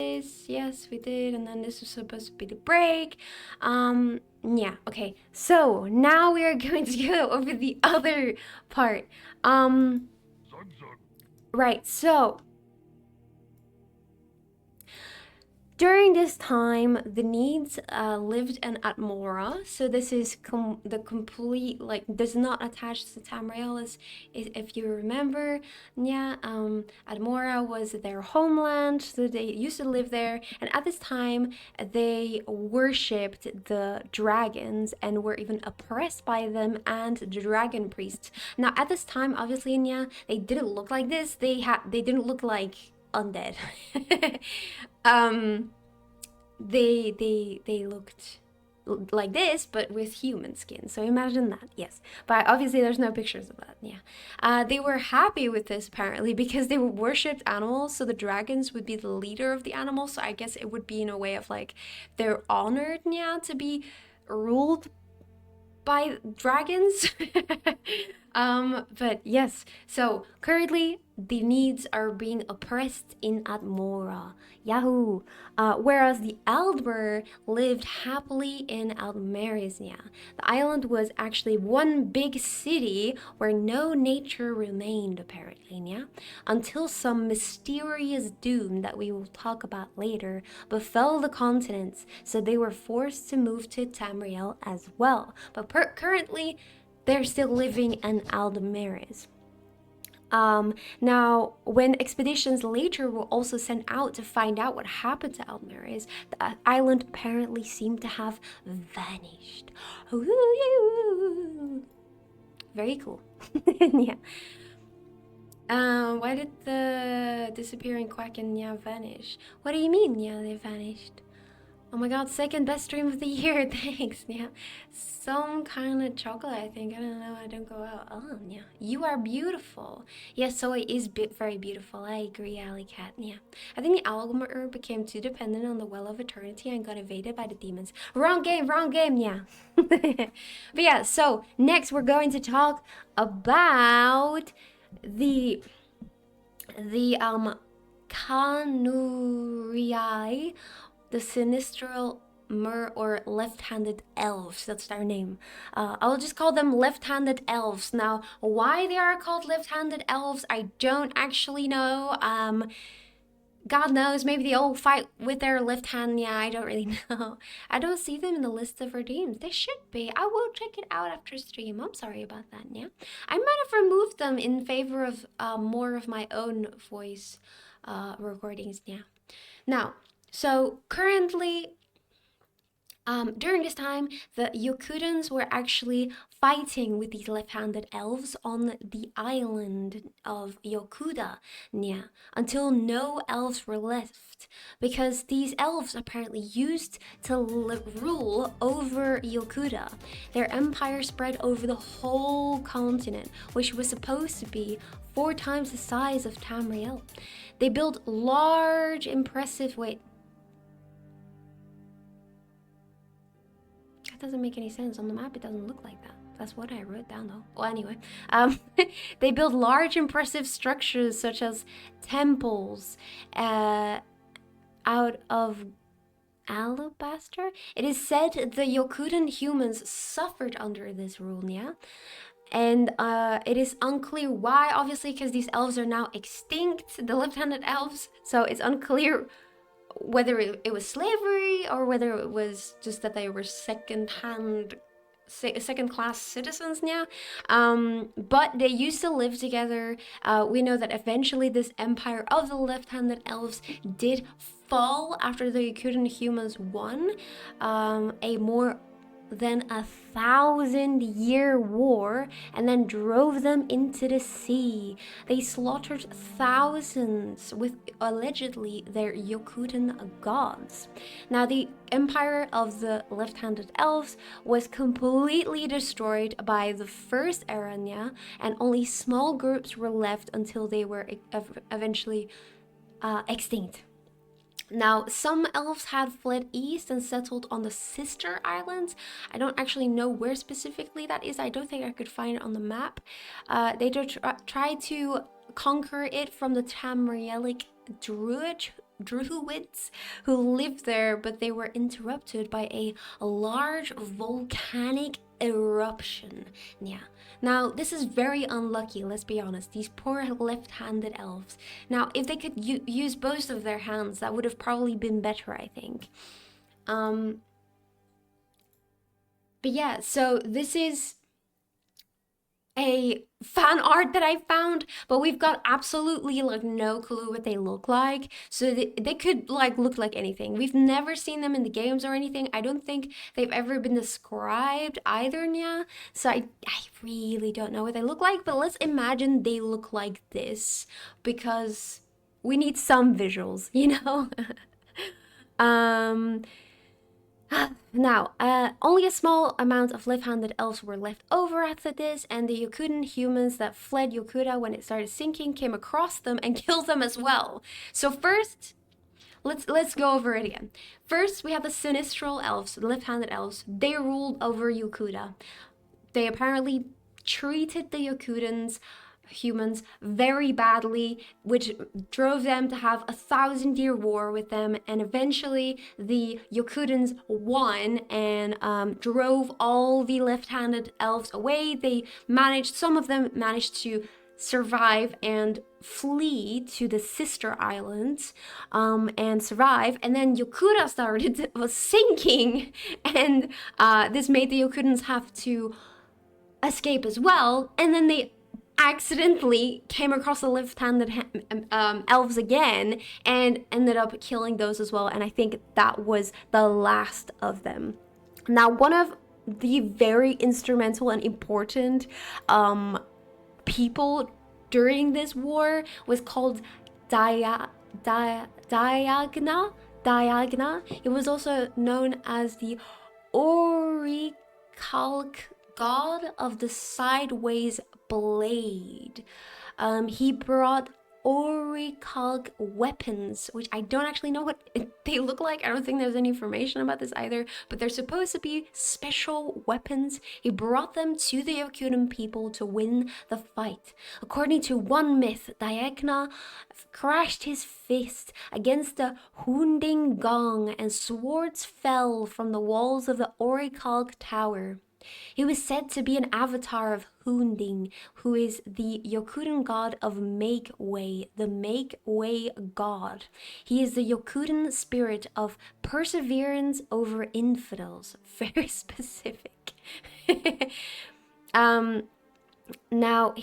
this. Yes, we did. And then this was supposed to be the break. Yeah, okay. So now we are going to go over the other part. Right, so during this time, the Needs lived in Atmora, so this is the complete, like, does not attach to Tamriel, if you remember. Yeah, Atmora was their homeland, so they used to live there, and at this time, they worshipped the dragons and were even oppressed by them and the dragon priests. Now, at this time, obviously, yeah, they didn't look like this. They didn't look like undead. um they looked like this but with human skin, so imagine that. Yes, but obviously there's no pictures of that. Yeah, they were happy with this apparently because they worshipped animals, so the dragons would be the leader of the animals, so I guess it would be in a way of like they're honored, yeah, to be ruled by dragons. But yes, so currently the Needs are being oppressed in Atmora. Yahoo! Whereas the Eldber lived happily in Aldmerisnia. The island was actually one big city where no nature remained, apparently, yeah? Until some mysterious doom that we will talk about later befell the continents, so they were forced to move to Tamriel as well. But currently, they're still living in Aldmeris. Now, when expeditions later were also sent out to find out what happened to Aldmeris, the island apparently seemed to have vanished. Very cool. Yeah. Why did the disappearing Quackanya vanish? What do you mean, yeah, they vanished? Oh my god, second best stream of the year, thanks, yeah. Some kind of chocolate, I think. I don't know, I don't go out. Oh, yeah. You are beautiful. Yes, so it is very beautiful. I agree, Alley Cat, yeah. I think the Algomer became too dependent on the Well of Eternity and got evaded by the demons. Wrong game, yeah. But yeah, so next we're going to talk about the Kanurii, the Sinistral Mer or left-handed elves. That's their name. I'll just call them left-handed elves. Now, why they are called left-handed elves, I don't actually know. God knows, maybe they all fight with their left hand. Yeah, I don't really know. I don't see them in the list of redeemed. They should be. I will check it out after stream. I'm sorry about that, yeah. I might have removed them in favor of more of my own voice recordings, yeah. Now, so currently, during this time, the Yokudans were actually fighting with these left-handed elves on the island of Yokuda, yeah, until no elves were left, because these elves apparently used to rule over Yokuda. Their empire spread over the whole continent, which was supposed to be 4 times the size of Tamriel. They built large, impressive... Wait. That doesn't make any sense. On the map, it doesn't look like that. That's what I wrote down, though. Well, anyway. They built large, impressive structures, such as temples, out of alabaster. It is said the Yokudan humans suffered under this rule, yeah? And it is unclear why, obviously, because these elves are now extinct, the left-handed elves, so it's unclear whether it was slavery or whether it was just that they were second-class citizens now. But they used to live together. We know that eventually this empire of the left-handed elves did fall after the Yokudan humans won a more than 1,000-year war and then drove them into the sea. They slaughtered thousands with allegedly their Yokudan gods. Now, the empire of the left-handed elves was completely destroyed by the first Aranya, and only small groups were left until they were eventually extinct. Now, some elves had fled east and settled on the sister islands. I don't actually know where specifically that is. I don't think I could find it on the map. They try to conquer it from the Tamrielic Druids who lived there, but they were interrupted by a large volcanic eruption. Yeah. Now, this is very unlucky, let's be honest. These poor left-handed elves. Now, if they could use both of their hands, that would have probably been better, I think. But yeah, so this is a fan art that I found, but we've got absolutely like no clue what they look like. So they could like look like anything. We've never seen them in the games or anything. I don't think they've ever been described either, yeah. So I really don't know what they look like, but let's imagine they look like this because we need some visuals, you know? Now, only a small amount of left-handed elves were left over after this, and the Yokudan humans that fled Yokuda when it started sinking came across them and killed them as well. So first, let's go over it again. First, we have the Sinistral elves, the left-handed elves. They ruled over Yokuda. They apparently treated the Yokudans humans very badly, which drove them to have a 1,000-year war with them, and eventually the Yokudans won and drove all the left-handed elves away. Some of them managed to survive and flee to the sister islands and survive, and then Yokuda was sinking, and this made the Yokudans have to escape as well, and then they accidentally came across the left-handed elves again and ended up killing those as well, and I think that was the last of them. Now, one of the very instrumental and important people during this war was called Diagna. It was also known as the Orichalc god of the sideways blade. He brought orichalc weapons, which I don't actually know what they look like. I don't think there's any information about this either, but they're supposed to be special weapons. He brought them to the Yokudan people to win the fight. According to one myth, Diagna crashed his fist against the Hunding Gong and swords fell from the walls of the Orichalc Tower. He was said to be an avatar of Hunding, who is the Yokudan god of Make Way, the Make Way god. He is the Yokudan spirit of perseverance over infidels. Very specific. Now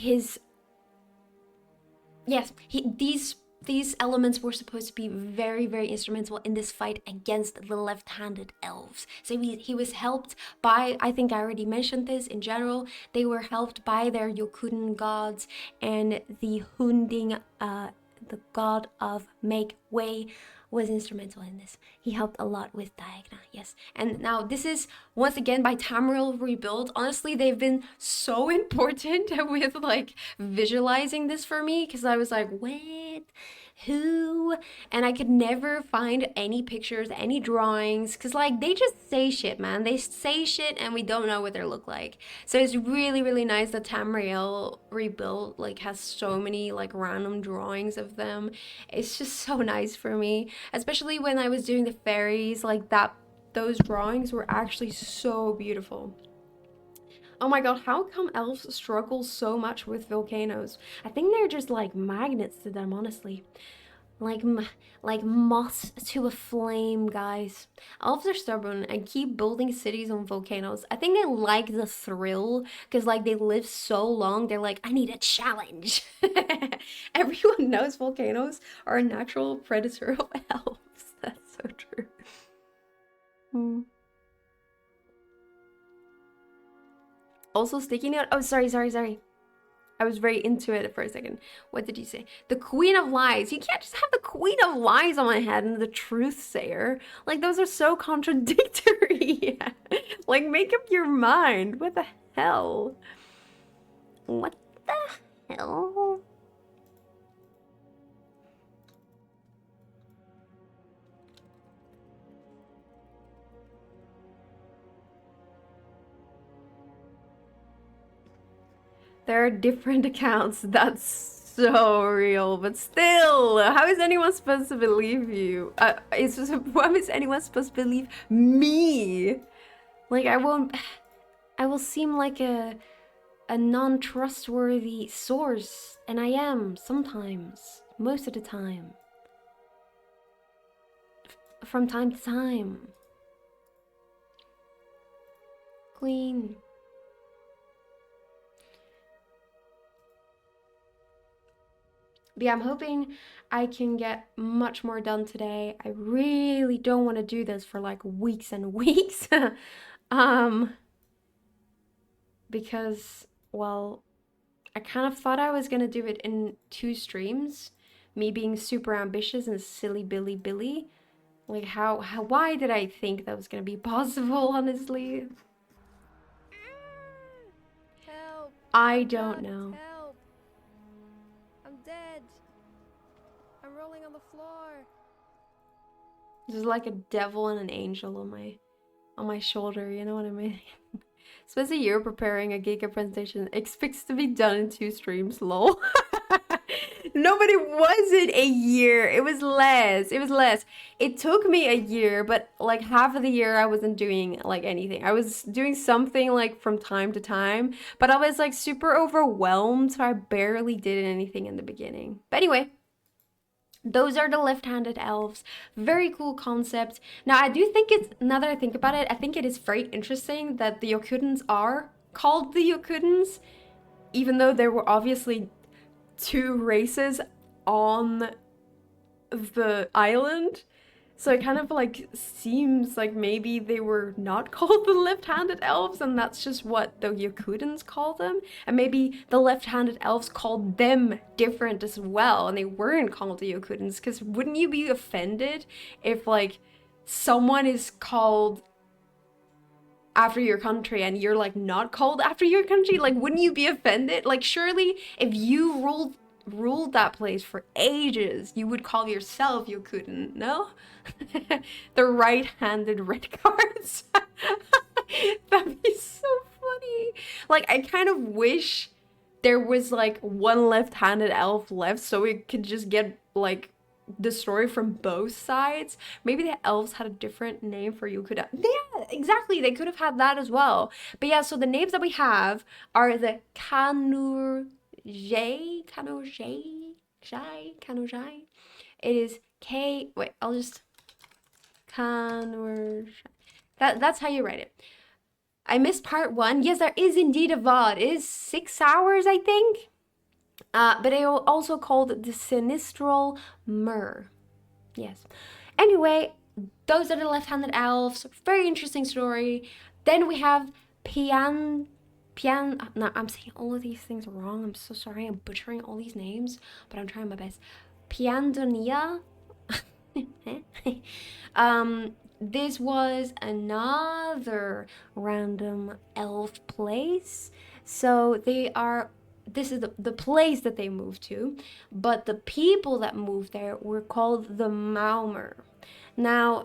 these elements were supposed to be very, very instrumental in this fight against the left-handed elves. So he was helped by, I think I already mentioned this in general, they were helped by their Yokudan gods, and the Hunding, the god of Make Way, was instrumental in this. He helped a lot with Diagna, yes. And now this is, once again, by Tamriel Rebuild. Honestly, they've been so important with, like, visualizing this for me, because I was like, what? Who? And I could never find any pictures, any drawings, because, like, they just say shit, man. They say shit and we don't know what they look like. So it's really, really nice that Tamriel Rebuild, like, has so many, like, random drawings of them. It's just so nice for me, especially when I was doing the fairies, like, those drawings were actually so beautiful. Oh my god, how come elves struggle so much with volcanoes? I think they're just like magnets to them, honestly. Like moths to a flame, guys. Elves are stubborn and keep building cities on volcanoes. I think they like the thrill, because like they live so long, they're like, I need a challenge. Everyone knows volcanoes are a natural predator of elves. That's so true. Also, sticky note. Oh, sorry. I was very into it for a second. What did you say? The Queen of Lies. You can't just have the Queen of Lies on my head and the Truth Sayer. Like, those are so contradictory. Like, make up your mind. What the hell? What the hell? There are different accounts. That's so real, but still, how is anyone supposed to believe you? It's just, how is anyone supposed to believe me? Like, I will seem like a non-trustworthy source, and I am sometimes, most of the time, from time to time. Queen. But yeah, I'm hoping I can get much more done today. I really don't want to do this for like weeks and weeks. um, because, well, I kind of thought I was gonna do it in 2 streams. Me being super ambitious and silly Billy Billy. Like, why did I think that was gonna be possible, honestly? Help! I I'm don't fucked. know. Help! I'm dead. I'm rolling on the floor. There's like a devil and an angel on my shoulder, you know what I mean? Especially you're preparing a Giga presentation. Expects to be done in 2 streams, lol. Nobody was it a year. It was less. It was less. It took me a year, but like half of the year I wasn't doing like anything. I was doing something like from time to time, but I was like super overwhelmed, so I barely did anything in the beginning. But anyway, those are the left-handed elves. Very cool concept. Now, I do think it's, now that I think about it, I think it is very interesting that the Yokudans are called the Yokudans, even though there were obviously 2 races on the island. So it kind of like seems like maybe they were not called the left-handed elves, and that's just what the Yakudans call them. And maybe the left-handed elves called them different as well, and they weren't called the Yakudans. Because wouldn't you be offended if like someone is called after your country and you're like not called after your country? Like, wouldn't you be offended? Like, surely if you ruled that place for ages, you would call yourself Yokuden, no? The right-handed red cards. That'd be so funny. Like, I kind of wish there was like one left-handed elf left so we could just get like the story from both sides. Maybe the elves had a different name for Yukuda. Yeah, exactly. They could have had that as well. But yeah, so the names that we have are the Kanurjai. Kanurjai. It is K. Wait, I'll just Kanurjai. That's how you write it. I missed part 1. Yes, there is indeed a VOD. It is 6 hours, I think. But they are also called the Sinistral Myrrh. Yes. Anyway, those are the left-handed elves. Very interesting story. Then we have no, I'm saying all of these things wrong. I'm so sorry. I'm butchering all these names, but I'm trying my best. Piandonia. This was another random elf place. So they are, this is the place that they moved to, but the people that moved there were called the Maumer. Now,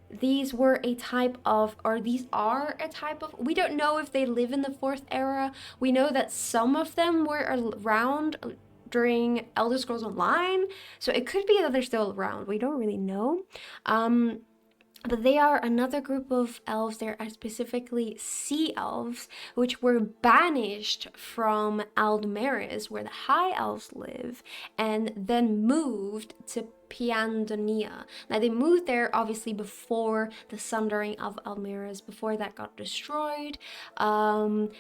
these were a type of, or these are a type of, we don't know if they live in the 4th era. We know that some of them were around during Elder Scrolls Online, so it could be that they're still around. We don't really know. But they are another group of elves. They are specifically sea elves, which were banished from Aldmeris, where the high elves live, and then moved to Piandonia. Now, they moved there obviously before the Sundering of Aldmeris, before that got destroyed. And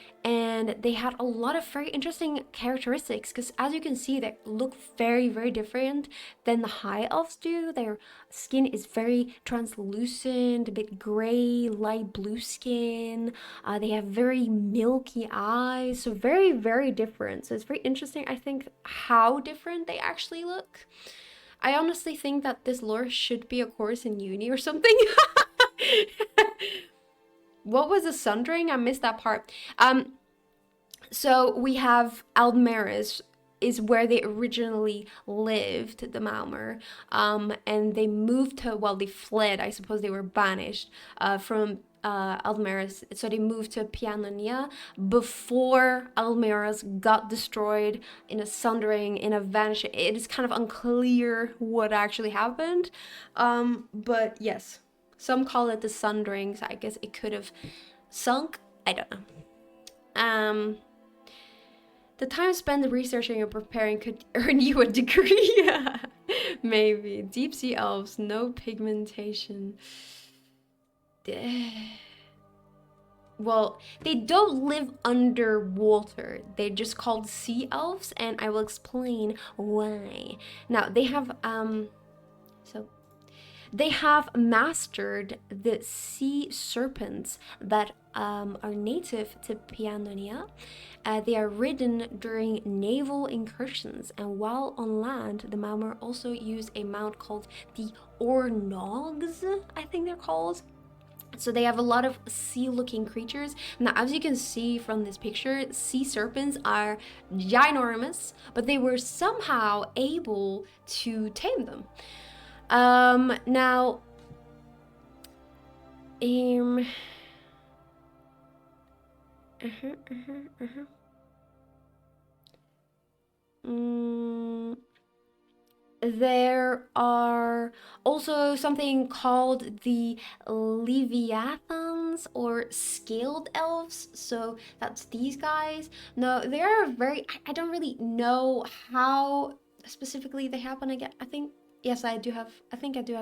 they had a lot of very interesting characteristics, because as you can see, they look very, very different than the high elves do. Their skin is very translucent, a bit gray, light blue skin. They have very milky eyes, so very, very different. So it's very interesting, I think, how different they actually look. I honestly think that this lore should be a course in uni or something. What was a sundering? I missed that part. So we have Aldmeris is where they originally lived, the Malmer, and they moved to, well, they fled, I suppose they were banished from Aldmeris. So they moved to Pianonia before Aldmeris got destroyed in a sundering, in a vanishing. It is kind of unclear what actually happened. But yes, some call it the sundering. So I guess it could have sunk. I don't know. The time spent researching and preparing could earn you a degree. Maybe. Deep sea elves, no pigmentation. Well, they don't live underwater. They're just called sea elves, and I will explain why. Now, they have they have mastered the sea serpents that are native to Pianonia. They are ridden during naval incursions, and while on land, the Maumor also use a mount called the Ornogs, I think they're called. So they have a lot of sea-looking creatures. Now, as you can see from this picture, sea serpents are ginormous, but they were somehow able to tame them. Now, there are also something called the Leviathans or scaled elves. So that's these guys. No, they are I don't really know how specifically they happen again. I think I do have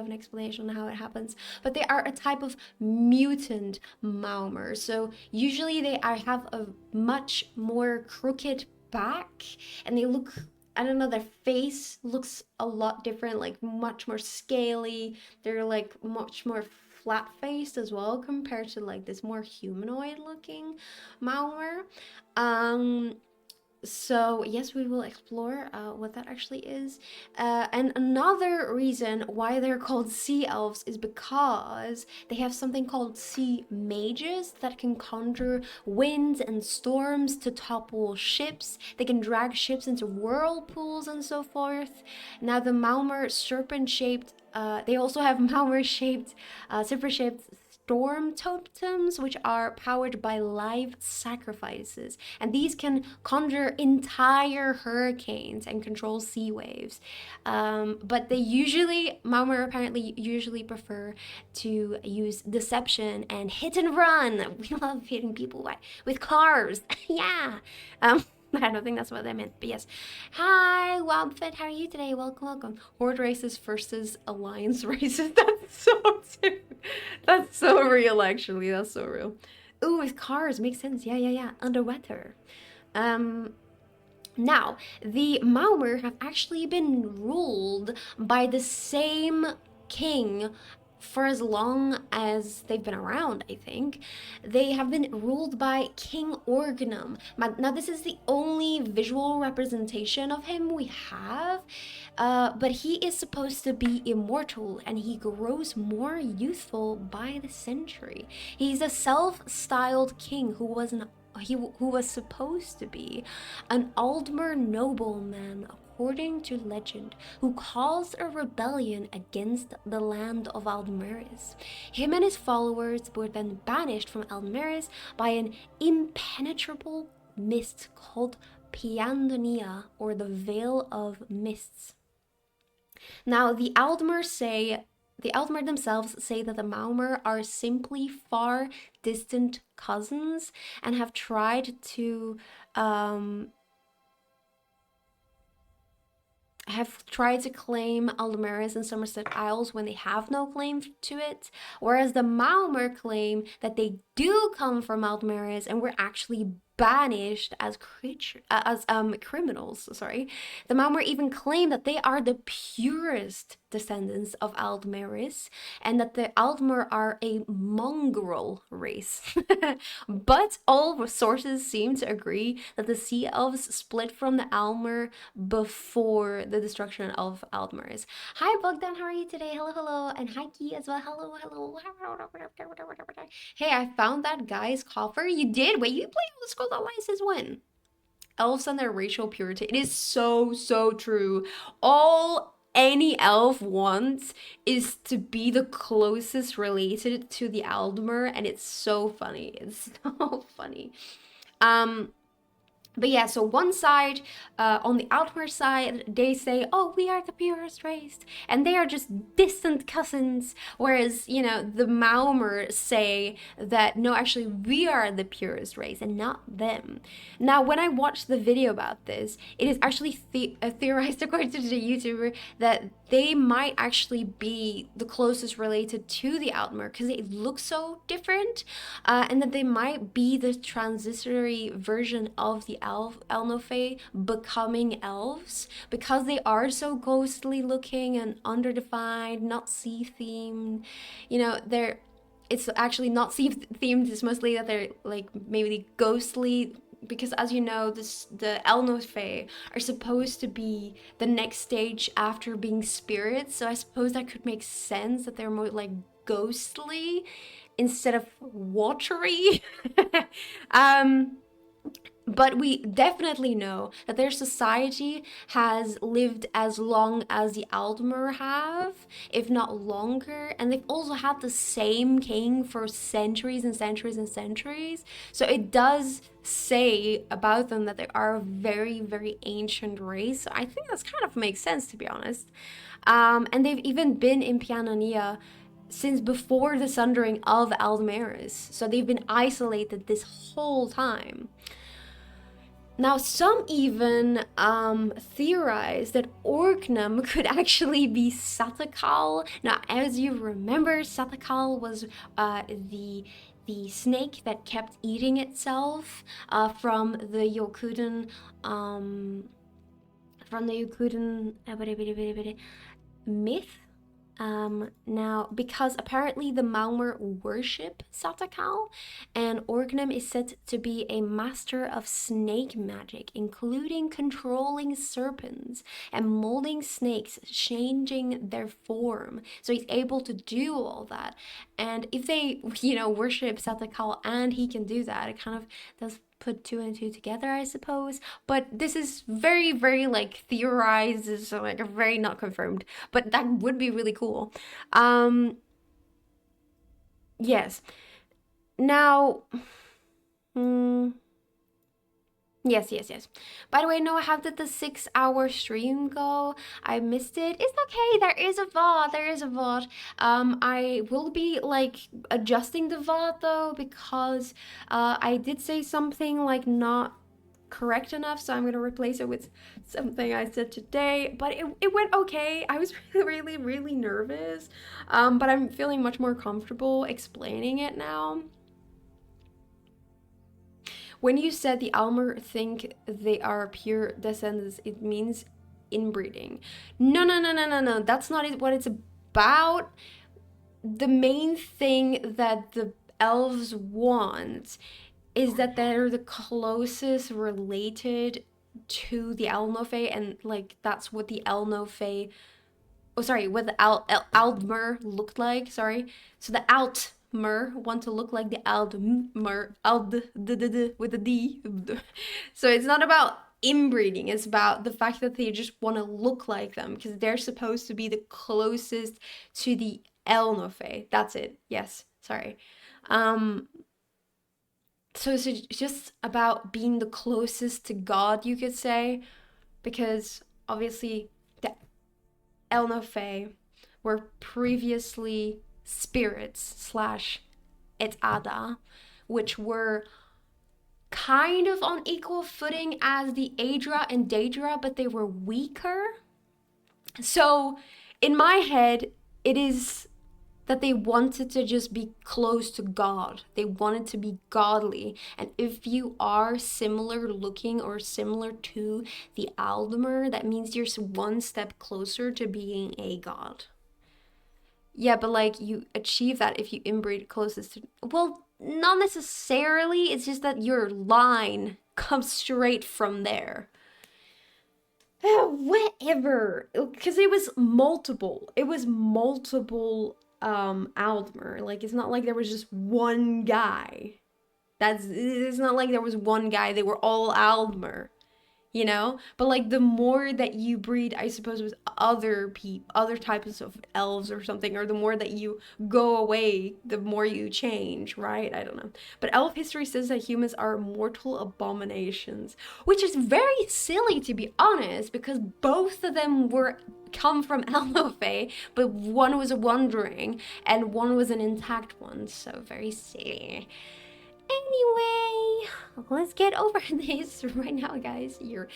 an explanation on how it happens. But they are a type of mutant Maumer. So usually they have a much more crooked back, and they look, I don't know, their face looks a lot different, like much more scaly. They're like much more flat faced as well compared to like this more humanoid looking Maumer. So yes, we will explore what that actually is. And another reason why they're called sea elves is because they have something called sea mages that can conjure winds and storms to topple ships. They can drag ships into whirlpools and so forth. Now the Maumor serpent-shaped, they also have Maumor-shaped, serpent-shaped storm totems, which are powered by live sacrifices, and these can conjure entire hurricanes and control sea waves. But Maumor apparently usually prefer to use deception and hit and run. We love hitting people with cars. Yeah. I don't think that's what I meant, but yes. Hi, Wobfit, how are you today? Welcome. Horde races versus alliance races. That's so real, actually. That's so real. Ooh, with cars, makes sense. Yeah. Underwater. Now, the Maumor have actually been ruled by the same king for as long as they've been around, I think. They have been ruled by King Organum. Now, this is the only visual representation of him we have, but he is supposed to be immortal, and he grows more youthful by the century. He's a self-styled king who was supposed to be an Aldmer nobleman, according to legend, who caused a rebellion against the land of Aldmeris. Him and his followers were then banished from Aldmeris by an impenetrable mist called Piandonia, or the Veil of Mists. Now, the Aldmer themselves say that the Maumor are simply far distant cousins and have tried to claim Aldmeris and Somerset Isles when they have no claim to it, whereas the Maumor claim that they do come from Aldmeris and were actually banished as criminals. Sorry, the Maumor even claim that they are the purest descendants of Aldmeris and that the Aldmer are a mongrel race. But all sources seem to agree that the Sea Elves split from the Aldmer before the destruction of Aldmeris. Hi Bogdan, how are you today? Hello, and hi Ki as well. Hello. Hey, I found that guy's coffer. You did? Wait, you played the Skull Alliances when? Elves and their racial purity. It is so true. All any elf wants is to be the closest related to the Aldmer, and it's so funny. It's so funny. But yeah, so one side, on the Altmer side, they say, oh, we are the purest race, and they are just distant cousins. Whereas, you know, the Maumers say that, no, actually, we are the purest race and not them. Now, when I watched the video about this, it is actually theorized, according to the YouTuber, that they might actually be the closest related to the Altmer because they look so different, and that they might be the transitory version of the Elnofae becoming elves because they are so ghostly looking and underdefined, not sea themed. You know, it's actually not sea themed. It's mostly that they're like maybe ghostly, because as you know, the Elnofae are supposed to be the next stage after being spirits. So I suppose that could make sense that they're more like ghostly instead of watery. But we definitely know that their society has lived as long as the Aldmer have, if not longer, and they've also had the same king for centuries and centuries and centuries. So it does say about them that they are a very, very ancient race. So I think that's kind of makes sense, to be honest. And they've even been in Pianonia since before the sundering of Aldmeris. So they've been isolated this whole time. Now, some even theorize that Orknum could actually be Satakal. Now, as you remember, Satakal was the snake that kept eating itself from the Yokuden myth. Now, because apparently the Malmer worship Satakal, and Orgnum is said to be a master of snake magic, including controlling serpents and molding snakes, changing their form. So he's able to do all that. And if they, you know, worship Satakal and he can do that, it kind of does put two and two together, I suppose. But this is very, very like theorized, is like very not confirmed. But that would be really cool. Yes. Now, yes. By the way, no, how did the 6-hour stream go? I missed it. It's okay. There is a VOD. I will be like adjusting the VOD though, because I did say something like not correct enough, so I'm gonna replace it with something I said today. But it went okay. I was really nervous, but I'm feeling much more comfortable explaining it now. When you said the Almer think they are pure descendants, it means inbreeding. No. That's not what it's about. The main thing that the elves want is that they're the closest related to the Elnofae, and like that's what the Elnofae, what the Aldmer looked like. Sorry, so the Altmer want to look like the Aldmer, with the D. So it's not about inbreeding, it's about the fact that they just want to look like them because they're supposed to be the closest to the Elnofae. That's it. Yes, sorry. So it's just about being the closest to God, you could say, because obviously the Elnofae were previously spirits slash Etada, which were kind of on equal footing as the Aedra and Daedra, but they were weaker. So in my head, it is that they wanted to just be close to God. They wanted to be godly. And if you are similar looking or similar to the Aldmer, that means you're one step closer to being a god. Yeah, but like you achieve that if you inbreed closest to... Well, not necessarily. It's just that your line comes straight from there. Whatever. Because it was multiple. Aldmer. Like, it's not like there was just one guy. It's not like there was one guy. They were all Aldmer. you know? But like the more that you breed, I suppose, with other types of elves or something, or the more that you go away, the more you change, right? I don't know. But elf history says that humans are mortal abominations, which is very silly, to be honest, because both of them were come from Elnofe, but one was a wandering and one was an intact one, so very silly. Anyway, let's get over this right now, guys. You're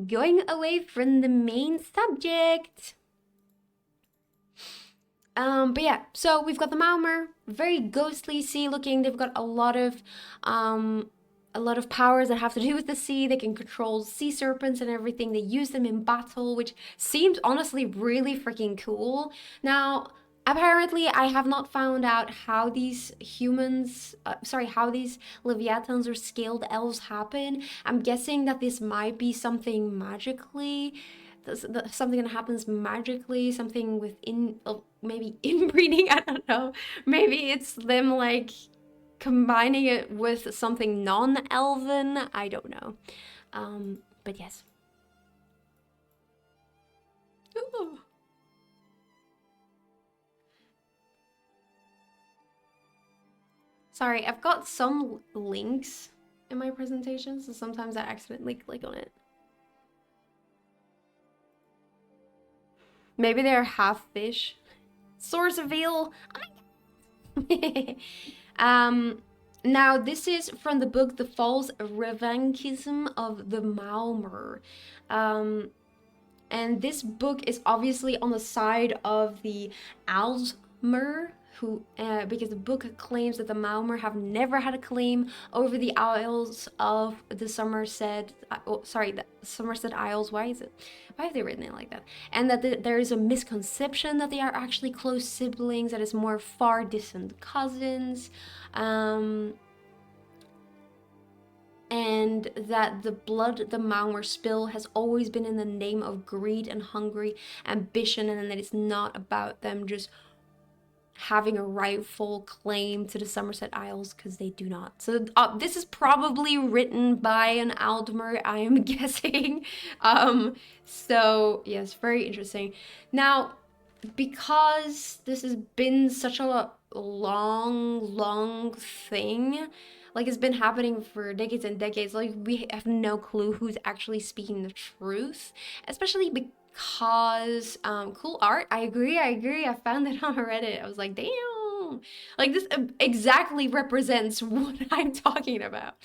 going away from the main subject. But yeah, so we've got the Malmer, very ghostly sea looking. They've got a lot of powers that have to do with the sea. They can control sea serpents and everything. They use them in battle, which seems honestly really freaking cool. Now, apparently, I have not found out how these how these Leviathans or scaled elves happen. I'm guessing that this might be something magically, something that happens magically, something within, maybe inbreeding, I don't know. Maybe it's them like combining it with something non-elven, I don't know. But yes. Ooh. Sorry, I've got some links in my presentation, so sometimes I accidentally click on it. Maybe they're half fish. Source of veal. Oh my god. Now this is from the book The False Revanchism of the Malmer. And this book is obviously on the side of the Alsmer, who, because the book claims that the Malmer have never had a claim over the Isles of the Somerset. The Somerset Isles. Why have they written it like that? And that there is a misconception that they are actually close siblings, that is more far distant cousins. And that the blood the Malmer spill has always been in the name of greed and hungry ambition, and that it's not about them just having a rightful claim to the Somerset Isles, because they do not. So this is probably written by an Aldmer, I am guessing. So yes, very interesting. Now, because this has been such a long thing, like it's been happening for decades and decades, like we have no clue who's actually speaking the truth, especially because cool art. I agree. I found it on Reddit. I was like, damn, like this exactly represents what I'm talking about.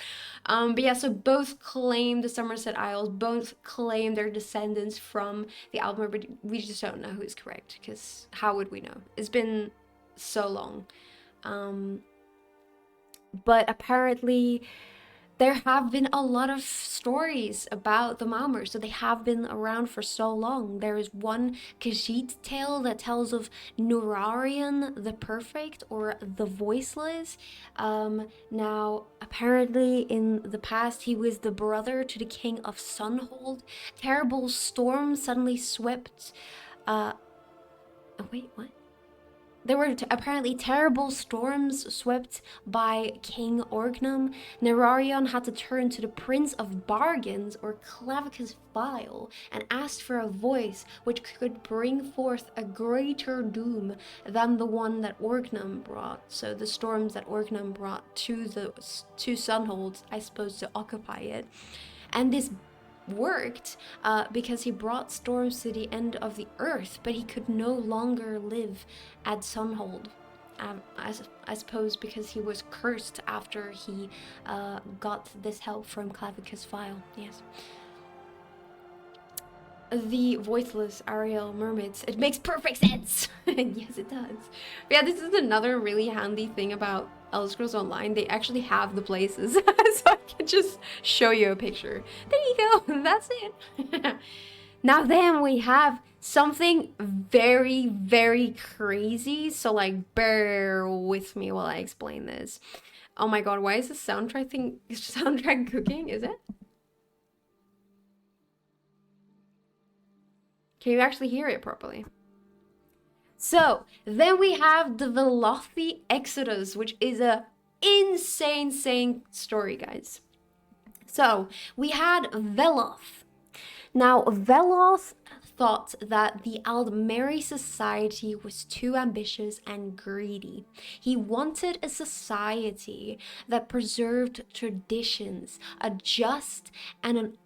But yeah, so both claim the Somerset Isles, both claim their descendants from the Albemarle, but we just don't know who's correct, because how would we know? It's been so long. But apparently there have been a lot of stories about the Malmer, so they have been around for so long. There is one Khajiit tale that tells of Nurarian the Perfect, or the Voiceless. Now, apparently in the past, he was the brother to the king of Sunhold. Terrible storms suddenly swept... Oh, wait, what? There were apparently terrible storms swept by King Orgnum. Nerarion had to turn to the Prince of Bargains, or Clavicus Vile, and asked for a voice which could bring forth a greater doom than the one that Orgnum brought. So the storms that Orgnum brought to the two Sunholds, I suppose, to occupy it. And this worked because he brought storms to the end of the earth, but he could no longer live at Sunhold. I suppose because he was cursed after he got this help from Clavicus Vile. Yes. The voiceless Ariel mermaids. It makes perfect sense. Yes, it does. But yeah, this is another really handy thing about Elder Scrolls Online. They actually have the places, so I can just show you a picture. There you go. That's it. Now then, we have something very crazy. So like, bear with me while I explain this. Oh my god, why is the soundtrack cooking? Is it? Can you actually hear it properly? So, then we have the Velothi Exodus, which is a insane story, guys. So we had Veloth. Now, Veloth thought that the Aldmeri society was too ambitious and greedy. He wanted a society that preserved traditions, a just and an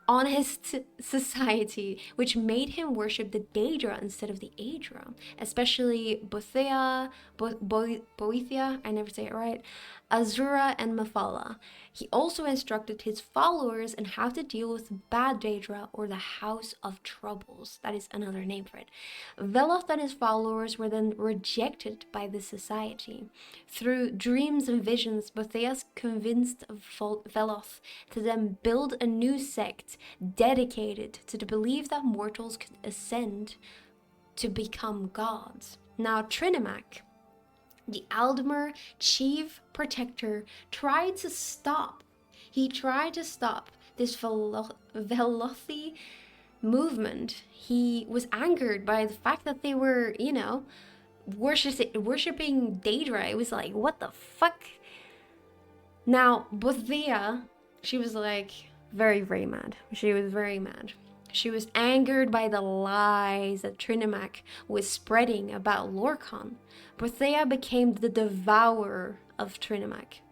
honest society, which made him worship the Daedra instead of the Aedra, especially Boethia, I never say it right, Azura, and Mephala. He also instructed his followers on how to deal with bad Daedra, or the House of Troubles. That is another name for it. Veloth and his followers were then rejected by the society. Through dreams and visions, Botheas convinced Veloth to then build a new sect dedicated to the belief that mortals could ascend to become gods. Now, Trinimac, the Aldmer chief protector, tried to stop this Velothi movement. He was angered by the fact that they were, worshipping Daedra. It was like, what the fuck? Now, Bothea, she was like very, very mad. She was very mad. She was angered by the lies that Trinimac was spreading about Lorkhan. Bothea became the devourer of Trinimac.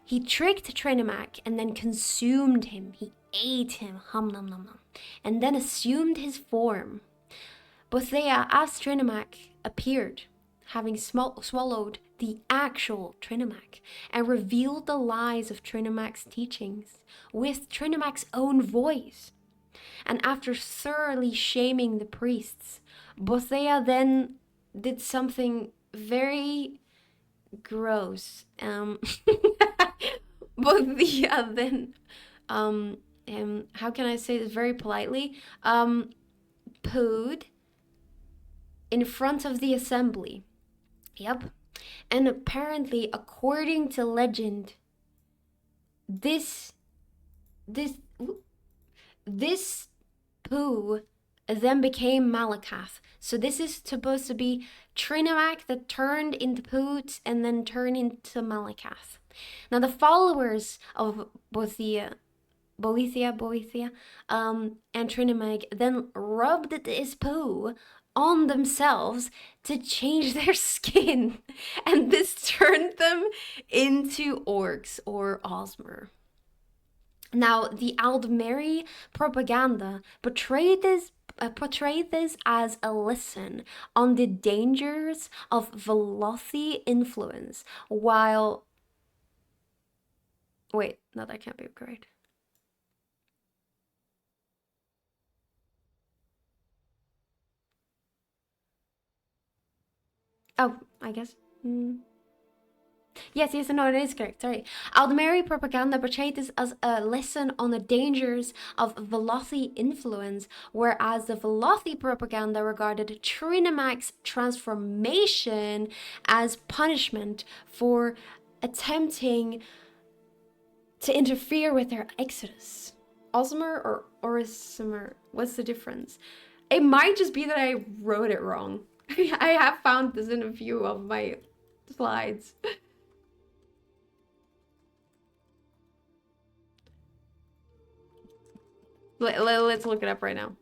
He tricked Trinimac and then consumed him. He ate him, hum nom nom nom, and then assumed his form. Bothea, as Trinimac, appeared, having swallowed the actual Trinimac, and revealed the lies of Trinimac's teachings with Trinimac's own voice. And after thoroughly shaming the priests, Bothea then did something very gross. Bothea then, how can I say this very politely? Pooed in front of the assembly. Yep. And apparently, according to legend, this poo then became Malakath. So this is supposed to be Trinimac that turned into Poot and then turned into Malakath. Now the followers of Boethia, and Trinimac then rubbed this poo on themselves to change their skin, and this turned them into orcs or Osmer. Now, the Aldmeri propaganda portrayed this as a lesson on the dangers of Velothi influence, while... Wait, no, that can't be correct. Oh, I guess. Yes, no, it is correct. Sorry. Aldmeri propaganda portrayed this as a lesson on the dangers of Velothi influence, whereas the Velothi propaganda regarded Trinimac's transformation as punishment for attempting to interfere with their exodus. Osmer or Orisimer? What's the difference? It might just be that I wrote it wrong. I have found this in a few of my slides. Let's look it up right now.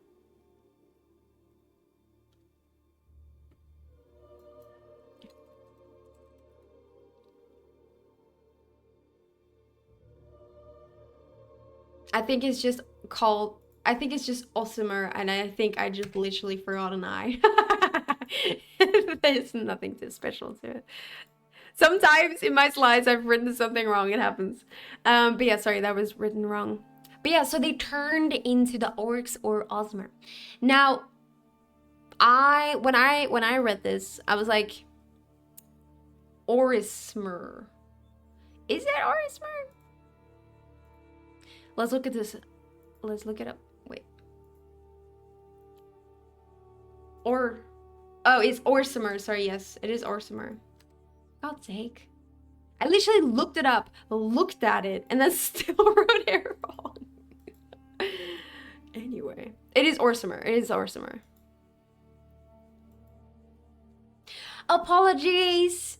I think it's just Osimer, and I think I just literally forgot an I. There's nothing too special to it. Sometimes in my slides I've written something wrong, it happens. But yeah, sorry, that was written wrong. But yeah, so they turned into the orcs or Osmer. Now, when I read this, I was like, Orismer. Is it Orismer? Let's look at this. Let's look it up. Wait. Oh, it's Orsimer. Sorry, yes, it is Orsimer. God's sake. I literally looked it up, looked at it, and then still wrote it wrong. Anyway, it is Orsimer. It is Orsimer. Apologies.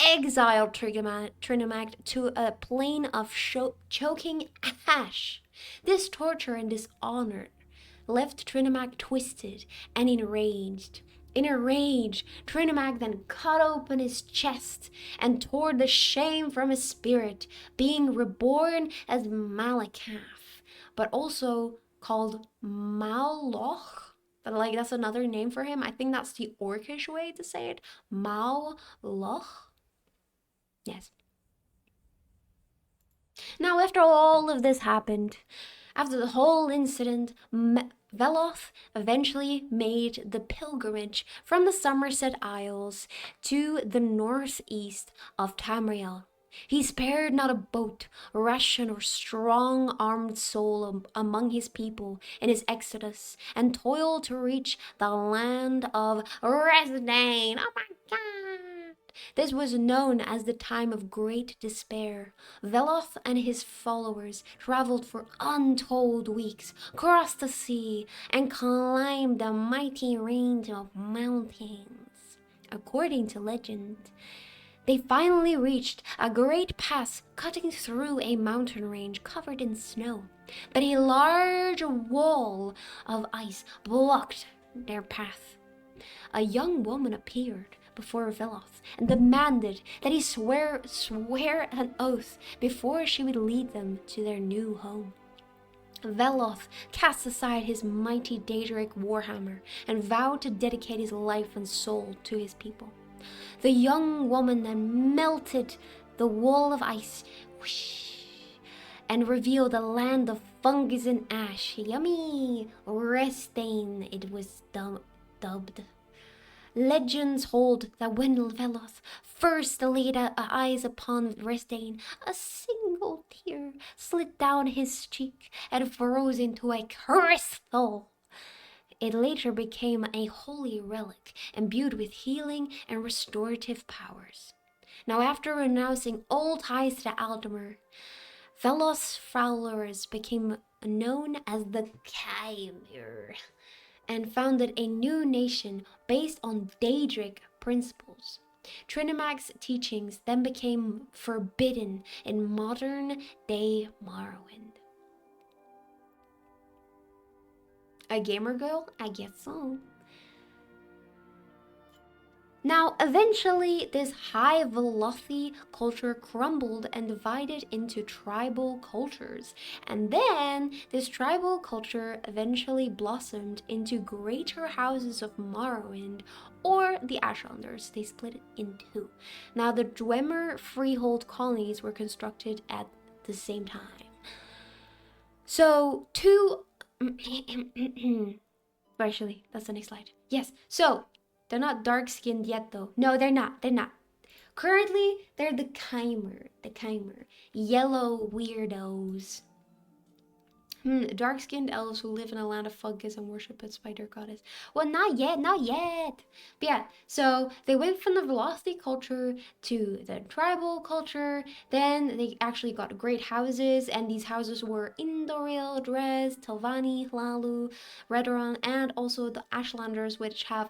exiled Trinimag to a plane of choking ash. This torture and dishonor left Trinimag twisted and enraged. In a rage, Trinimag then cut open his chest and tore the shame from his spirit, being reborn as Malakaf, but also called Maloch. But like that's another name for him. I think that's the Orcish way to say it. Maloch. Yes. Now, after all of this happened, after the whole incident, Veloth eventually made the pilgrimage from the Somerset Isles to the northeast of Tamriel. He spared not a boat, ration, or strong armed soul among his people in his exodus, and toiled to reach the land of Resdain. Oh my god! This was known as the time of great despair. Veloth and his followers traveled for untold weeks, crossed the sea, and climbed the mighty range of mountains. According to legend, they finally reached a great pass cutting through a mountain range covered in snow, but a large wall of ice blocked their path. A young woman appeared before Veloth and demanded that he swear an oath before she would lead them to their new home. Veloth cast aside his mighty Daedric warhammer and vowed to dedicate his life and soul to his people. The young woman then melted the wall of ice and revealed a land of fungus and ash. Yummy! Restain, it was dubbed. Legends hold that when Veloth first laid eyes upon Restain, a single tear slid down his cheek and froze into a crystal. It later became a holy relic, imbued with healing and restorative powers. Now, after renouncing all ties to Aldemir, Veloth's followers became known as the Chimir and founded a new nation based on Daedric principles. Trinimag's teachings then became forbidden in modern-day Morrowind. A gamer girl? I guess so. Now, eventually, this high Velothi culture crumbled and divided into tribal cultures. And then, this tribal culture eventually blossomed into greater houses of Morrowind, or the Ashlanders. They split it in two. Now, the Dwemer freehold colonies were constructed at the same time. So, actually, that's the next slide. Yes, so they're not dark-skinned yet, though. No, they're not. Currently, they're the Chimir. Yellow weirdos. Dark-skinned elves who live in a land of fungus and worship a spider goddess. Well, not yet. But yeah, so they went from the Velothi culture to the tribal culture. Then they actually got great houses, and these houses were Indoril, Dres, Telvanni, Hlalu, Redoran, and also the Ashlanders, which have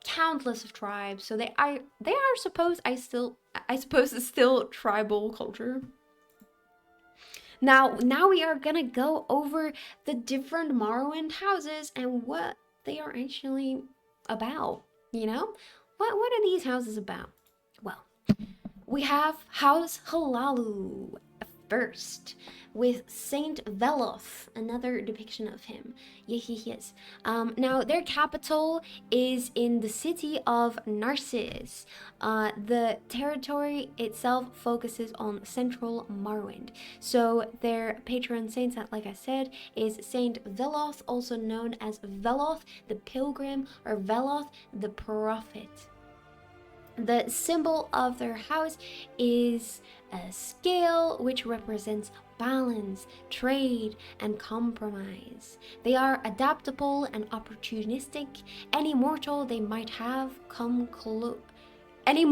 countless of tribes. So they are I suppose it's still tribal culture. Now we are gonna go over the different Morrowind houses and what they are actually about. You know, what are these houses about? Well, we have House Hlalu first, with Saint Veloth, another depiction of him. Yes. Now, their capital is in the city of Narcissus. The territory itself focuses on central Morrowind. So their patron saint, like I said, is Saint Veloth, also known as Veloth the Pilgrim or Veloth the Prophet. The symbol of their house is a scale, which represents balance, trade, and compromise. They are adaptable and opportunistic. Any mortal they might have come any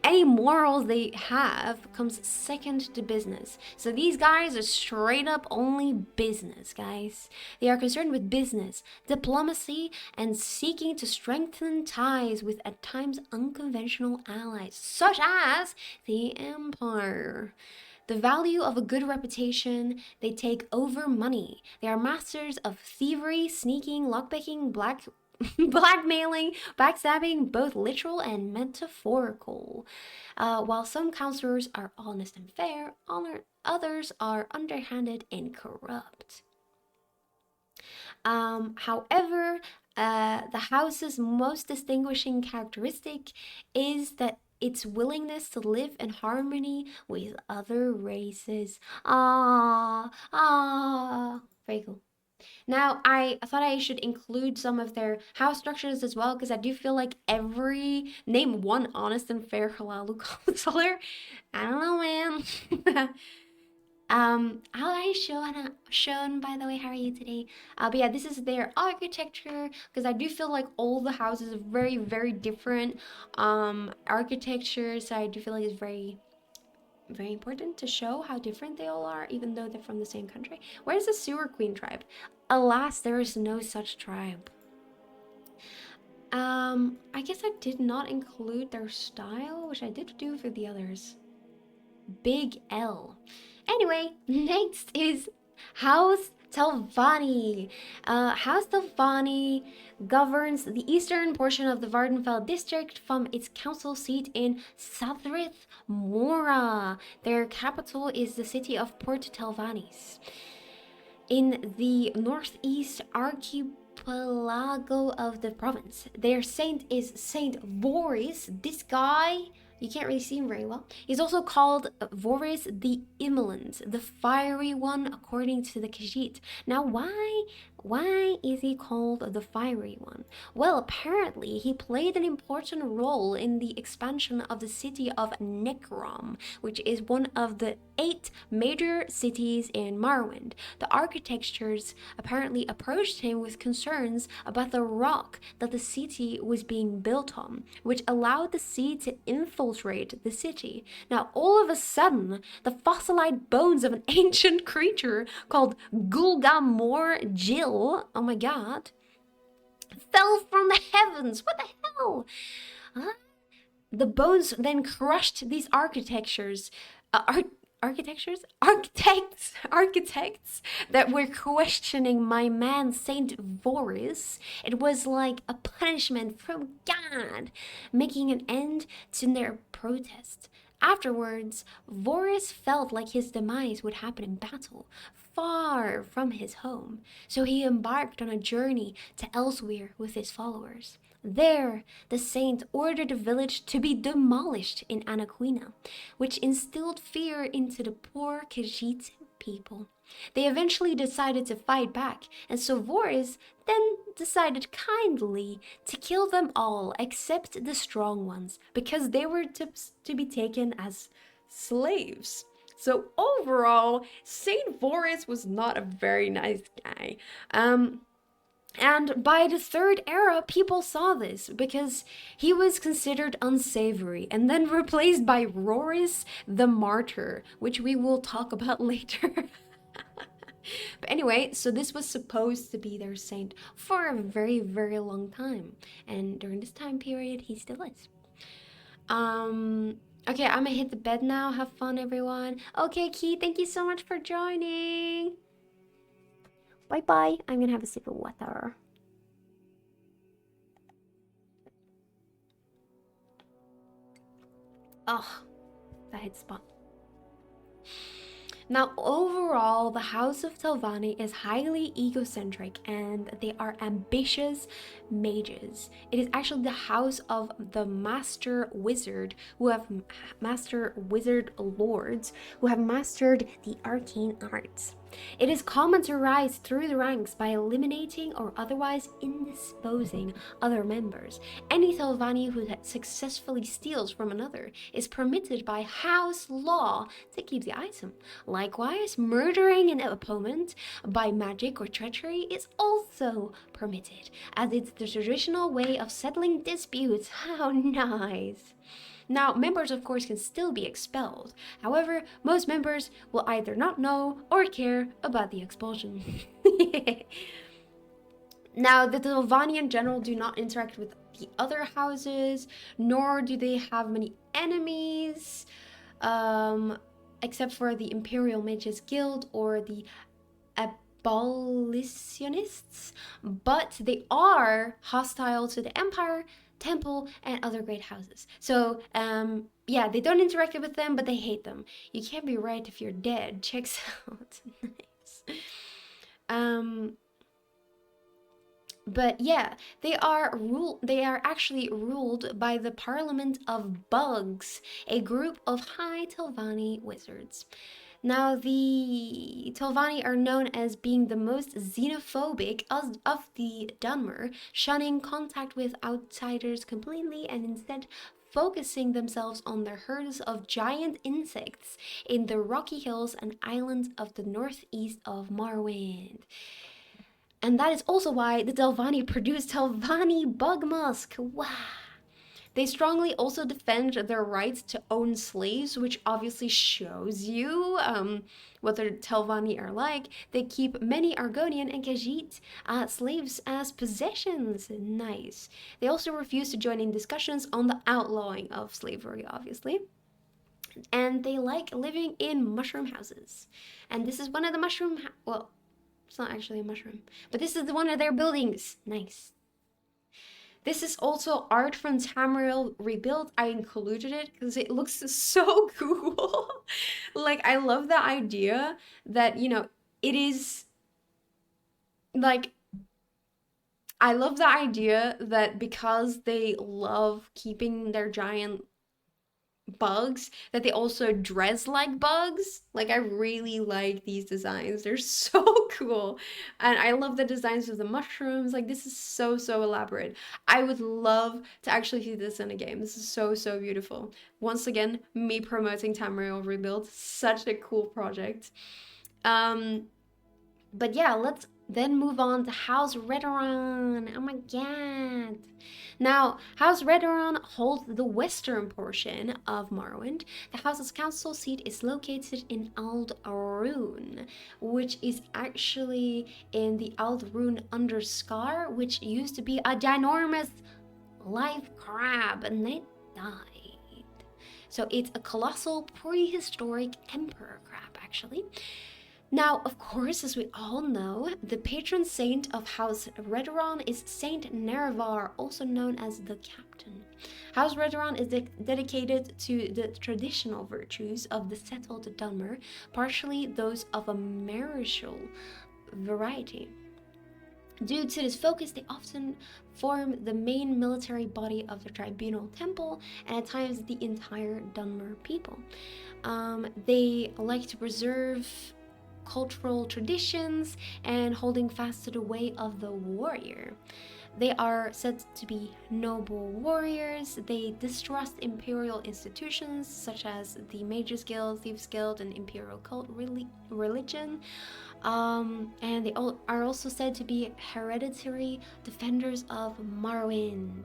any morals they have comes second to business. So these guys are straight up only business, guys. They are concerned with business, diplomacy, and seeking to strengthen ties with at times unconventional allies, such as the Empire. The value of a good reputation, they take over money. They are masters of thievery, sneaking, lockpicking, blackmailing, backstabbing, both literal and metaphorical. While some counselors are honest and fair, others are underhanded and corrupt. However, the house's most distinguishing characteristic is that its willingness to live in harmony with other races. Very cool. Now, I thought I should include some of their house structures as well, because I do feel like name one honest and fair Halalu counselor. I don't know, man. Hi Sean, by the way, how are you today? But yeah, this is their architecture, because I do feel like all the houses are very, very different architecture, so I do feel like it's very, very important to show how different they all are, even though they're from the same country. Where's the Sewer Queen tribe? Alas, there is no such tribe. I guess I did not include their style, which I did do for the others. Big L. Anyway, next is House Telvanni. House Telvanni governs the eastern portion of the Vardenfell district from its council seat in Sadrith Mora. Their capital is the city of Port Telvannis. In the northeast archipelago of the province, their saint is Saint Boris. This guy, you can't really see him very well. He's also called Voris the Immolant, the fiery one, according to the Khajiit. Now, why is he called the fiery one? Well, apparently he played an important role in the expansion of the city of Necrom, which is one of the 8 major cities in Morrowind. The architectures apparently approached him with concerns about the rock that the city was being built on, which allowed the sea to infiltrate the city. Now, all of a sudden, the fossilized bones of an ancient creature called Gulgamor Jill, oh my god, fell from the heavens. What the hell? The bones then crushed these architects that were questioning my man Saint Voris. It was like a punishment from God, making an end to their protest. Afterwards, Voris felt like his demise would happen in battle, far from his home, so he embarked on a journey to Elsewhere with his followers. There, the saint ordered the village to be demolished in Anaquina, which instilled fear into the poor Khajiit people. They eventually decided to fight back, and so Voris then decided kindly to kill them all except the strong ones, because they were to be taken as slaves. So overall, Saint Voris was not a very nice guy. And by the third era, people saw this because he was considered unsavory and then replaced by Roris the Martyr, which we will talk about later. But anyway, so this was supposed to be their saint for a very, very long time. And during this time period, he still is. Okay, I'm gonna hit the bed now. Have fun, everyone. Okay, Key, thank you so much for joining. Bye-bye. I'm gonna have a sip of water. Oh, that hit spot. Now, overall, the House of Telvanni is highly egocentric and they are ambitious mages. It is actually the house of the Master Wizard Master Wizard Lords who have mastered the arcane arts. It is common to rise through the ranks by eliminating or otherwise indisposing other members. Any Telvanni who successfully steals from another is permitted by house law to keep the item. Likewise, murdering an opponent by magic or treachery is also permitted, as it's the traditional way of settling disputes. How nice! Now, members, of course, can still be expelled. However, most members will either not know or care about the expulsion. Now, the Telvanni in general do not interact with the other houses, nor do they have many enemies, except for the Imperial Mages Guild or the abolitionists, but they are hostile to the Empire, Temple, and other great houses. So, yeah, they don't interact with them, but they hate them. You can't be right if you're dead. Checks out. Nice. But yeah, they are actually ruled by the Parliament of Bugs, a group of high Telvanni wizards. Now, the Telvanni are known as being the most xenophobic of the Dunmer, shunning contact with outsiders completely and instead focusing themselves on their herds of giant insects in the rocky hills and islands of the northeast of Morrowind. And that is also why the Telvanni produce Telvanni bug musk. Wow. They strongly also defend their rights to own slaves, which obviously shows you what the Telvanni are like. They keep many Argonian and Khajiit slaves as possessions. Nice. They also refuse to join in discussions on the outlawing of slavery, obviously. And they like living in mushroom houses. And this is one of the mushroom... well, it's not actually a mushroom, but this is one of their buildings. Nice. This is also art from Tamriel Rebuilt. I included it because it looks so cool. Like, I love the idea that, you know, it is like, I love the idea that because they love keeping their giant bugs, that they also dress like bugs. Like, I really like these designs. They're so cool. And I love the designs of the mushrooms. Like, this is so elaborate. I would love to actually see this in a game. This is so beautiful. Once again, me promoting Tamriel Rebuild. Such a cool project. But yeah, let's then move on to House Redoran. Oh my god. Now, House Redoran holds the western portion of Morrowind. The house's council seat is located in Ald'ruhn, which is actually in the Ald'ruhn Underscar, which used to be a ginormous live crab, and it died. So it's a colossal prehistoric emperor crab, actually. Now, of course, as we all know, the patron saint of House Redoran is Saint Nerevar, also known as the Captain. House Redoran is dedicated to the traditional virtues of the settled Dunmer, partially those of a martial variety. Due to this focus, they often form the main military body of the Tribunal Temple, and at times the entire Dunmer people. They like to preserve cultural traditions and holding fast to the way of the warrior. They are said to be noble warriors. They distrust imperial institutions such as the Mages Guild, Thieves Guild, and Imperial cult religion. And they are also said to be hereditary defenders of Morrowind.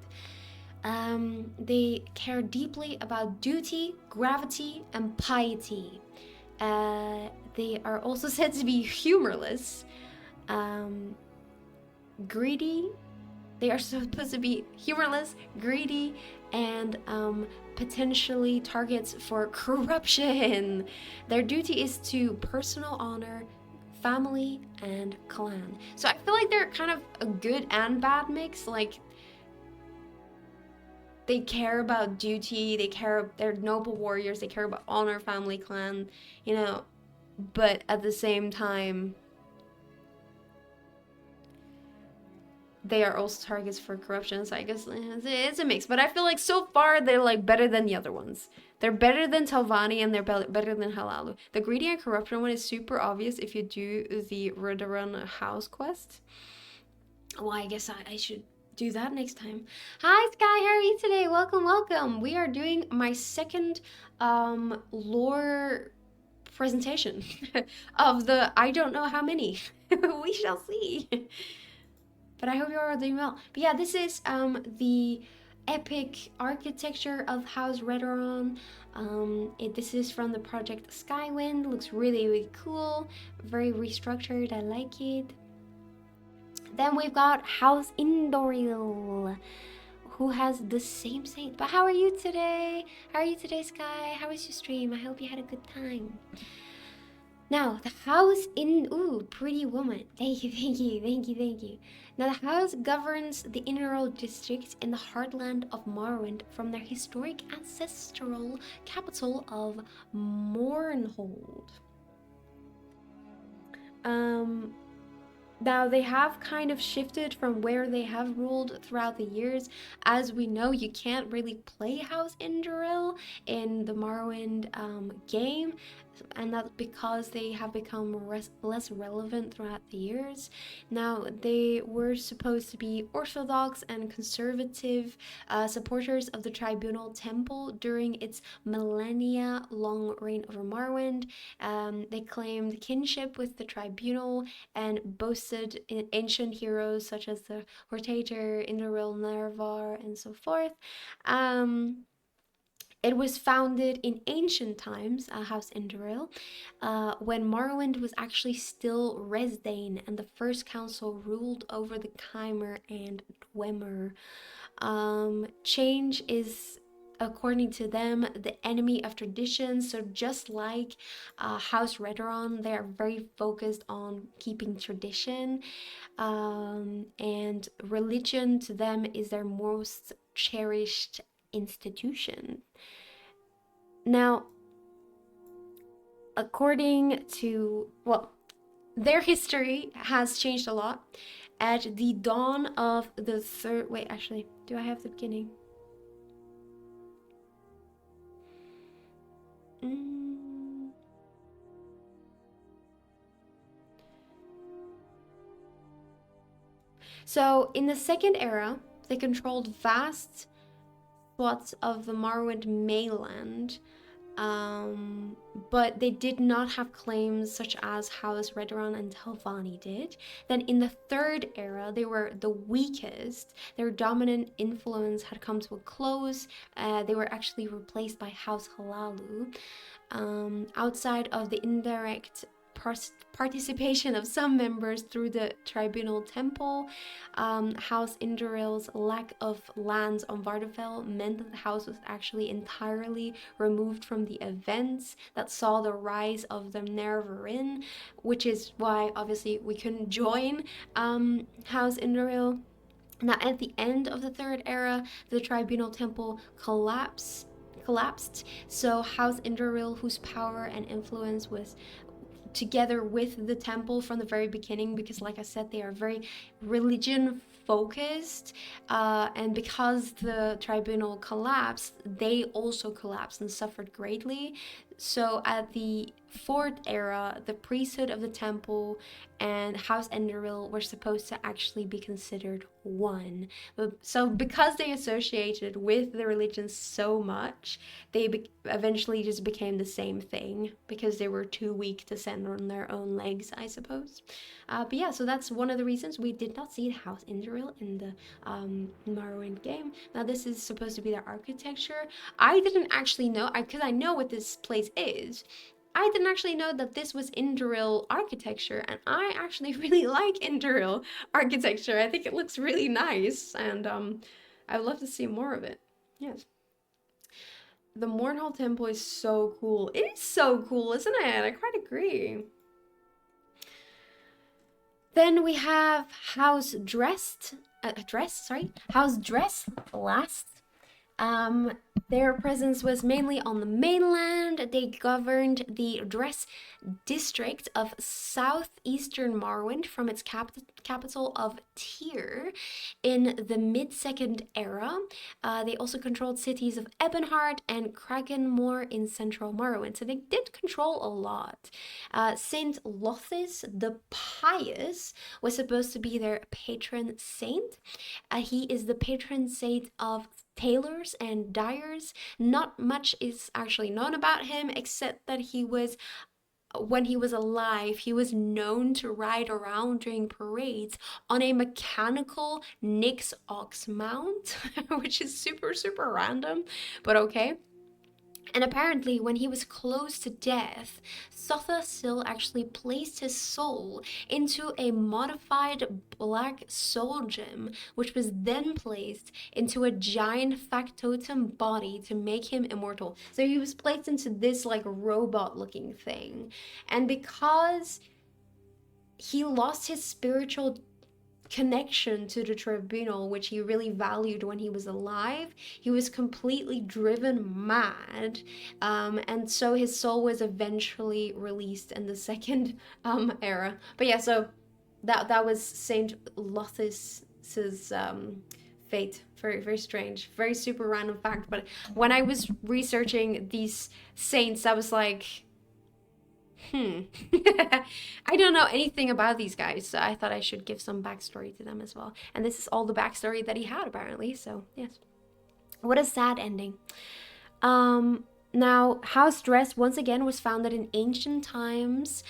They care deeply about duty, gravity, and piety. They are also said to be humorless, greedy. They are supposed to be humorless, greedy, and potentially targets for corruption. Their duty is to personal honor, family, and clan. So I feel like they're kind of a good and bad mix. Like, they care about duty, they're noble warriors, they care about honor, family, clan, you know, but at the same time, they are also targets for corruption. So I guess it's a mix. But I feel like so far they're like better than the other ones. They're better than Talvani and they're better than Halalu. The greedy and corruption one is super obvious if you do the Rudaran house quest. Well, I guess I should do that next time. Hi Sky, how are you today? Welcome, welcome. We are doing my second lore presentation of the I don't know how many. We shall see. But I hope you're all doing well. But yeah, this is the epic architecture of House Redoran. This is from the project Skywind. Looks really, really cool. Very restructured. I like it. Then we've got House Indoril, who has the same saint. But how are you today? How are you today, Sky? How was your stream? I hope you had a good time. Now, the house in... Ooh, pretty woman. Thank you, thank you, thank you, thank you. Now, the house governs the Inneral district in the heartland of Morrowind from their historic ancestral capital of Mournhold. Now, they have kind of shifted from where they have ruled throughout the years. As we know, you can't really play House Indoril in the Morrowind game, and that's because they have become less relevant throughout the years. Now, they were supposed to be orthodox and conservative supporters of the Tribunal Temple during its millennia-long reign over Morrowind. They claimed kinship with the Tribunal and boasted in ancient heroes such as the Hortator, Indoril, Nervar, and so forth. It was founded in ancient times, House Indoril, when Morrowind was actually still Resdain, and the First Council ruled over the Chimer and Dwemer. Change is, according to them, the enemy of tradition. So just like House Redoran, they are very focused on keeping tradition, and religion to them is their most cherished institution. Now, according to, well, their history has changed a lot. At the dawn of the third, wait, actually, do I have the beginning? So, in the Second Era, they controlled vast swaths of the Morrowind mainland, but they did not have claims such as House Redoran and Telvanni did. Then in the Third Era, they were the weakest. Their dominant influence had come to a close. They were actually replaced by House Halalu. Outside of the indirect participation of some members through the Tribunal Temple, House Indoril's lack of lands on Vardafel meant that the house was actually entirely removed from the events that saw the rise of the Nerevarine, which is why obviously we couldn't join House Indoril. Now, at the end of the Third Era, the Tribunal Temple collapsed. So House Indoril, whose power and influence was together with the temple from the very beginning, because like I said, they are very religion focused, and because the tribunal collapsed, they also collapsed and suffered greatly. So at the Fourth Era, the priesthood of the temple and House Indoril were supposed to actually be considered one. So because they associated with the religion so much, they eventually just became the same thing because they were too weak to stand on their own legs, I suppose. But yeah, so that's one of the reasons we did not see House Indoril in the Morrowind game. Now this is supposed to be their architecture. I didn't actually know, because I know what this place is. I didn't actually know that this was Indoril architecture, and I actually really like Indoril architecture. I think it looks really nice, and I would love to see more of it. Yes. The Mournhold Temple is so cool. It is so cool, isn't it? I quite agree. Then we have House Dress last. Their presence was mainly on the mainland. They governed the Dres district of southeastern Morrowind from its capital of Tyr in the mid-Second Era. They also controlled cities of Ebonheart and Krakenmoor in central Morrowind. So they did control a lot. Saint Lothis the Pious was supposed to be their patron saint. He is the patron saint of tailors and dyers. Not much is actually known about him except that when he was alive, he was known to ride around during parades on a mechanical Nyx ox mount, which is super, super random, but okay. And apparently, when he was close to death, Sotha actually placed his soul into a modified black soul gem, which was then placed into a giant factotum body to make him immortal. So he was placed into this like robot-looking thing. And because he lost his spiritual connection to the tribunal, which he really valued when he was alive, he was completely driven mad, and so his soul was eventually released in the second era. But yeah, so that was Saint Lothis's fate. Very, very strange, very super random fact. But when I was researching these saints, I was like, I don't know anything about these guys, so I thought I should give some backstory to them as well. And this is all the backstory that he had, apparently, so yes. What a sad ending. Now, House Dres, once again, was founded in ancient times,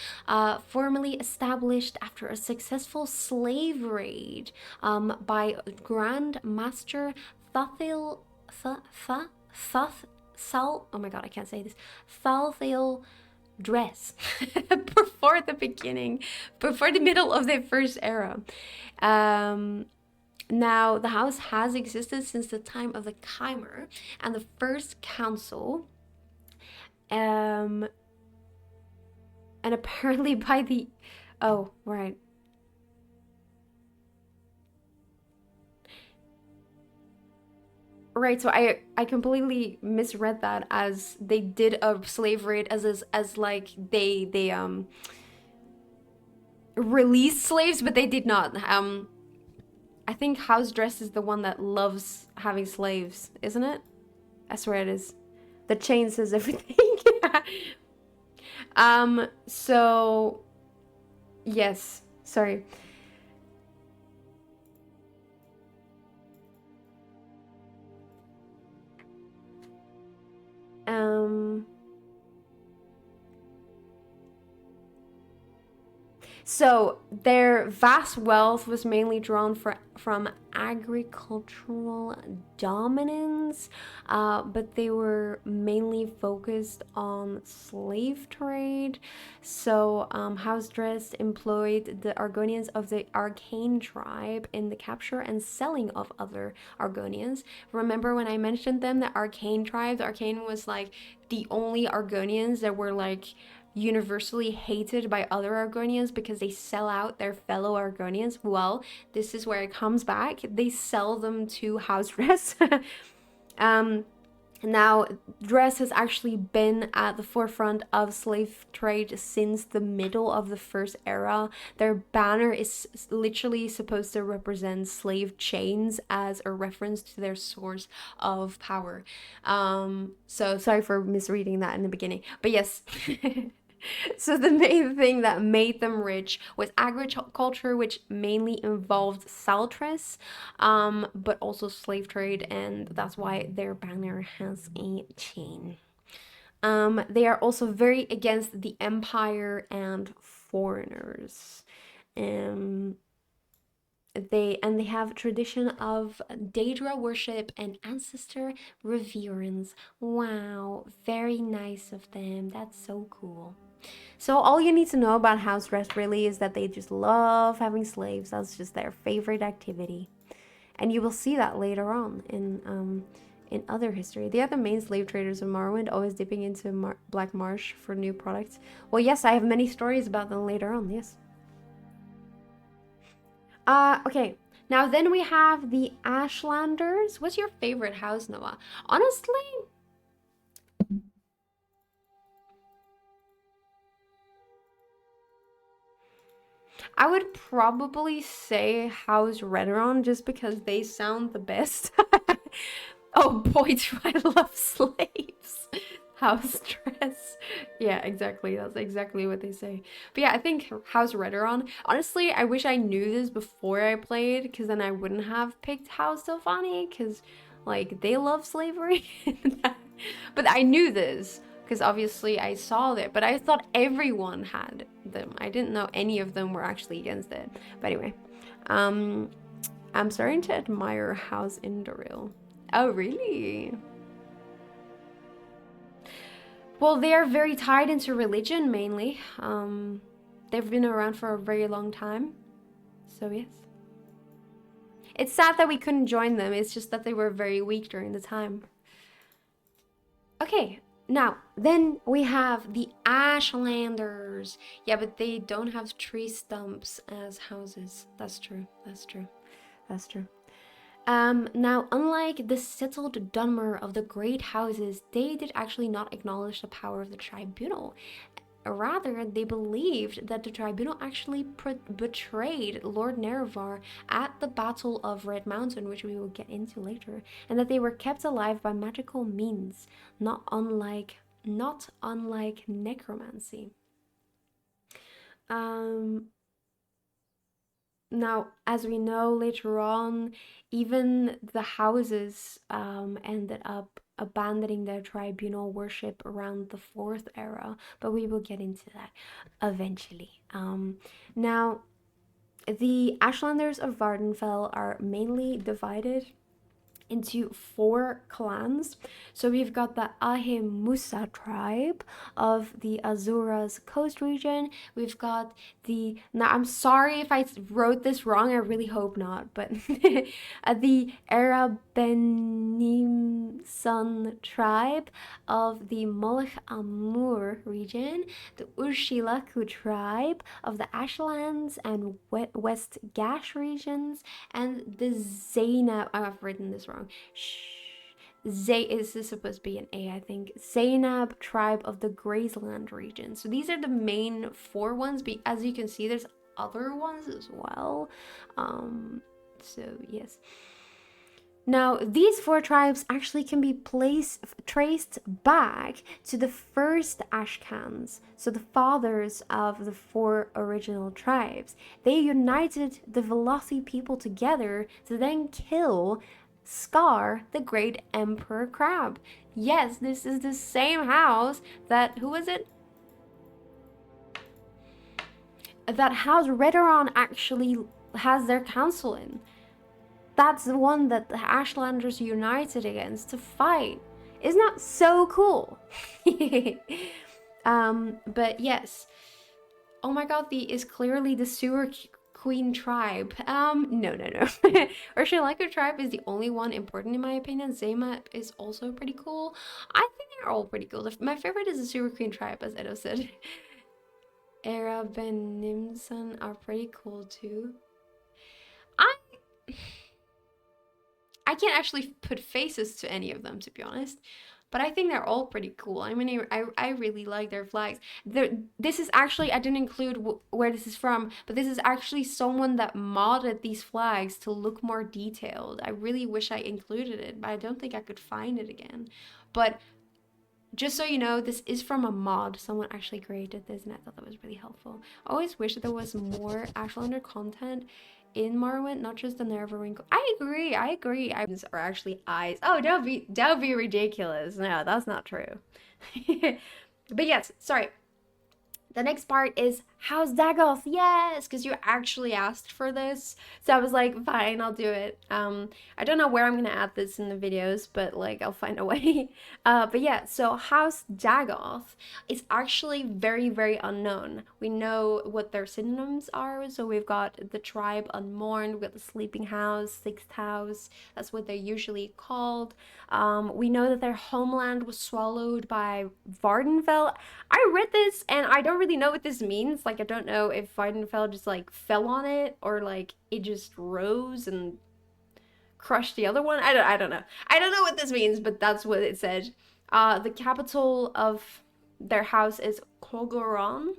formally established after a successful slave raid by Grand Master Thathil... Oh my god, I can't say this. Thathil Dress before the middle of the first era. Now, the house has existed since the time of the Chimer and the first council. And apparently by the... Oh, right. Right, so I completely misread that as they did a slave raid as like they released slaves, but they did not. I think House Dress is the one that loves having slaves, isn't it? I swear it is. The chain says everything. So yes, sorry. So their vast wealth was mainly drawn from agricultural dominance, but they were mainly focused on slave trade. So House Dress employed the Argonians of the Arcane tribe in the capture and selling of other Argonians. Remember when I mentioned them, the Arcane tribe? The Arcane was like the only Argonians that were like universally hated by other Argonians because they sell out their fellow Argonians. Well, this is where it comes back. They sell them to House Dress. Now, Dress has actually been at the forefront of slave trade since the middle of the first era. Their banner is literally supposed to represent slave chains as a reference to their source of power. So sorry for misreading that in the beginning, but yes. So the main thing that made them rich was agriculture, which mainly involved saltress, but also slave trade, and that's why their banner has a chain. They are also very against the empire and foreigners. They have a tradition of Daedra worship and ancestor reverence. Wow, very nice of them. That's so cool. So all you need to know about House Dress really is that they just love having slaves. That's just their favorite activity. And you will see that later on in other history. They are the main slave traders of Morrowind, always dipping into Black Marsh for new products. Well, yes, I have many stories about them later on, yes. Okay, Now then we have the Ashlanders. What's your favorite house, Noah? Honestly, I would probably say House Redoron just because they sound the best. Oh boy, do I love slaves. House dress. Yeah, exactly. That's exactly what they say. But yeah, I think House Redoron. Honestly, I wish I knew this before I played, because then I wouldn't have picked House Delphani, because like they love slavery. But I knew this because obviously I saw it, but I thought everyone had them. I didn't know any of them were actually against it. But anyway, I'm starting to admire House Indoril. Oh, really? Well, they are very tied into religion mainly. They've been around for a very long time. So, yes. It's sad that we couldn't join them. It's just that they were very weak during the time. Okay, now, then we have the Ashlanders. Yeah, but they don't have tree stumps as houses. That's true. That's true. That's true. Now, unlike the settled Dunmer of the Great Houses, they did actually not acknowledge the power of the tribunal. Rather, they believed that the tribunal actually betrayed Lord Nerevar at the Battle of Red Mountain, which we will get into later, and that they were kept alive by magical means, not unlike necromancy. Now, as we know later on, even the houses ended up abandoning their tribunal worship around the 4th era, but we will get into that eventually. Now, the Ashlanders of Vardenfell are mainly divided into 4 clans. So we've got the Ahemusa tribe of the Azuras coast region. We've got the, now I'm sorry if I wrote this wrong, I really hope not, but the Arabenimson tribe of the Molech Amur region, the Urshilaku tribe of the Ashlands and West Gash regions, and the Zainab, I've written this wrong. Is this supposed to be an A, I think. Zainab tribe of the Graceland region. So these are the main 4 ones, but as you can see, there's other ones as well. So yes. Now, these 4 tribes actually can be traced back to the first Ashkans, so the fathers of the 4 original tribes. They united the Velothi people together to then kill Scar, the great Emperor Crab. Yes, this is the same house that, who was it? That House Redoron actually has their council in. That's the one that the Ashlanders united against to fight. Isn't that so cool? But yes. Oh my god, the is clearly the sewer queen tribe. No. Urshilaku tribe is the only one important in my opinion. Zema is also pretty cool. I think they're all pretty cool. My favorite is the sewer queen tribe, as Edo said. Arab and Nimson are pretty cool too. I can't actually put faces to any of them, to be honest. But I think they're all pretty cool. I mean, I really like their flags. This is actually, I didn't include where this is from, but this is actually someone that modded these flags to look more detailed. I really wish I included it, but I don't think I could find it again. But just so you know, this is from a mod. Someone actually created this, and I thought that was really helpful. I always wish there was more Ashlander content in Morrowind, not just the Neverwinter. I agree. Are actually eyes. Oh, don't be ridiculous. No, that's not true. But yes, sorry. The next part is House Dagoth. Yes, because you actually asked for this. So I was like, fine, I'll do it. I don't know where I'm gonna add this in the videos, but like I'll find a way. But yeah, so House Dagoth is actually very, very unknown. We know what their synonyms are. So we've got the tribe Unmourned, we've got the Sleeping House, Sixth House. That's what they're usually called. We know that their homeland was swallowed by Vardenfell. I read this and I don't really know what this means. Like, I don't know if Weidenfeld just like fell on it or like it just rose and crushed the other one. I don't know. I don't know what this means, but that's what it said. The capital of their house is Kogoron.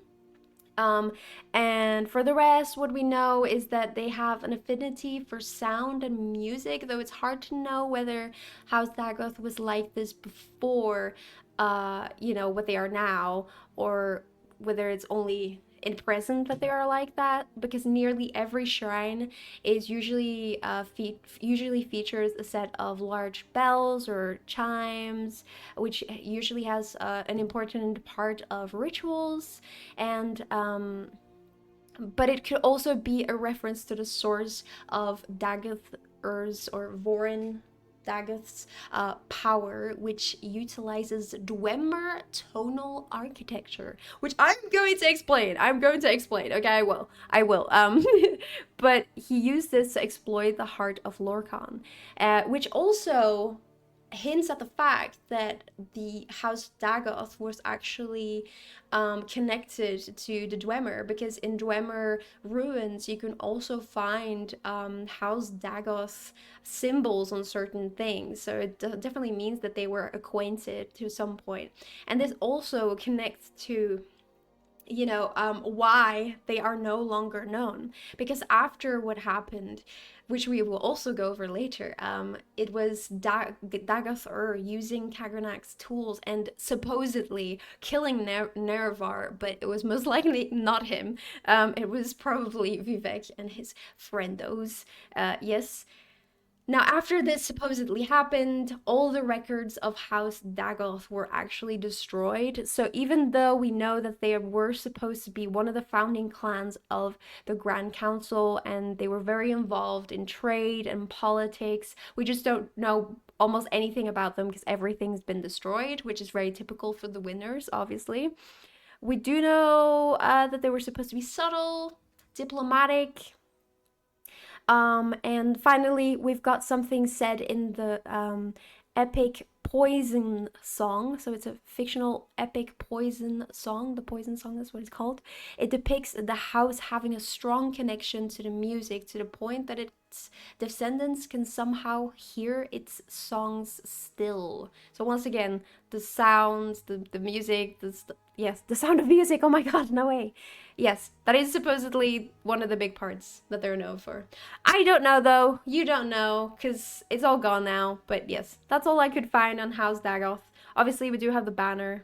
Um, and for the rest, what we know is that they have an affinity for sound and music, though it's hard to know whether House Dagoth was like this before, what they are now, or whether it's only in present that they are like that, because nearly every shrine is usually features a set of large bells or chimes, which usually has an important part of rituals, and but it could also be a reference to the source of Dagoth Ur's or Vorin Dagoth's power, which utilizes Dwemer tonal architecture, which I'm going to explain. Okay, I will. But he used this to exploit the heart of Lorkhan, which also hints at the fact that the House Dagoth was actually connected to the Dwemer, because in Dwemer ruins you can also find House Dagoth symbols on certain things. So it definitely means that they were acquainted to some point. And this also connects to why they are no longer known. Because after what happened, which we will also go over later, it was Dagoth Ur using Kagranak's tools and supposedly killing Nerevar, but it was most likely not him. It was probably Vivek and his friendos. Yes. Now, after this supposedly happened, all the records of House Dagoth were actually destroyed. So even though we know that they were supposed to be one of the founding clans of the Grand Council and they were very involved in trade and politics, we just don't know almost anything about them because everything's been destroyed, which is very typical for the winners, obviously. We do know that they were supposed to be subtle, diplomatic, and finally, we've got something said in the epic Poison song. So it's a fictional epic poison song. The Poison song, that's what it's called. It depicts the house having a strong connection to the music to the point that its descendants can somehow hear its songs still. So once again, the sounds, the music, yes, the sound of music. Oh my god, no way. Yes, that is supposedly one of the big parts that they're known for. I don't know though. You don't know, because it's all gone now. But yes, that's all I could find on House Dagoth. Obviously, we do have the banner.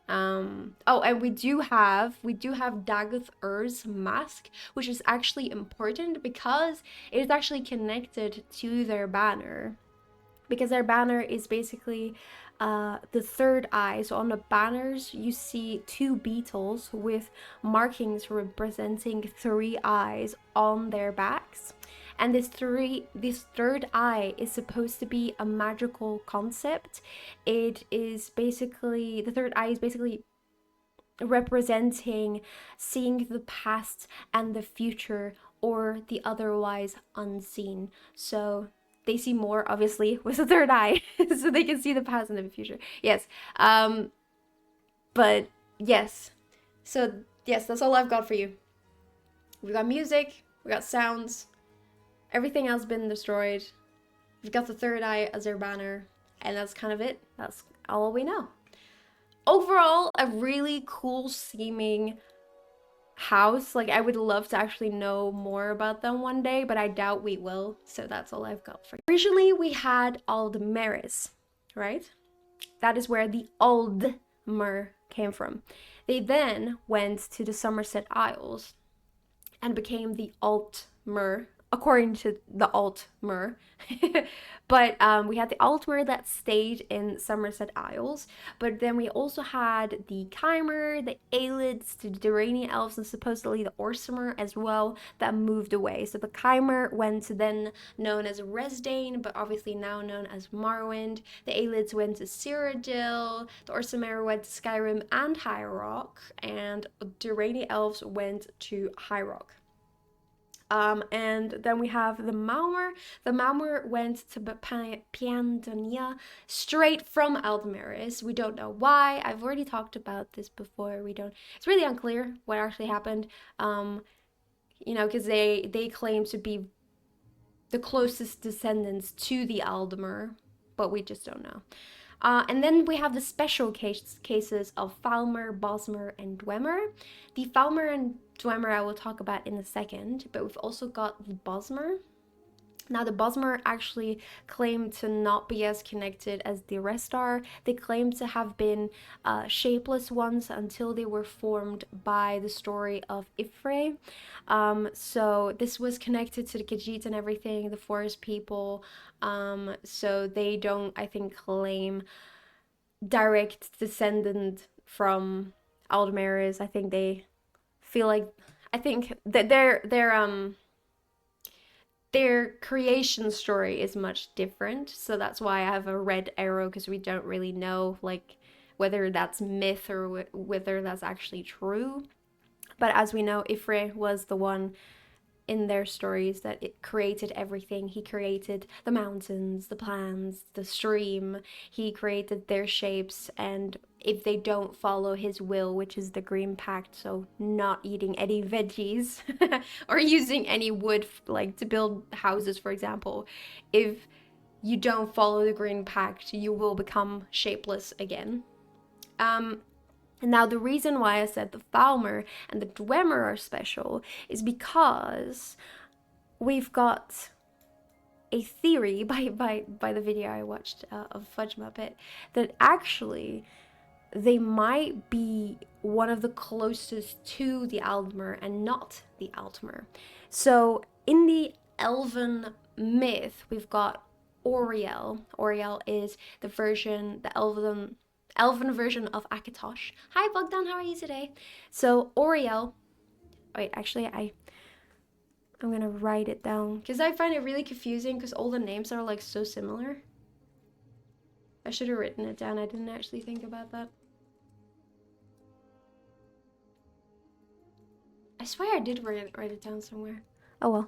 Oh, and we do have Dagoth Ur's mask, which is actually important because it is actually connected to their banner. Because their banner is basically the third eye. So on the banners, you see two beetles with markings representing three eyes on their backs. And this third eye is supposed to be a magical concept. It is basically, the third eye is basically representing seeing the past and the future, or the otherwise unseen. So they see more, obviously, with the third eye, so they can see the past and the future. Yes. But yes. So yes, that's all I've got for you. We got music, we got sounds, everything else been destroyed. We've got the third eye as their banner, and that's kind of it. That's all we know. Overall, a really cool seeming house. Like, I would love to actually know more about them one day, but I doubt we will. So that's all I've got for you. Originally, we had Aldmeris, right? That is where the Aldmer came from. They then went to the Somerset Isles and became the Altmer, according to the Altmer. But we had the Altmer that stayed in Somerset Isles, but then we also had the Chimer, the Aelids, the Durrani Elves, and supposedly the Orsimer as well that moved away. So the Chimer went to then known as Resdane, but obviously now known as Morrowind. The Aelids went to Cyrodiil, the Orsimer went to Skyrim and High Rock, and Durrani Elves went to High Rock. And then we have the Maumor. The Maumor went to Piandonia straight from Aldmeris. We don't know why. I've already talked about this before. It's really unclear what actually happened. Because they claim to be the closest descendants to the Aldmer, but we just don't know. And then we have the special cases of Falmer, Bosmer, and Dwemer. The Falmer and Dwemer I will talk about in a second, but we've also got the Bosmer. Now, the Bosmer actually claim to not be as connected as the rest are. They claim to have been shapeless ones until they were formed by the story of Ifre. So this was connected to the Khajiit and everything, the forest people. So they don't, I think, claim direct descendant from Aldmeris. I think they feel like, I think that their creation story is much different, so that's why I have a red arrow, because we don't really know like whether that's myth or whether that's actually true. But as we know, Ifre was the one in their stories that it created everything. He created the mountains, the plants, the stream. He created their shapes, and if they don't follow his will, which is the Green Pact, so not eating any veggies or using any wood like to build houses, for example, if you don't follow the Green Pact, you will become shapeless again. And now the reason why I said the Falmer and the Dwemer are special is because we've got a theory by the video I watched of Fudge Muppet that actually they might be one of the closest to the Aldmer and not the Altmer. So in the elven myth, we've got Auriel. Auriel is the elven version of Akatosh. Hi Bogdan, how are you today? So Auriel, wait, actually I'm gonna write it down because I find it really confusing because all the names are like so similar. I should have written it down. I didn't actually think about that. I swear I did write it down somewhere. Oh well.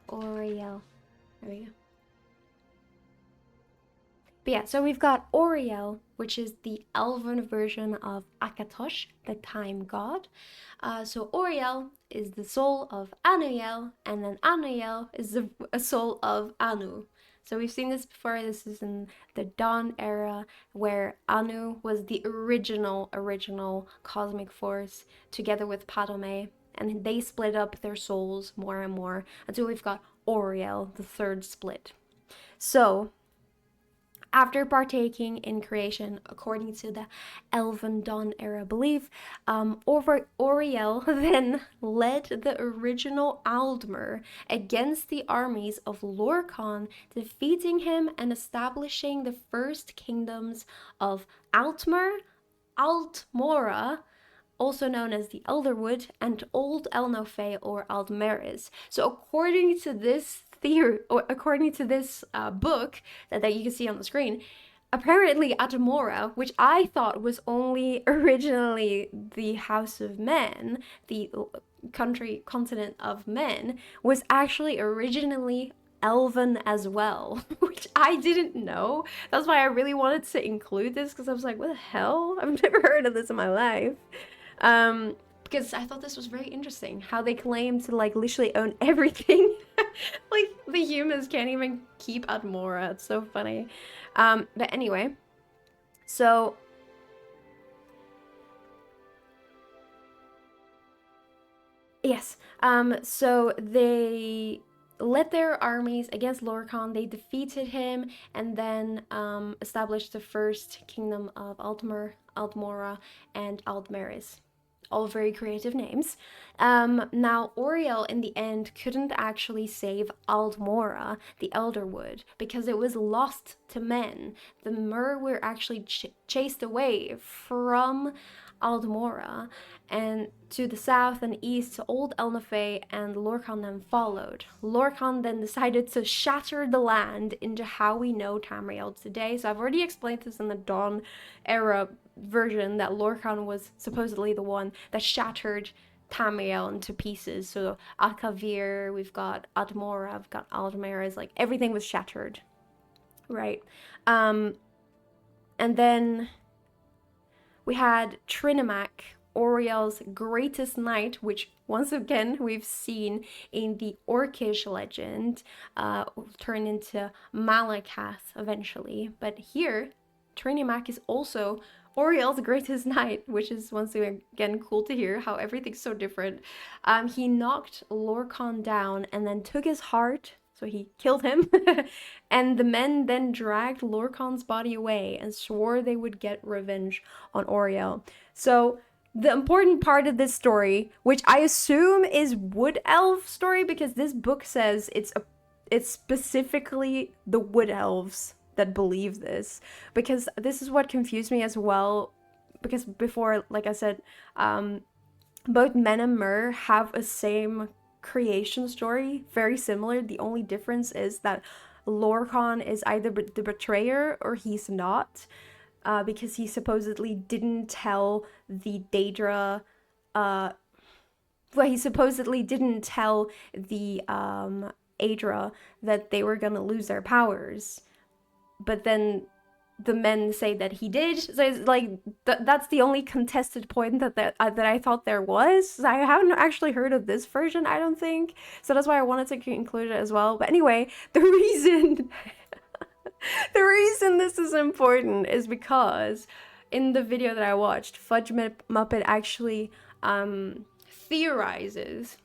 Auriel. There we go. But yeah, so we've got Auriel, which is the elven version of Akatosh, the time god. So Auriel is the soul of Anuel, and then Anuel is a soul of Anu. So we've seen this before. This is in the Dawn era, where Anu was the original cosmic force, together with Padme, and they split up their souls more and more until we've got Auriel, the third split. So after partaking in creation according to the Elven Dawn era belief, Auriel then led the original Aldmer against the armies of Lorkhan, defeating him and establishing the first kingdoms of Altmer, Altmora, also known as the Elderwood, and Old Elnofe or Aldmeris. So according to this theory, or according to this book that you can see on the screen, apparently Atamora, which I thought was only originally the House of Men, the continent of men, was actually originally elven as well, which I didn't know. That's why I really wanted to include this, because I was like, what the hell? I've never heard of this in my life. Because I thought this was very interesting, how they claim to like literally own everything. Like the humans can't even keep Admora. It's so funny. But anyway, so yes, so they led their armies against Lorkhan. They defeated him and then established the first kingdom of Altmer, Altmora, and Aldmeris. All very creative names. Now, Oriel in the end couldn't actually save Aldmora, the Elderwood, because it was lost to men. The Mer were actually chased away from Aldmora, and to the south and east to Old Elnafey, and Lorkhan then followed. Lorkhan then decided to shatter the land into how we know Tamriel today. So I've already explained this in the Dawn era version, that Lorkhan was supposedly the one that shattered Tamriel into pieces. So Akavir, we've got Admora, we've got Aldmera, is like everything was shattered, right? And then we had Trinimac, Oriel's greatest knight, which once again we've seen in the Orcish legend, turn into Malakath eventually. But here, Trinimac is also Oriel's greatest knight, which is once again cool to hear how everything's so different. He knocked Lorkhan down and then took his heart, so he killed him. And the men then dragged Lorkhan's body away and swore they would get revenge on Oriel. So the important part of this story, which I assume is Wood Elf story, because this book says it's specifically the Wood Elves that believe this, because this is what confused me as well, because before, like I said, both Men and Mer have a same creation story, very similar. The only difference is that Lorkhan is either the betrayer or he's not, because he supposedly didn't tell the Daedra, he supposedly didn't tell the Aedra that they were gonna lose their powers, but then the men say that he did. So it's like that's the only contested point that I thought there was. I haven't actually heard of this version, I don't think. So that's why I wanted to include it as well. But anyway, the reason this is important is because in the video that I watched, Fudge Muppet actually theorizes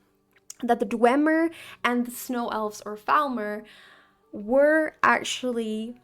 that the Dwemer and the Snow Elves, or Falmer, were actually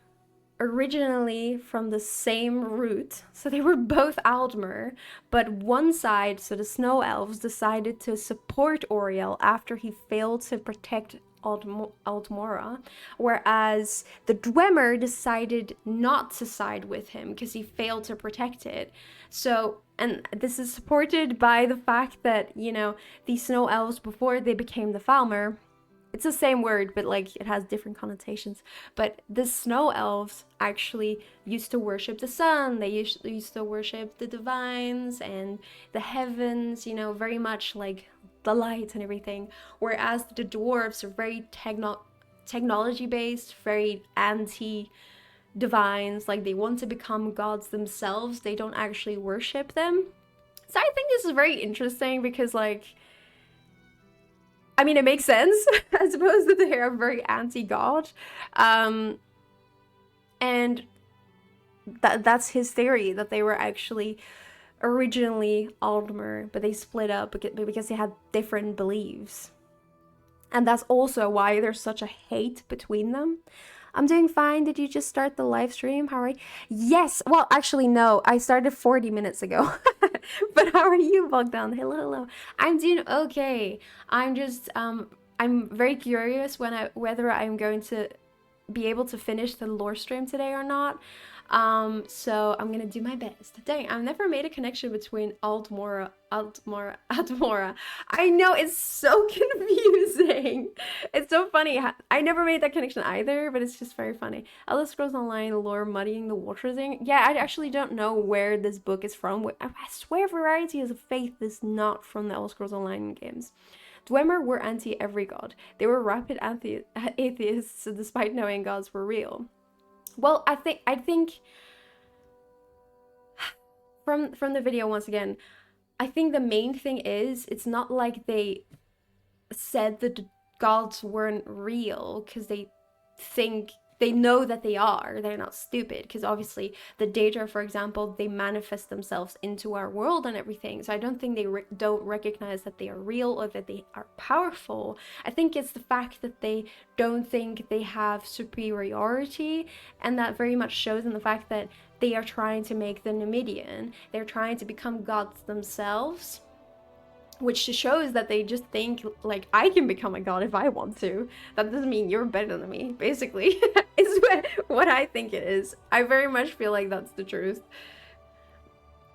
originally from the same root. So they were both Aldmer, but one side, so the Snow Elves, decided to support Oriel after he failed to protect Aldmora, whereas the Dwemer decided not to side with him because he failed to protect it. So, and this is supported by the fact that, you know, the Snow Elves, before they became the Falmer, it's the same word, but like it has different connotations. But the Snow Elves actually used to worship the sun. They used to worship the divines and the heavens, you know, very much like the light and everything. Whereas the dwarves are very technology based, very anti divines. Like they want to become gods themselves. They don't actually worship them. So I think this is very interesting because, like, I mean, it makes sense, I suppose, that they are very anti-god. And that's his theory, that they were actually originally Aldmer, but they split up because they had different beliefs. And that's also why there's such a hate between them. I'm doing fine. Did you just start the live stream? How are you? Yes. Well, actually, no. I started 40 minutes ago. But how are you, Bogdan? Hello. I'm doing okay. I'm just, I'm very curious whether I'm going to be able to finish the lore stream today or not. So I'm gonna do my best. Dang, I've never made a connection between Admora. I know, it's so confusing. It's so funny. I never made that connection either, but it's just very funny. Elder Scrolls Online lore muddying the water thing. Yeah, I actually don't know where this book is from. I swear Variety of Faith is not from the Elder Scrolls Online games. Dwemer were anti every god. They were rapid atheists despite knowing gods were real. Well, I think from the video once again, I think the main thing is it's not like they said that the gods weren't real because they know that they are. They're not stupid, because obviously the Daedra, for example, they manifest themselves into our world and everything. So I don't think they don't recognize that they are real or that they are powerful. I think it's the fact that they don't think they have superiority, and that very much shows in the fact that they are trying to make the Numidian. They're trying to become gods themselves. which shows that they just think like I can become a god if I want to. That doesn't mean you're better than me, basically. Is what I think it is. I very much feel like that's the truth.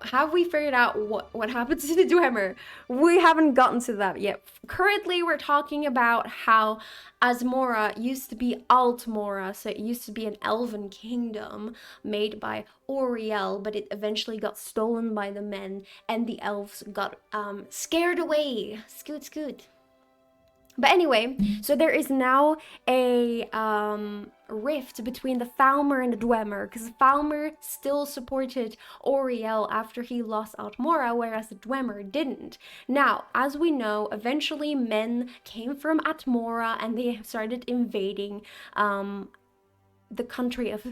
Have we figured out what happens to the Dwemer? We haven't gotten to that yet. Currently, we're talking about how Asmora used to be Altmora, so it used to be an elven kingdom made by Oriel, but it eventually got stolen by the men, and the elves got scared away. Scoot, scoot. But anyway, so there is now a rift between the Falmer and the Dwemer, because Falmer still supported Oriel after he lost Altmora, whereas the Dwemer didn't. Now, as we know, eventually men came from Atmora and they started invading the country of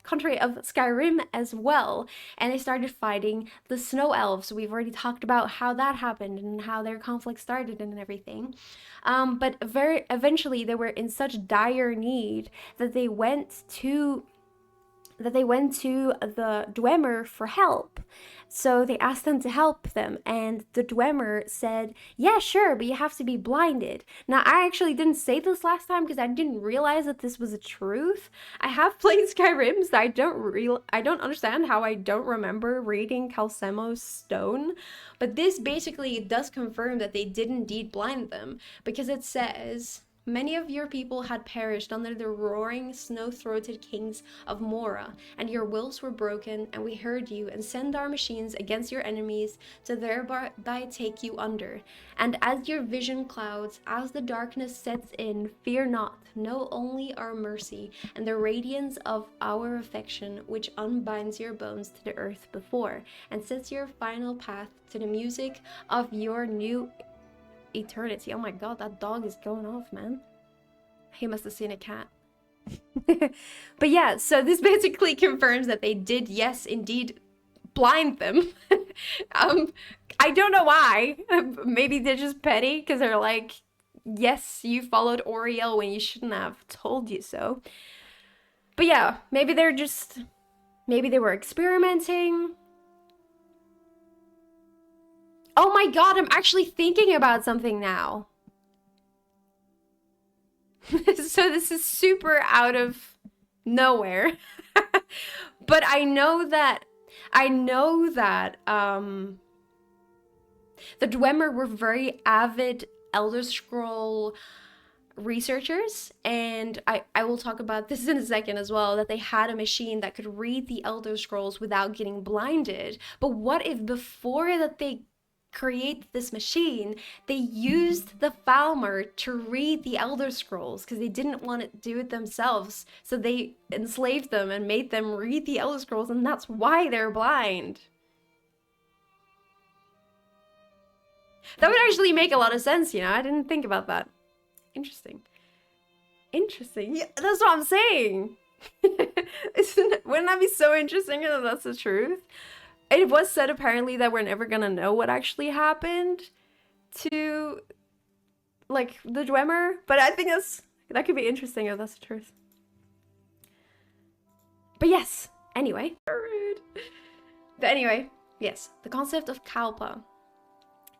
country of Skyrim as well, and they started fighting the snow elves. We've already talked about how that happened and how their conflict started and everything. But eventually they were in such dire need that they went to the Dwemer for help. So they asked them to help them, and the Dwemer said, yeah, sure, but you have to be blinded. Now, I actually didn't say this last time because I didn't realize that this was a truth. I have played Skyrim, so I don't understand how I don't remember reading Calcemo's Stone, but this basically does confirm that they did indeed blind them, because it says, many of your people had perished under the roaring, snow-throated kings of Mora, and your wills were broken, and we heard you, and send our machines against your enemies to thereby take you under. And as your vision clouds, as the darkness sets in, fear not, know only our mercy, and the radiance of our affection, which unbinds your bones to the earth before, and sets your final path to the music of your new eternity. Oh my god, that dog is going off, man. He must have seen a cat. But yeah, so this basically confirms that they did, yes, indeed, blind them. I don't know why. Maybe they're just petty because they're like, yes, you followed Oriel when you shouldn't have. Told you so. But yeah, maybe they were experimenting. Oh my god, I'm actually thinking about something now. So this is super out of nowhere. But I know that the Dwemer were very avid Elder Scroll researchers, and I will talk about this in a second as well, that they had a machine that could read the Elder Scrolls without getting blinded. But what if before that they create this machine, they used the Falmer to read the Elder Scrolls because they didn't want to do it themselves, so they enslaved them and made them read the Elder Scrolls, and that's why they're blind. That would actually make a lot of sense, you know? I didn't think about that. Interesting. Yeah, that's what I'm saying. Wouldn't that be so interesting if that's the truth? It was said apparently that we're never gonna know what actually happened to, like, the Dwemer, but I think that could be interesting if that's the truth. But yes, anyway. But anyway, yes, the concept of Kalpa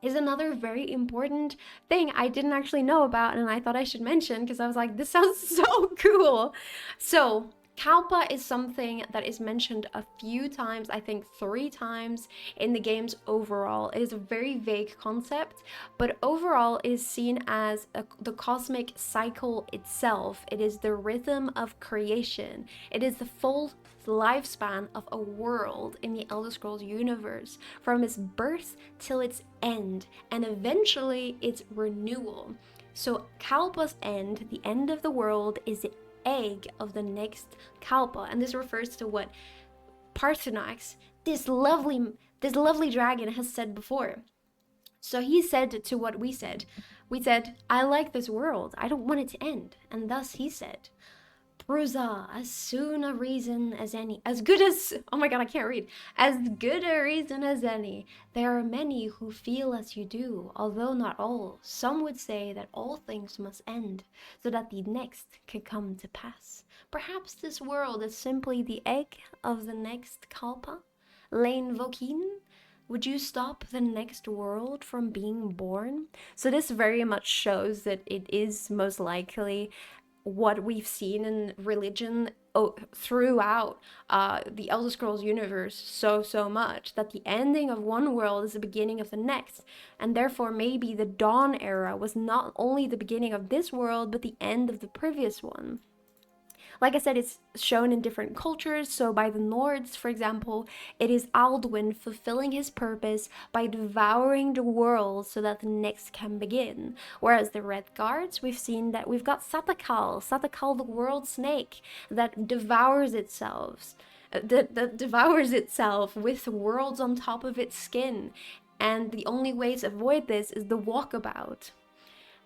is another very important thing I didn't actually know about, and I thought I should mention because I was like, this sounds so cool. So Kalpa is something that is mentioned a few times, I think 3 times in the games overall. It is a very vague concept, but overall it is seen as the cosmic cycle itself. It is the rhythm of creation. It is the full lifespan of a world in the Elder Scrolls universe, from its birth till its end, and eventually its renewal. So Kalpa's end, the end of the world, is the egg of the next Kalpa, and this refers to what Parthenax, this lovely dragon, has said before. So he said to what we said, I like this world, I don't want it to end, and thus he said, Bruza, as soon a reason as any, as good as, oh my god, I can't read, as good a reason as any. There are many who feel as you do, although not all. Some would say that all things must end, so that the next can come to pass. Perhaps this world is simply the egg of the next Kalpa, Lane Vokin, Would you stop the next world from being born? So this very much shows that it is most likely what we've seen in religion throughout the Elder Scrolls universe so much, that the ending of one world is the beginning of the next, and therefore maybe the Dawn era was not only the beginning of this world but the end of the previous one. Like I said, it's shown in different cultures. So by the Nords, for example, it is Alduin fulfilling his purpose by devouring the world so that the next can begin. Whereas the Red Guards, we've seen that we've got Satakal the world snake, that devours itself. That devours itself with worlds on top of its skin. And the only way to avoid this is the walkabout.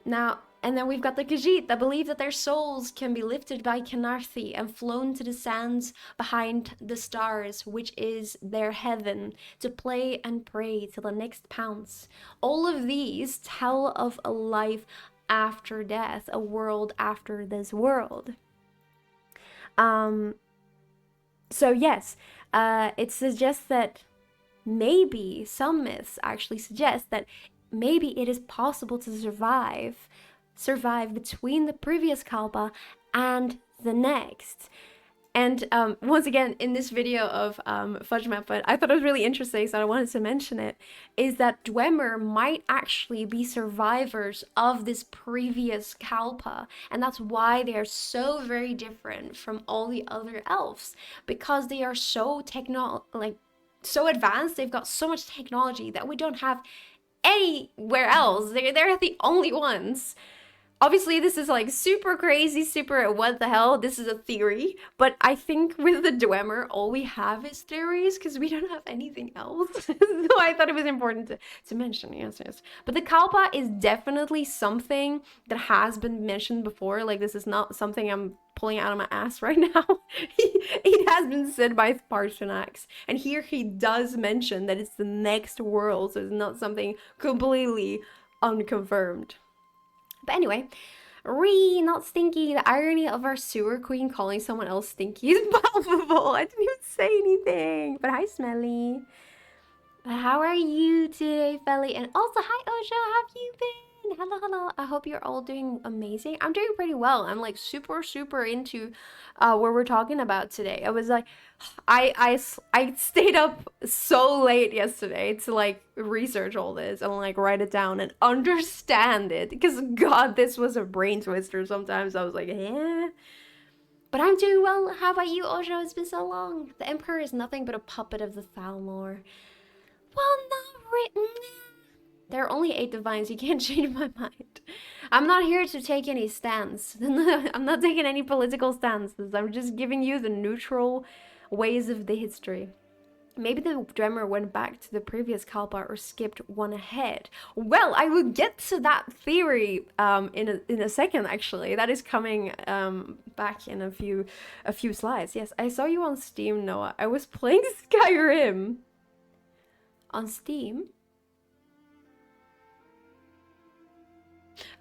Now, and then we've got the Khajiit that believe that their souls can be lifted by Canarthi and flown to the sands behind the stars, which is their heaven, to play and pray till the next pounce. All of these tell of a life after death, a world after this world. So yes, it suggests that maybe some myths actually suggest that maybe it is possible to survive between the previous Kalpa and the next. And once again, in this video of Fudge Mappa, I thought it was really interesting, so I wanted to mention it, is that Dwemer might actually be survivors of this previous Kalpa. And that's why they are so very different from all the other elves, because they are so so advanced, they've got so much technology that we don't have anywhere else. They're the only ones. Obviously, this is like super crazy, super what the hell, this is a theory, but I think with the Dwemer, all we have is theories because we don't have anything else. So I thought it was important to mention, yes. But the Kalpa is definitely something that has been mentioned before. Like, this is not something I'm pulling out of my ass right now. It has been said by Parshonax, and here he does mention that it's the next world, so it's not something completely unconfirmed. But anyway, not stinky. The irony of our sewer queen calling someone else stinky is palpable. I didn't even say anything. But hi, Smelly. How are you today, Felly? And also, hi, Ojo. How have you been? Hello. I hope you're all doing amazing. I'm doing pretty well. I'm like super into what we're talking about today. I was like, I stayed up so late yesterday to like research all this and like write it down and understand it, because God, this was a brain twister. Sometimes I was like, yeah. But I'm doing well. How about you, Ojo? It's been so long. The Emperor is nothing but a puppet of the Thalmor. Well, not written. There are only 8 divines. You can't change my mind. I'm not here to take any stance. I'm not taking any political stances. I'm just giving you the neutral ways of the history. Maybe the Dwemer went back to the previous Kalpa or skipped one ahead. Well, I will get to that theory in a second, actually. That is coming back in a few slides. Yes, I saw you on Steam, Noah. I was playing Skyrim on Steam.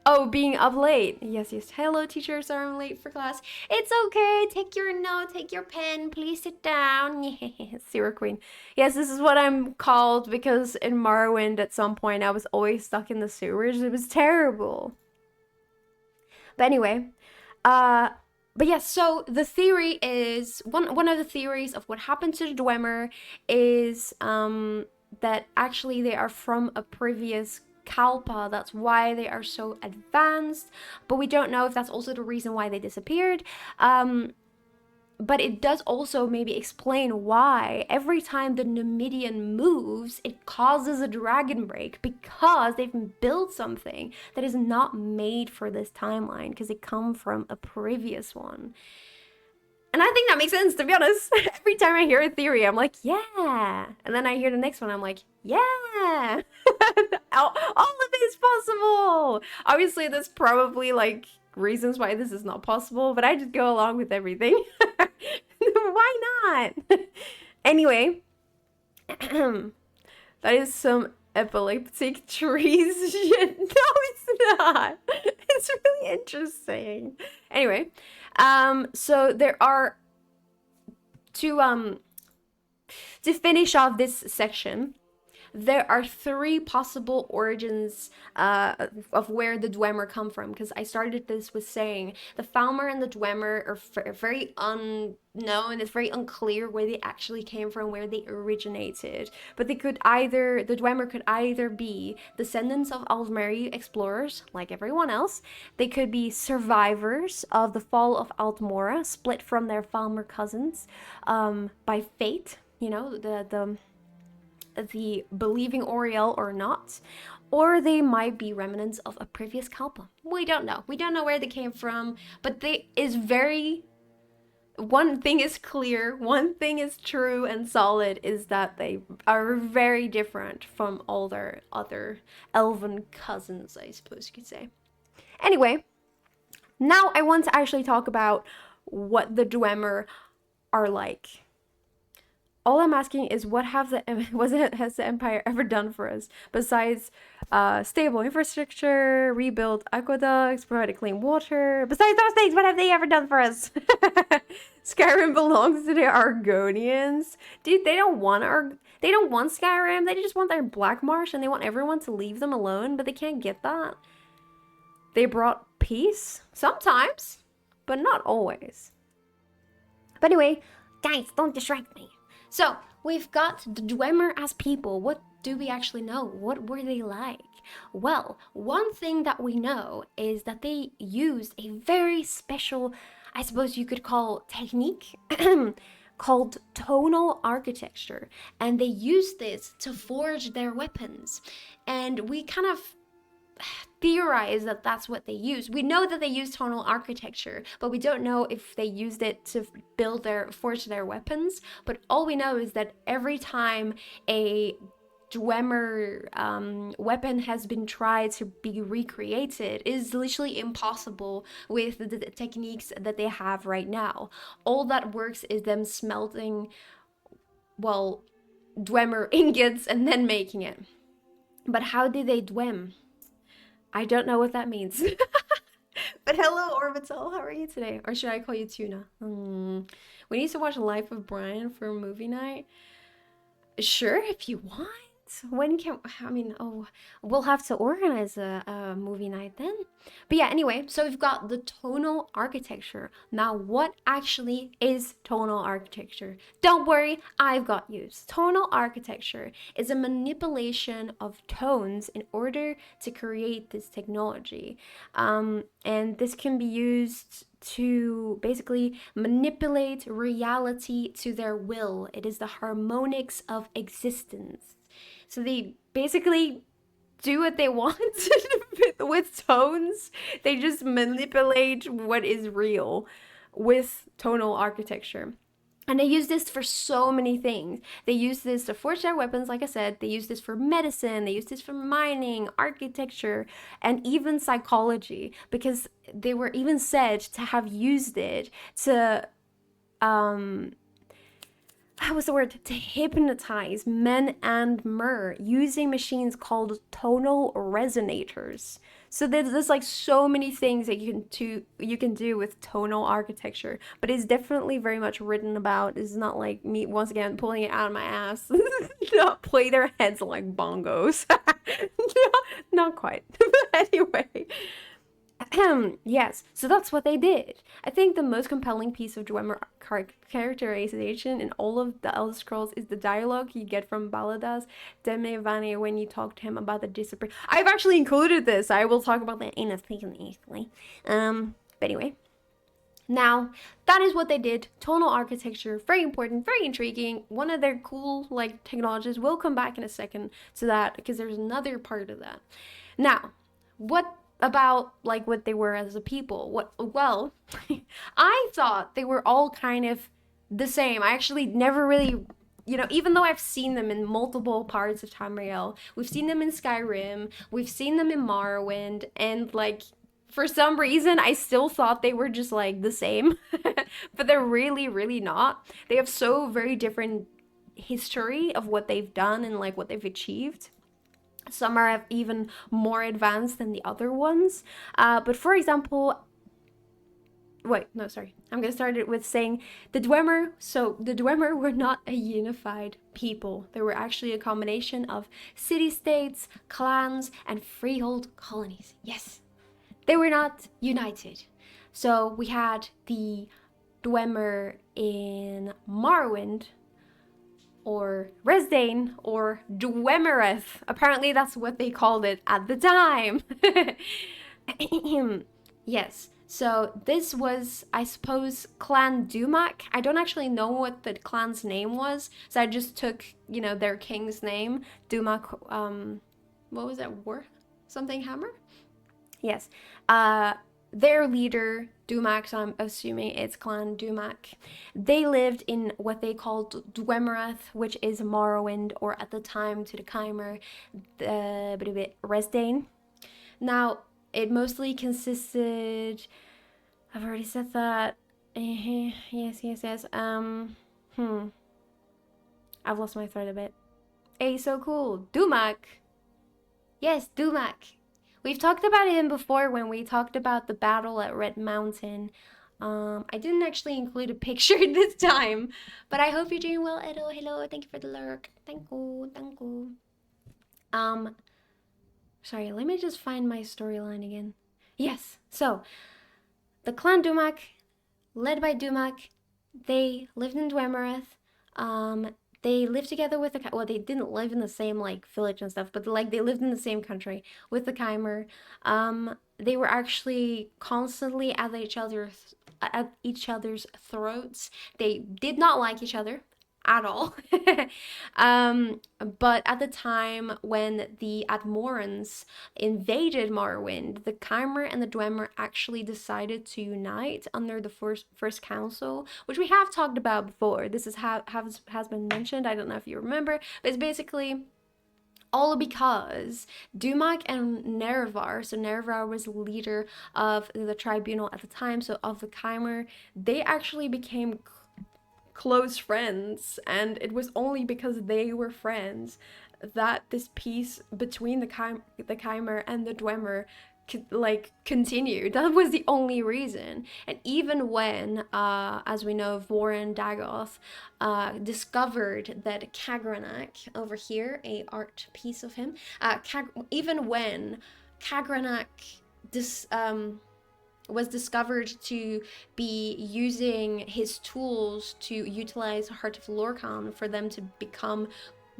Oh, being up late. Yes. Hello, teacher. Sorry I'm late for class. It's okay. Take your note. Take your pen. Please sit down. Yes, Sewer Queen. Yes, this is what I'm called because in Morrowind at some point I was always stuck in the sewers. It was terrible. But anyway, but yes, so the theory is, one of the theories of what happened to the Dwemer is that actually they are from a previous Kalpa. That's why they are so advanced, but we don't know if that's also the reason why they disappeared. But it does also maybe explain why every time the Numidian moves, it causes a dragon break, because they've built something that is not made for this timeline, because it come from a previous one. And I think that makes sense, to be honest. Every time I hear a theory, I'm like, yeah. And then I hear the next one, I'm like, yeah. all of it is possible. Obviously, there's probably like reasons why this is not possible, but I just go along with everything. Why not? Anyway, that is some epileptic trees shit. No, it's not. It's really interesting. Anyway, so there are to finish off this section, there are three possible origins of where the Dwemer come from. Because I started this with saying the Falmer and the Dwemer are very unknown. It's very unclear where they actually came from, where they originated. But the Dwemer could either be descendants of Aldmeri explorers, like everyone else. They could be survivors of the fall of Altmora, split from their Falmer cousins by fate. You know, the believing Oriel or not, or they might be remnants of a previous Kalpa. We don't know. We don't know where they came from, but one thing is clear, one thing is true and solid, is that they are very different from all their other elven cousins, I suppose you could say. Anyway, now I want to actually talk about what the Dwemer are like. All I'm asking is, what has the Empire ever done for us besides stable infrastructure, rebuild aqueducts, provide clean water? Besides those things, what have they ever done for us? Skyrim belongs to the Argonians. Dude, they don't want Skyrim. They just want their Black Marsh, and they want everyone to leave them alone, but they can't get that. They brought peace sometimes, but not always. But anyway, guys, don't distract me. So, we've got the Dwemer as people. What do we actually know? What were they like? Well, one thing that we know is that they used a very special, I suppose you could call, technique called tonal architecture. And they used this to forge their weapons. And we kind of theorize that that's what they use. We know that they use tonal architecture, but we don't know if they used it to forge their weapons. But all we know is that every time a Dwemer weapon has been tried to be recreated, it is literally impossible with the techniques that they have right now. All that works is them smelting, well, Dwemer ingots and then making it. But how did they Dwem? I don't know what that means. But hello, Orbital. How are you today? Or should I call you Tuna? We need to watch Life of Brian for movie night. Sure, if you want. When can... we'll have to organize a movie night then. But yeah, anyway, so we've got the tonal architecture. Now, what actually is tonal architecture? Don't worry, I've got you. Tonal architecture is a manipulation of tones in order to create this technology. And this can be used to basically manipulate reality to their will. It is the harmonics of existence. So they basically do what they want with tones. They just manipulate what is real with tonal architecture. And they use this for so many things. They use this to forge their weapons, like I said. They use this for medicine. They use this for mining, architecture, and even psychology. Because they were even said to have used it to... to hypnotize men and mer using machines called tonal resonators. So there's like so many things that you can do with tonal architecture, but it's definitely very much written about. It's not like me once again pulling it out of my ass. Not play their heads like bongos. No, not quite. But anyway. Yes, so that's what they did. I think the most compelling piece of Dwemer characterization in all of the Elder Scrolls is the dialogue you get from Baladas Demevane when you talk to him about the discipline. I've actually included this. I will talk about that in a second, easily. But anyway. Now, that is what they did. Tonal architecture, very important, very intriguing. One of their cool, technologies. We'll come back in a second to that, because there's another part of that. Now, what about what they were as a people? Well, I thought they were all kind of the same. I actually never really, even though I've seen them in multiple parts of Tamriel, we've seen them in Skyrim, we've seen them in Morrowind, and for some reason I still thought they were just the same. But they're really, really not. They have so very different history of what they've done and what they've achieved. Some are even more advanced than the other ones. But for example, wait, no, sorry. I'm gonna start it with saying the Dwemer were not a unified people. They were actually a combination of city-states, clans, and freehold colonies. Yes, they were not united. So we had the Dwemer in Morrowind, or Resdain, or Dwemereth. Apparently that's what they called it at the time. Yes, so this was, I suppose, Clan Dumak. I don't actually know what the clan's name was, so I just took, their king's name, Dumak, what was that, War? Something Hammer? Yes. Their leader, Dumak, so I'm assuming it's Clan Dumak, they lived in what they called Dwemereth, which is Morrowind, or at the time to the Chimer, Resdain. Now, it mostly consisted, I've already said that, yes, I've lost my thread a bit. Hey, so cool, Dumak! Yes, Dumak! We've talked about him before when we talked about the battle at Red Mountain. I didn't actually include a picture this time, but I hope you're doing well, Edo. Hello, thank you for the lurk. Thank you. Sorry, let me just find my storyline again. Yes, so, the Clan Dumak, led by Dumak, they lived in Dwemereth. They lived together with the, well, they didn't live in the same, village and stuff, but, they lived in the same country with the Chimer. They were actually constantly at each other's throats. They did not like each other at all. But at the time when the Admorans invaded Morrowind, the Chimer and the Dwemer actually decided to unite under the first council, which we have talked about before. This has been mentioned. I don't know if you remember, but it's basically all because Dumak and Nerevar, so Nerevar was leader of the tribunal at the time, so of the Chimer, they actually became close friends, and it was only because they were friends that this peace between the Chimer and the Dwemer continued. That was the only reason. And even when, as we know, Vorin Dagoth discovered that Kagranak, over here, a art piece of him, even when Kagranak was discovered to be using his tools to utilize Heart of Lorkhan for them to become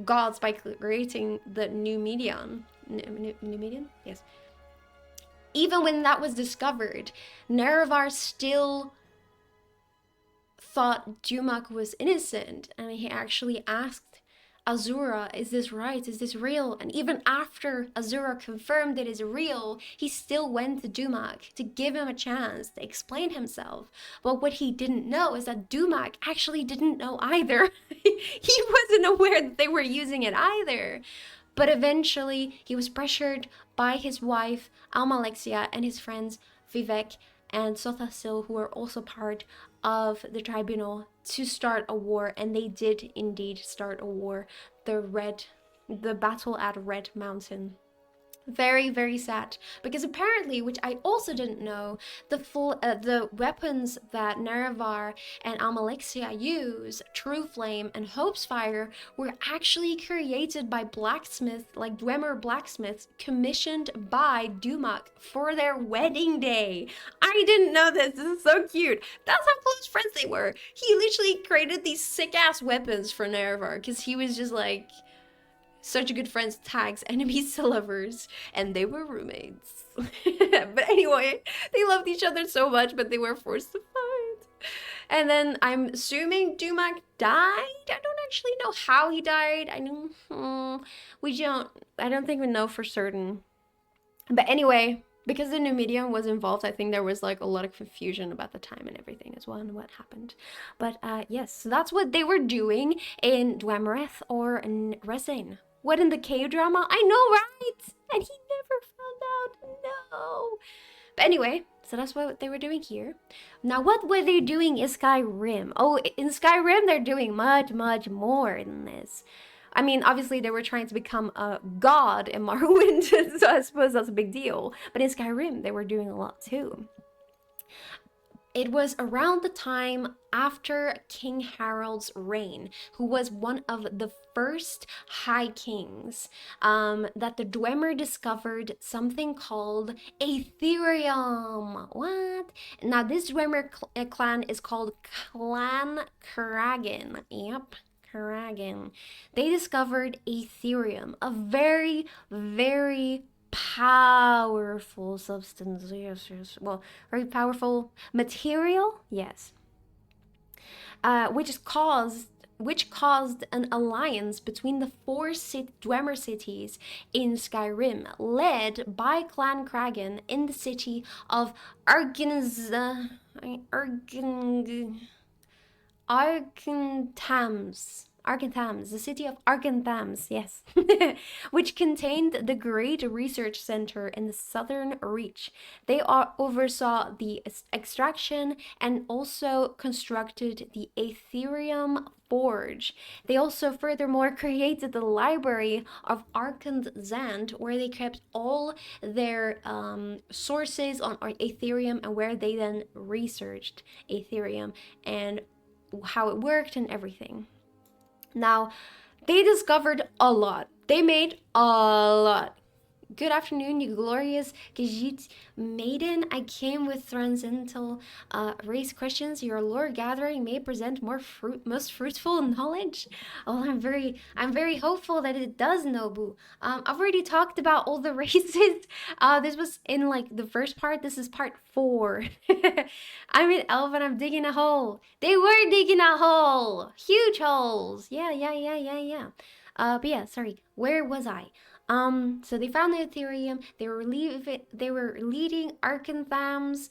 gods by creating the new median. New median? Yes. Even when that was discovered, Nerevar still thought Dumak was innocent, and he actually asked Azura, is this right? Is this real? And even after Azura confirmed it is real, he still went to Dumak to give him a chance to explain himself. But what he didn't know is that Dumak actually didn't know either. He wasn't aware that they were using it either. But eventually, he was pressured by his wife, Almalexia, and his friends, Vivek and Sothasil, who were also part of the tribunal, to start a war, and they did indeed start a war, the battle at Red Mountain. Very, very sad, because apparently, which I also didn't know, the weapons that Nerevar and Almalexia use, True Flame and Hope's Fire, were actually created by blacksmiths, Dwemer blacksmiths, commissioned by Dumak for their wedding day. I didn't know this. This is so cute. That's how close friends they were. He literally created these sick-ass weapons for Nerevar, because he was just such good friends, tags, enemies to lovers, and they were roommates. But anyway, they loved each other so much, but they were forced to fight. And then I'm assuming Dumak died. I don't actually know how he died. I don't think we know for certain. But anyway, because the Numidian was involved, I think there was a lot of confusion about the time and everything as well, and what happened. But yes, so that's what they were doing in Dwemereth or in Resdain. What, in the cave drama? I know, right? And he never found out. No. But anyway, so that's what they were doing here. Now, what were they doing in Skyrim? Oh, in Skyrim, they're doing much, much more than this. I mean, obviously, they were trying to become a god in Morrowind, so I suppose that's a big deal. But in Skyrim, they were doing a lot too. it was around the time after King Harold's reign, who was one of the first High Kings, that the Dwemer discovered something called Ethereum. What? Now, this Dwemer clan is called Clan Kragan. Yep. Kragan. They discovered Ethereum, a very, very powerful substance. Yes, yes. Well, very powerful material. Yes. Which caused an alliance between the four Dwemer cities in Skyrim, led by Clan Kragan in the city of Arkanthams, the city of Arkanthams, yes, which contained the great research center in the southern reach. They oversaw the extraction and also constructed the Ethereum Forge. They also furthermore created the library of Arkanthand, where they kept all their sources on Ethereum and where they then researched Ethereum and how it worked and everything. Now, they discovered a lot. They made a lot. Good afternoon, you glorious Gajit maiden. I came with transcendental race questions. Your lore gathering may present most fruitful knowledge. Oh, I'm very hopeful that it does, Nobu. I've already talked about all the races. This was in like the first part. This is part 4. I'm in Elf and I'm digging a hole. They were digging a hole. Huge holes. Yeah. But yeah, sorry. Where was I? So they found the Ethereum. They were leading Arkanthams.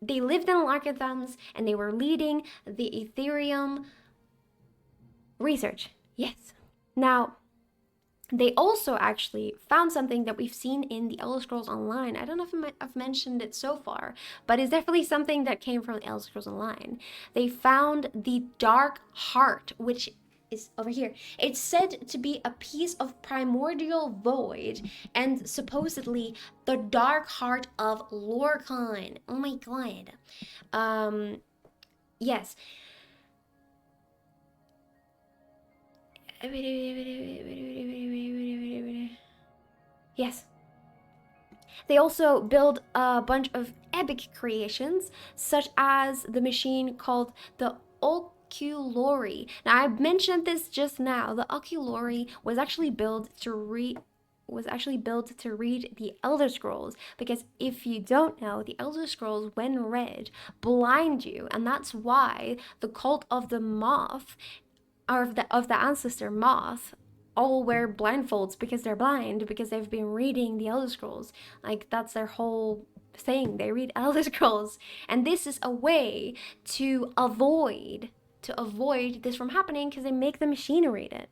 They lived in Arkanthams and they were leading the Ethereum research. Yes. Now, they also actually found something that we've seen in the Elder Scrolls Online. I don't know if I've mentioned it so far, but it's definitely something that came from the Elder Scrolls Online. They found the Dark Heart, which is over here. It's said to be a piece of primordial void and supposedly the dark heart of Lorkhan. Oh my god. Yes. Yes. They also build a bunch of epic creations, such as the machine called the Oculori. Now, I mentioned this just now. The Oculori was actually built to read the Elder Scrolls, because if you don't know, the Elder Scrolls, when read, blind you, and that's why the cult of the moth, or of the ancestor moth, all wear blindfolds because they're blind, because they've been reading the Elder Scrolls. Like, that's their whole thing. They read Elder Scrolls, and this is a way to avoid this from happening, because they make the machine read it.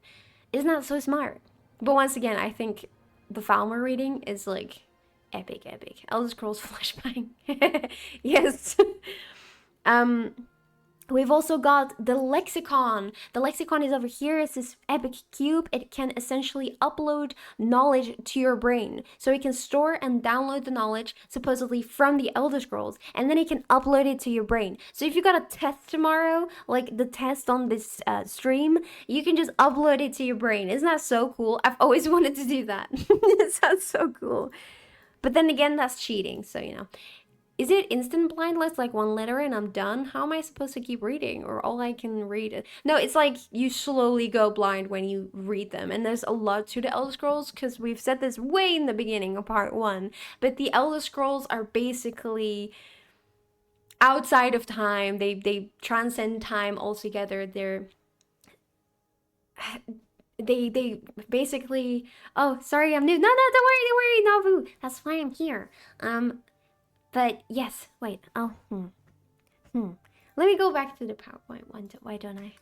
Isn't that so smart? But once again, I think the Falmer reading is like epic. Elder Scrolls flashbang. Yes. We've also got the lexicon. The lexicon is over here. It's this epic cube. It can essentially upload knowledge to your brain. So it can store and download the knowledge, supposedly from the Elder Scrolls, and then it can upload it to your brain. So if you got a test tomorrow, like the test on this stream, you can just upload it to your brain. Isn't that so cool? I've always wanted to do that. It sounds so cool. But then again, that's cheating, so you know. Is it instant blindness, like one letter and I'm done? How am I supposed to keep reading? Or all I can read is... No, it's like you slowly go blind when you read them. And there's a lot to the Elder Scrolls, because we've said this way in the beginning of part 1. But the Elder Scrolls are basically outside of time. They transcend time altogether. They basically... Oh, sorry, I'm new. No, don't worry, Navu. That's why I'm here. But yes, wait, let me go back to the PowerPoint one. Why don't I?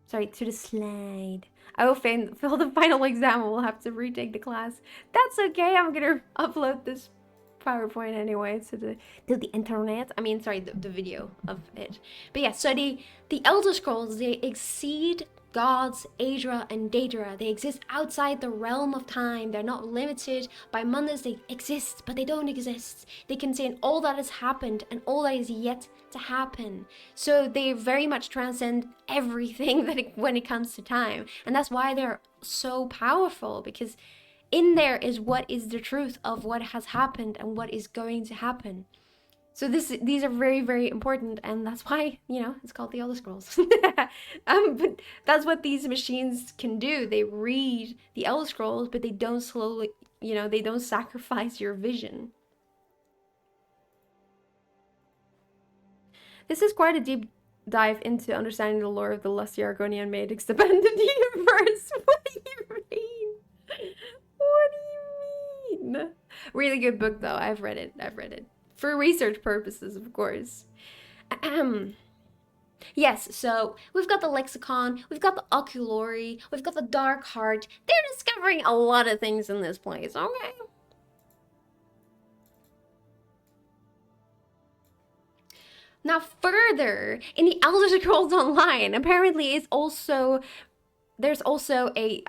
Sorry, to the slide. I will fail the final exam. We'll have to retake the class. That's okay. I'm gonna upload this PowerPoint anyway to the internet. I mean, sorry, the video of it. But yeah, so the Elder Scrolls, they exceed gods, Aedra and Daedra. They exist outside the realm of time. They're not limited by Mondays. They exist, but they don't exist. They contain all that has happened and all that is yet to happen. So they very much transcend everything when it comes to time. And that's why they're so powerful, because in there is what is the truth of what has happened and what is going to happen. So these are very, very important, and that's why, it's called the Elder Scrolls. But that's what these machines can do. They read the Elder Scrolls, but they don't they don't sacrifice your vision. This is quite a deep dive into understanding the lore of the lusty Argonian Maid expanded universe. What do you mean? What do you mean? Really good book, though. I've read it. For research purposes, of course. Yes, so we've got the lexicon, we've got the oculory, we've got the dark heart. They're discovering a lot of things in this place, okay? Now further, in the Elder Scrolls Online, apparently there's also a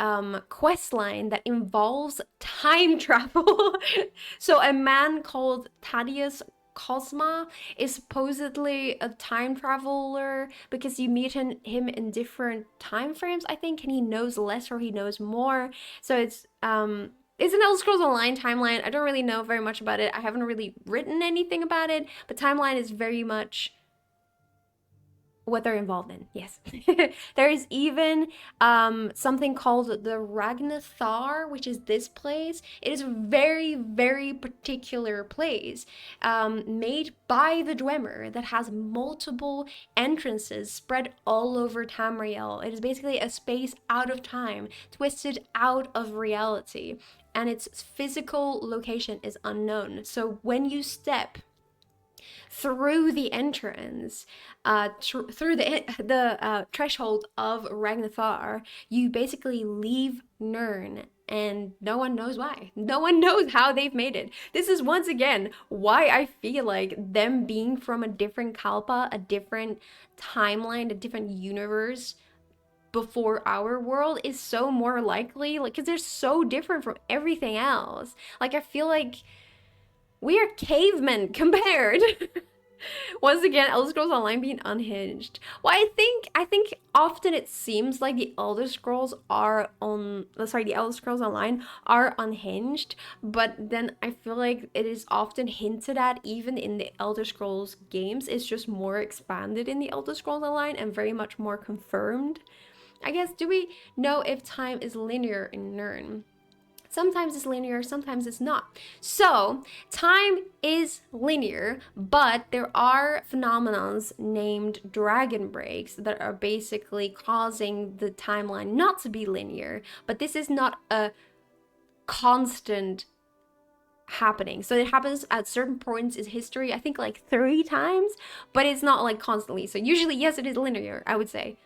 quest line that involves time travel. So a man called Thaddeus Cosma is supposedly a time traveler because you meet him in different time frames, I think, and he knows less or he knows more. So it's an Elder Scrolls Online timeline. I don't really know very much about it. I haven't really written anything about it, but timeline is very much what they're involved in. Yes. There is even something called the Ragnathar, which is this place. It is a very, very particular place made by the Dwemer that has multiple entrances spread all over Tamriel. It is basically a space out of time, twisted out of reality, and its physical location is unknown. So when you step through the entrance, through the threshold of Ragnathar, you basically leave Nirn, and no one knows why. No one knows how they've made it. This is once again why I feel like them being from a different Kalpa, a different timeline, a different universe before our world is so more likely, like, because they're so different from everything else. Like, I feel like we are cavemen compared. Once again, Elder Scrolls Online being unhinged. Well, I think often it seems like the Elder Scrolls Online are unhinged, but then I feel like it is often hinted at even in the Elder Scrolls games. It's just more expanded in the Elder Scrolls Online and very much more confirmed. I guess, do we know if time is linear in Nirn? Sometimes it's linear, sometimes it's not. So, time is linear, but there are phenomenons named dragon breaks that are basically causing the timeline not to be linear, but this is not a constant happening. So it happens at certain points in history, I think like 3 times, but it's not like constantly. So usually, yes, it is linear, I would say.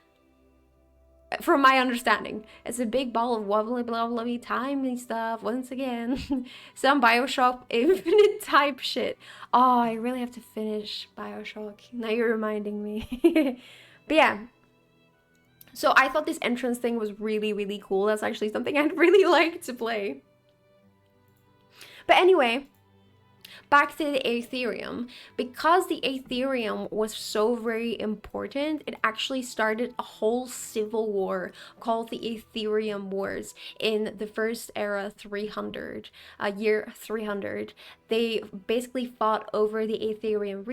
From my understanding, it's a big ball of wobbly blah blah blah timey stuff. Once again, some Bioshock Infinite type shit. Oh, I really have to finish Bioshock. Now you're reminding me. But yeah. So I thought this entrance thing was really, really cool. That's actually something I'd really like to play. But anyway, back to the Aetherium. Because the Aetherium was so very important, it actually started a whole civil war called the Aetherium Wars in the first era 300, year 300. They basically fought over the Aetherium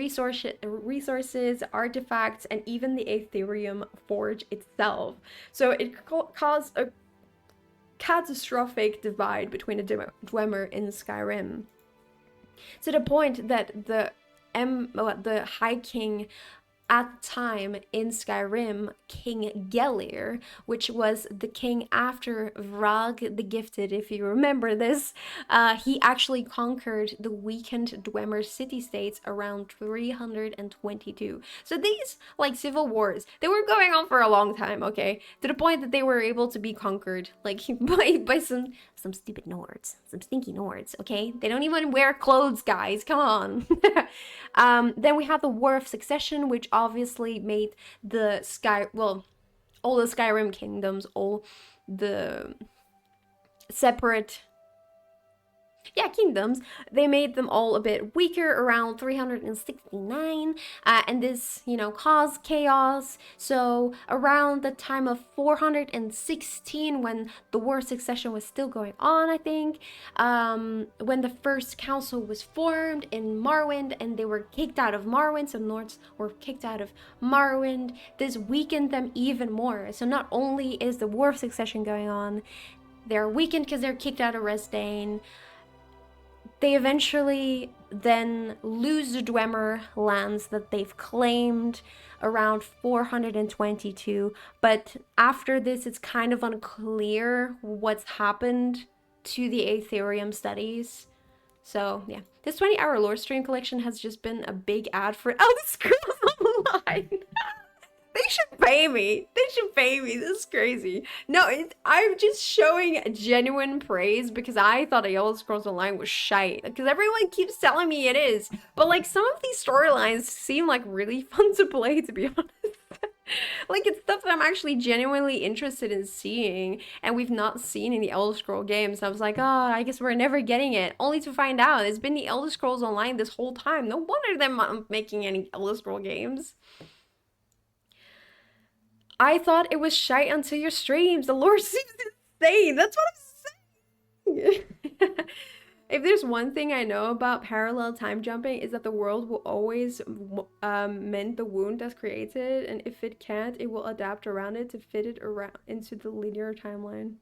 resources, artifacts, and even the Aetherium Forge itself. So it caused a catastrophic divide between the Dwemer in Skyrim, to the point that the High King at the time in Skyrim, King Gelir, which was the king after Vrag the Gifted, if you remember this, he actually conquered the weakened Dwemer city-states around 322. So these, like, civil wars, they were going on for a long time, okay? To the point that they were able to be conquered, like, by some stupid Nords, some stinky Nords, okay? They don't even wear clothes, guys, come on. Then we have the War of Succession, which obviously made the all the Skyrim kingdoms, all the separate kingdoms, they made them all a bit weaker around 369, and this, caused chaos. So around the time of 416, when the War of Succession was still going on, I think, when the first council was formed in Morrowind, and they were kicked out of Morrowind, so Nords were kicked out of Morrowind, this weakened them even more. So not only is the War of Succession going on, they're weakened because they're kicked out of Resdayn. They eventually then lose the Dwemer lands that they've claimed around 422, but after this it's kind of unclear what's happened to the Aetherium studies. So yeah, this 20-hour lore stream collection has just been a big ad for Elder Scrolls Online. They should pay me. They should pay me. This is crazy. No, I'm just showing genuine praise because I thought Elder Scrolls Online was shite. Because everyone keeps telling me it is. But like some of these storylines seem like really fun to play, to be honest. Like it's stuff that I'm actually genuinely interested in seeing, and we've not seen in the Elder Scrolls games. I was like, oh, I guess we're never getting it. Only to find out it's been the Elder Scrolls Online this whole time. No wonder they're not making any Elder Scrolls games. I thought it was shite until your streams. The lore seems insane. That's what I'm saying. If there's one thing I know about parallel time jumping, is that the world will always mend the wound that's created, and if it can't, it will adapt around it to fit it around into the linear timeline.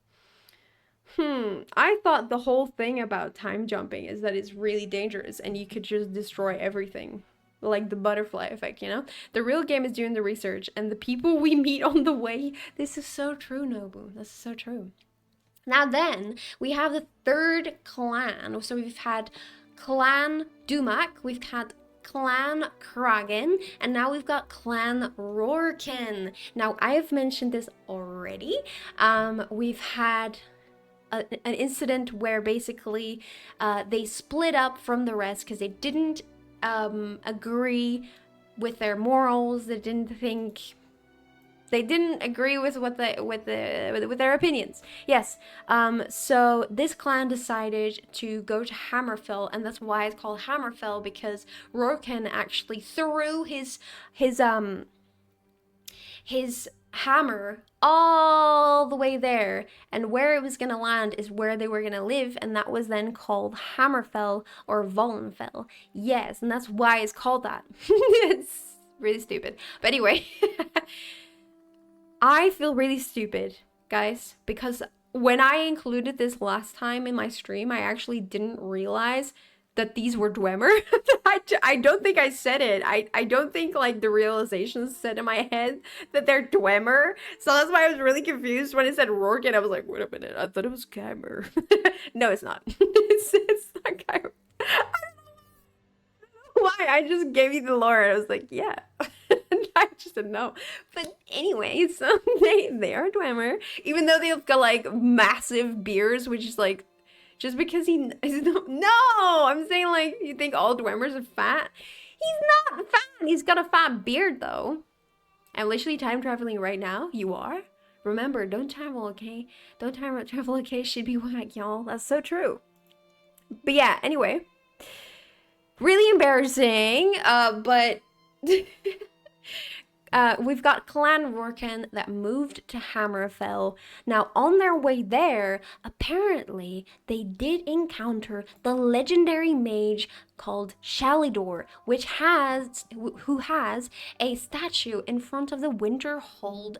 I thought the whole thing about time jumping is that it's really dangerous and you could just destroy everything. Like the butterfly effect, The real game is doing the research and the people we meet on the way. This is so true, Nobu. This is so true. Now then, we have the third clan. So we've had Clan Dumak, we've had Clan Kragen, and now we've got Clan Rorken. Now, I've mentioned this already. We've had an incident where basically they split up from the rest because they didn't agree with their morals. They didn't agree with what with their opinions. Yes. So this clan decided to go to Hammerfell, and that's why it's called Hammerfell, because Rorken actually threw his hammer all the way there, and where it was gonna land is where they were gonna live, and that was then called Hammerfell or Vollenfell. Yes, and that's why it's called that. It's really stupid. But anyway, I feel really stupid, guys, because when I included this last time in my stream, I actually didn't realize that these were Dwemer. I don't think I said it. I don't think like the realization set in my head that they're Dwemer. So that's why I was really confused when it said Rorken. I was like, wait a minute, I thought it was Geimer. No, it's not. It's not Geimer. I don't know why. I just gave you the lore. I was like, yeah. I just didn't know. But anyway, so they are Dwemer. Even though they've got like massive beards, which is like, just because he is no, I'm saying like, you think all Dwemers are fat? He's not fat. He's got a fat beard though. I'm literally time traveling right now. You are? Remember, don't travel, okay? Don't time travel, okay? Should be whack, y'all. That's so true. But yeah, anyway. Really embarrassing, but we've got Clan Rorken that moved to Hammerfell. Now, on their way there, apparently, they did encounter the legendary mage called Shalidor, who has a statue in front of the Winterhold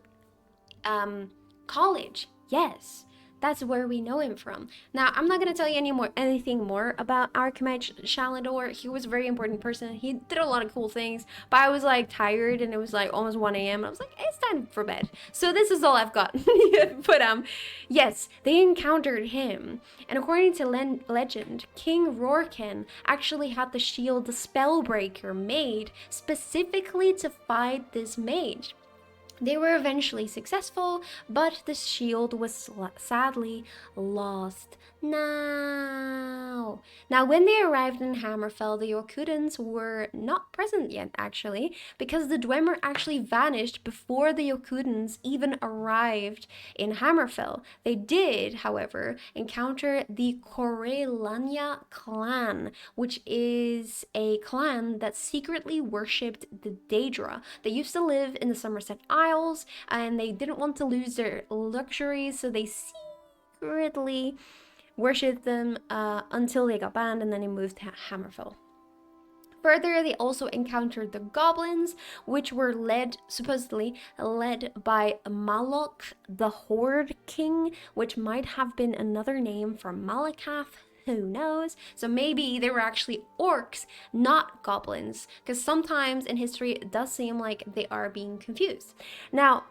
College. Yes. That's where we know him from. Now, I'm not gonna tell you anything more about Archimage Shalidor. He was a very important person. He did a lot of cool things, but I was like tired, and it was like almost 1 a.m. I was like, it's time for bed. So this is all I've got. But yes, they encountered him, and according to legend, King Rorken actually had the shield, the Spellbreaker, made specifically to fight this mage. They were eventually successful, but the shield was sadly lost. Now, when they arrived in Hammerfell, the Yorkudans were not present yet, actually, because the Dwemer actually vanished before the Yorkudans even arrived in Hammerfell. They did, however, encounter the Corellania clan, which is a clan that secretly worshipped the Daedra. They used to live in the Somerset Isles, and they didn't want to lose their luxuries, so they secretly worshipped them until they got banned, and then they moved to Hammerfell. Further, they also encountered the goblins, which were supposedly led by Malok, the Horde King, which might have been another name for Malakath. Who knows? So maybe they were actually orcs, not goblins, because sometimes in history it does seem like they are being confused. Now,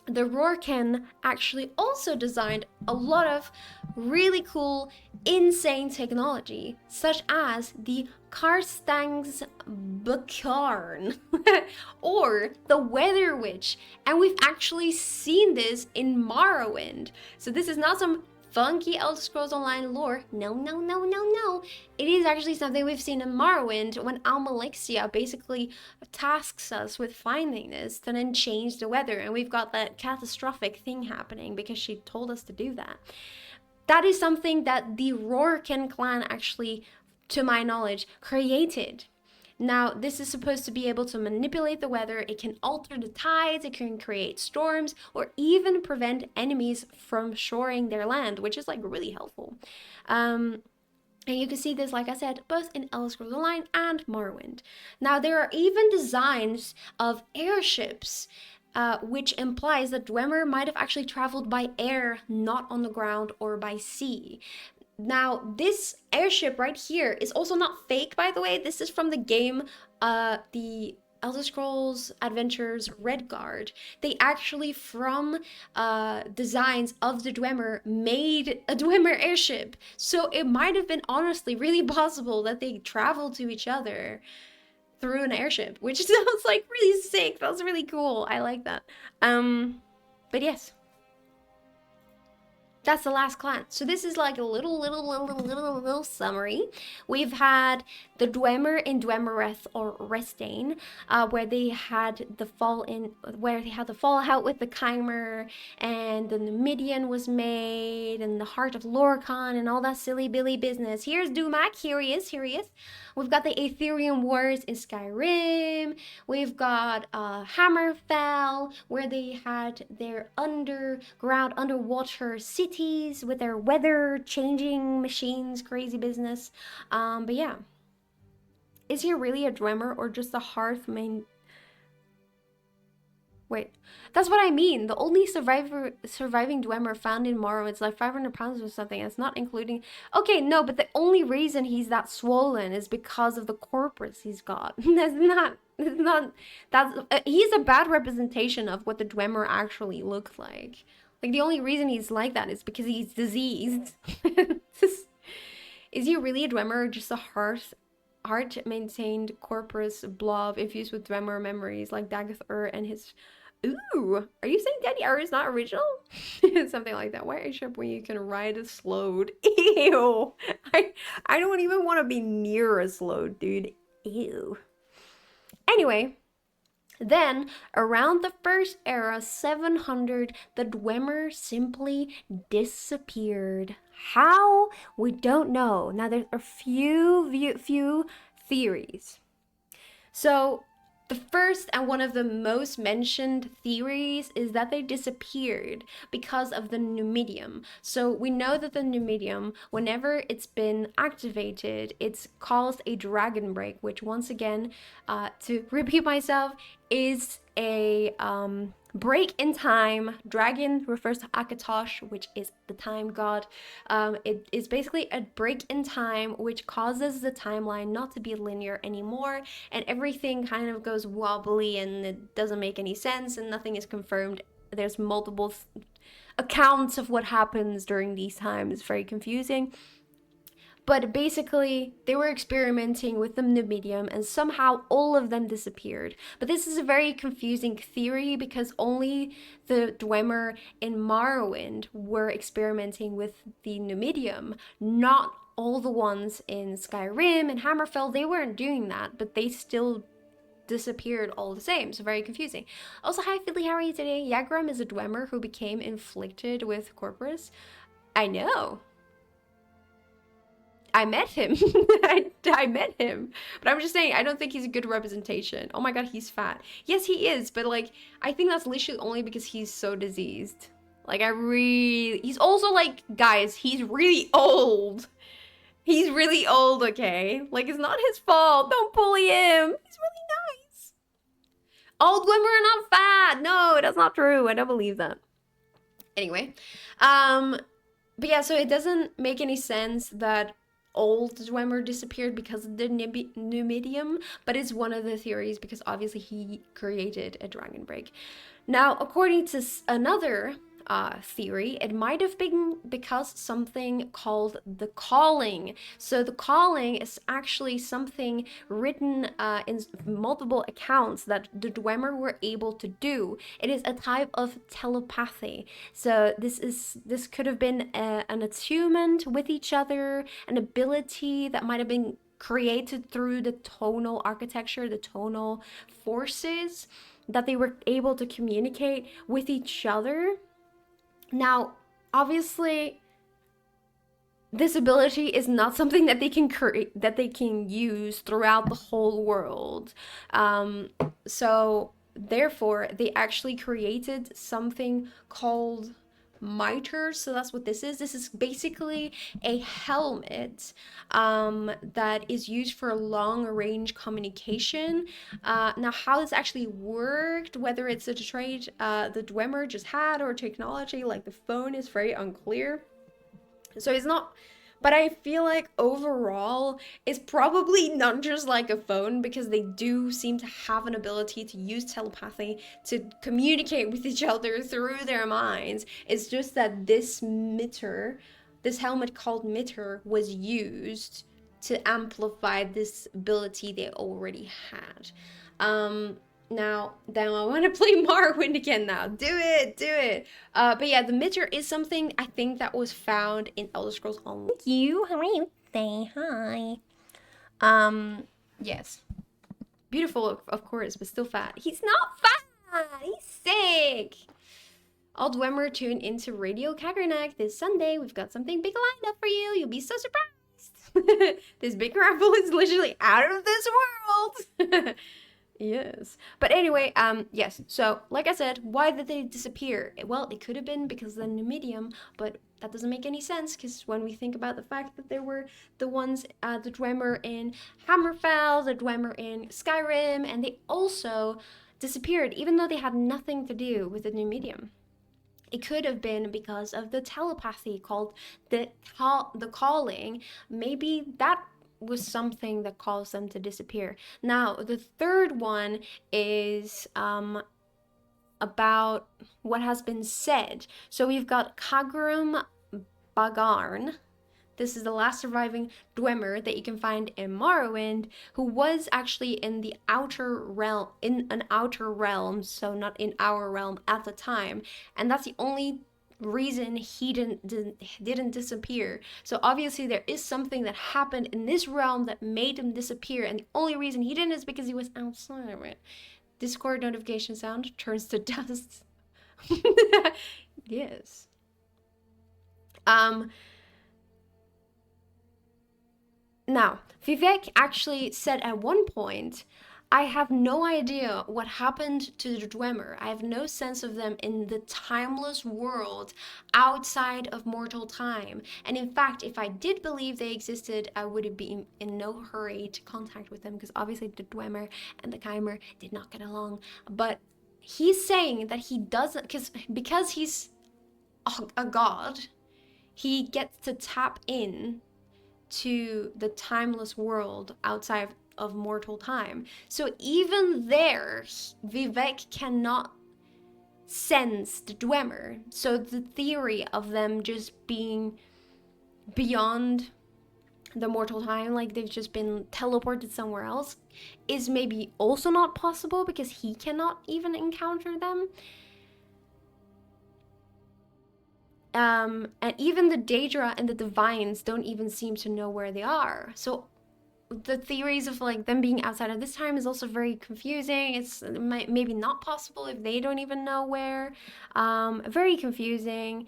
the Rorken actually also designed a lot of really cool, insane technology, such as the Karstang's Bakarn or the Weather Witch, and we've actually seen this in Morrowind. So this is not some funky Elder Scrolls Online lore. No. It is actually something we've seen in Morrowind when Almalexia basically tasks us with finding this to then change the weather, and we've got that catastrophic thing happening because she told us to do that. That is something that the Rorken clan actually, to my knowledge, created. Now, this is supposed to be able to manipulate the weather. It can alter the tides, it can create storms, or even prevent enemies from shoring their land, which is like really helpful. And you can see this, like I said, both in Elder Scrolls Online and Morrowind. Now, there are even designs of airships, which implies that Dwemer might have actually traveled by air, not on the ground or by sea. Now, this airship right here is also not fake, by the way. This is from the game, the Elder Scrolls Adventures Redguard. They actually, from designs of the Dwemer, made a Dwemer airship. So it might have been honestly really possible that they traveled to each other through an airship, which sounds like really sick. That's really cool. I like that. But yes. That's the last clan. So this is like a little summary. We've had the Dwemer in Dwemereth or Restane, where they had the fallout with the Chimer, and the Numidian was made, and the Heart of Lorkhan, and all that silly billy business. Here's Dumak. Here he is. We've got the Aetherian Wars in Skyrim. We've got Hammerfell, where they had their underwater cities with their weather changing machines, crazy business. But yeah. Is he really a Dwemer or just a Hearth main? Wait, that's what I mean. The only surviving Dwemer found in Morrowind is like 500 pounds or something. It's not including. Okay, no, but the only reason he's that swollen is because of the corpus he's got. He's a bad representation of what the Dwemer actually look like. Like, the only reason he's like that is because he's diseased. Is he really a Dwemer or just a heart-maintained corpus blob infused with Dwemer memories like Dagath and his... Ooh, are you saying Daddy R is not original? Something like that. Why airship when you can ride a slode? Ew! I don't even want to be near a slode, dude. Ew. Anyway, then, around the First Era, 700, the Dwemer simply disappeared. How? We don't know. Now, there are few theories. So, the first and one of the most mentioned theories is that they disappeared because of the Numidium. So we know that the Numidium, whenever it's been activated, it's caused a dragon break, which once again, to repeat myself, is a break in time. Dragon refers to Akatosh, which is the time god. It is basically a break in time which causes the timeline not to be linear anymore, and everything kind of goes wobbly and it doesn't make any sense and nothing is confirmed. There's multiple accounts of what happens during these times. It's very confusing. But basically, they were experimenting with the new medium and somehow all of them disappeared. But this is a very confusing theory because only the Dwemer in Morrowind were experimenting with the new medium, not all the ones in Skyrim and Hammerfell. They weren't doing that, but they still disappeared all the same. So very confusing. Also, hi Fiddly, how are you today? Yagram is a Dwemer who became inflicted with Corpus. I know. I met him. I met him. But I'm just saying, I don't think he's a good representation. Oh my god, he's fat. Yes, he is, but like, I think that's literally only because he's so diseased. Like, he's also like, guys, he's really old. He's really old, okay? Like, it's not his fault. Don't bully him. He's really nice. Old women are not fat. No, that's not true. I don't believe that. Anyway, but yeah, so it doesn't make any sense that old Dwemer disappeared because of the new medium, but it's one of the theories because obviously he created a dragon break. Now, according to another theory, it might have been because something called the calling. So the calling is actually something written in multiple accounts that the Dwemer were able to do. It is a type of telepathy. So this could have been an attunement with each other, an ability that might have been created through the tonal architecture, the tonal forces that they were able to communicate with each other. Now, obviously, this ability is not something that they can use throughout the whole world. So therefore, they actually created something called miters. So that's what this is. This is basically a helmet that is used for long range communication. Now, how this actually worked, whether it's a trait the Dwemer just had or technology like the phone, is very unclear. So it's not, but I feel like overall it's probably not just like a phone because they do seem to have an ability to use telepathy to communicate with each other through their minds. It's just that this helmet called mitter, was used to amplify this ability they already had. Now I want to play Morrowind again now. Do it. But yeah, the mitter is something I think that was found in Elder Scrolls Online. Thank you. How are you? Say hi. Yes. Beautiful, of course, but still fat. He's not fat. He's sick. All Dwemer tune into Radio Kagernak this Sunday. We've got something big lined up for you. You'll be so surprised. This big raffle is literally out of this world. Yes. But anyway, yes. So, like I said, why did they disappear? Well, it could have been because of the new medium, but that doesn't make any sense because when we think about the fact that there were the ones, the Dwemer in Hammerfell, the Dwemer in Skyrim, and they also disappeared even though they had nothing to do with the new medium. It could have been because of the telepathy called the calling. Maybe that was something that caused them to disappear. Now, the third one is about what has been said. So we've got Kagrum Bagarn. This is the last surviving Dwemer that you can find in Morrowind, who was actually in the outer realm, in an outer realm, so not in our realm at the time. And that's the only reason he didn't disappear. So obviously there is something that happened in this realm that made him disappear, and the only reason he didn't is because he was outside of it. Discord notification sound turns to dust. Yes. Now, Vivek actually said at one point, I have no idea what happened to the Dwemer. I have no sense of them in the timeless world outside of mortal time. And in fact, if I did believe they existed, I would be in no hurry to contact with them because obviously the Dwemer and the Chimer did not get along. But he's saying that he doesn't, because he's a god, he gets to tap in to the timeless world outside of mortal time. So even there, Vivek cannot sense the Dwemer. So the theory of them just being beyond the mortal time, like they've just been teleported somewhere else, is maybe also not possible because he cannot even encounter them. And even the Daedra and the Divines don't even seem to know where they are. So the theories of like them being outside of this time is also very confusing. It's maybe not possible if they don't even know where. Very confusing.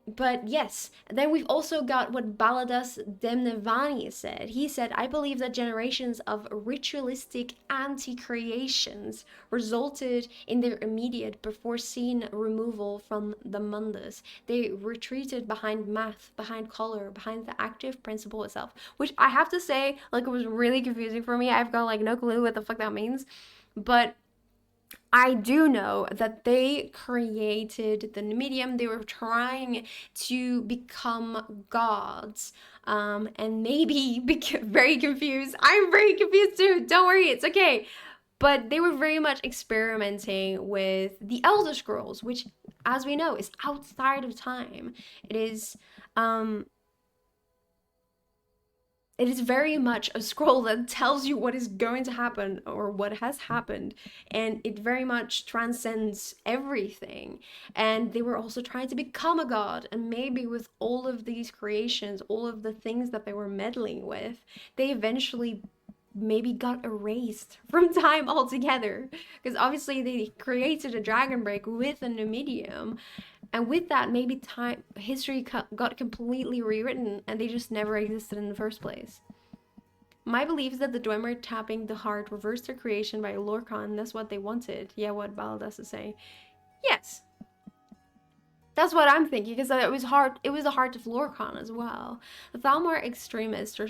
But yes, then we've also got what Baladas Demnevani said. He said, I believe that generations of ritualistic anti-creations resulted in their immediate but foreseen removal from the mundus. They retreated behind math, behind color, behind the active principle itself. Which I have to say, like, it was really confusing for me. I've got like no clue what the fuck that means. But I do know that they created the medium. They were trying to become gods, and maybe very confused. I'm very confused too. Don't worry, it's okay. But they were very much experimenting with the Elder Scrolls, which, as we know, is outside of time. It is very much a scroll that tells you what is going to happen or what has happened, and it very much transcends everything. And they were also trying to become a god, and maybe with all of these creations, all of the things that they were meddling with, they eventually maybe got erased from time altogether, because obviously they created a dragon break with a Numidium, and with that, maybe history got completely rewritten and they just never existed in the first place. My belief is that the Dwemer tapping the heart reversed their creation by Lorcan. That's what they wanted. Yeah, what Baldas is saying. Yes. That's what I'm thinking, because it was hard. It was the heart of Lorcan as well. The Thalmor extremists are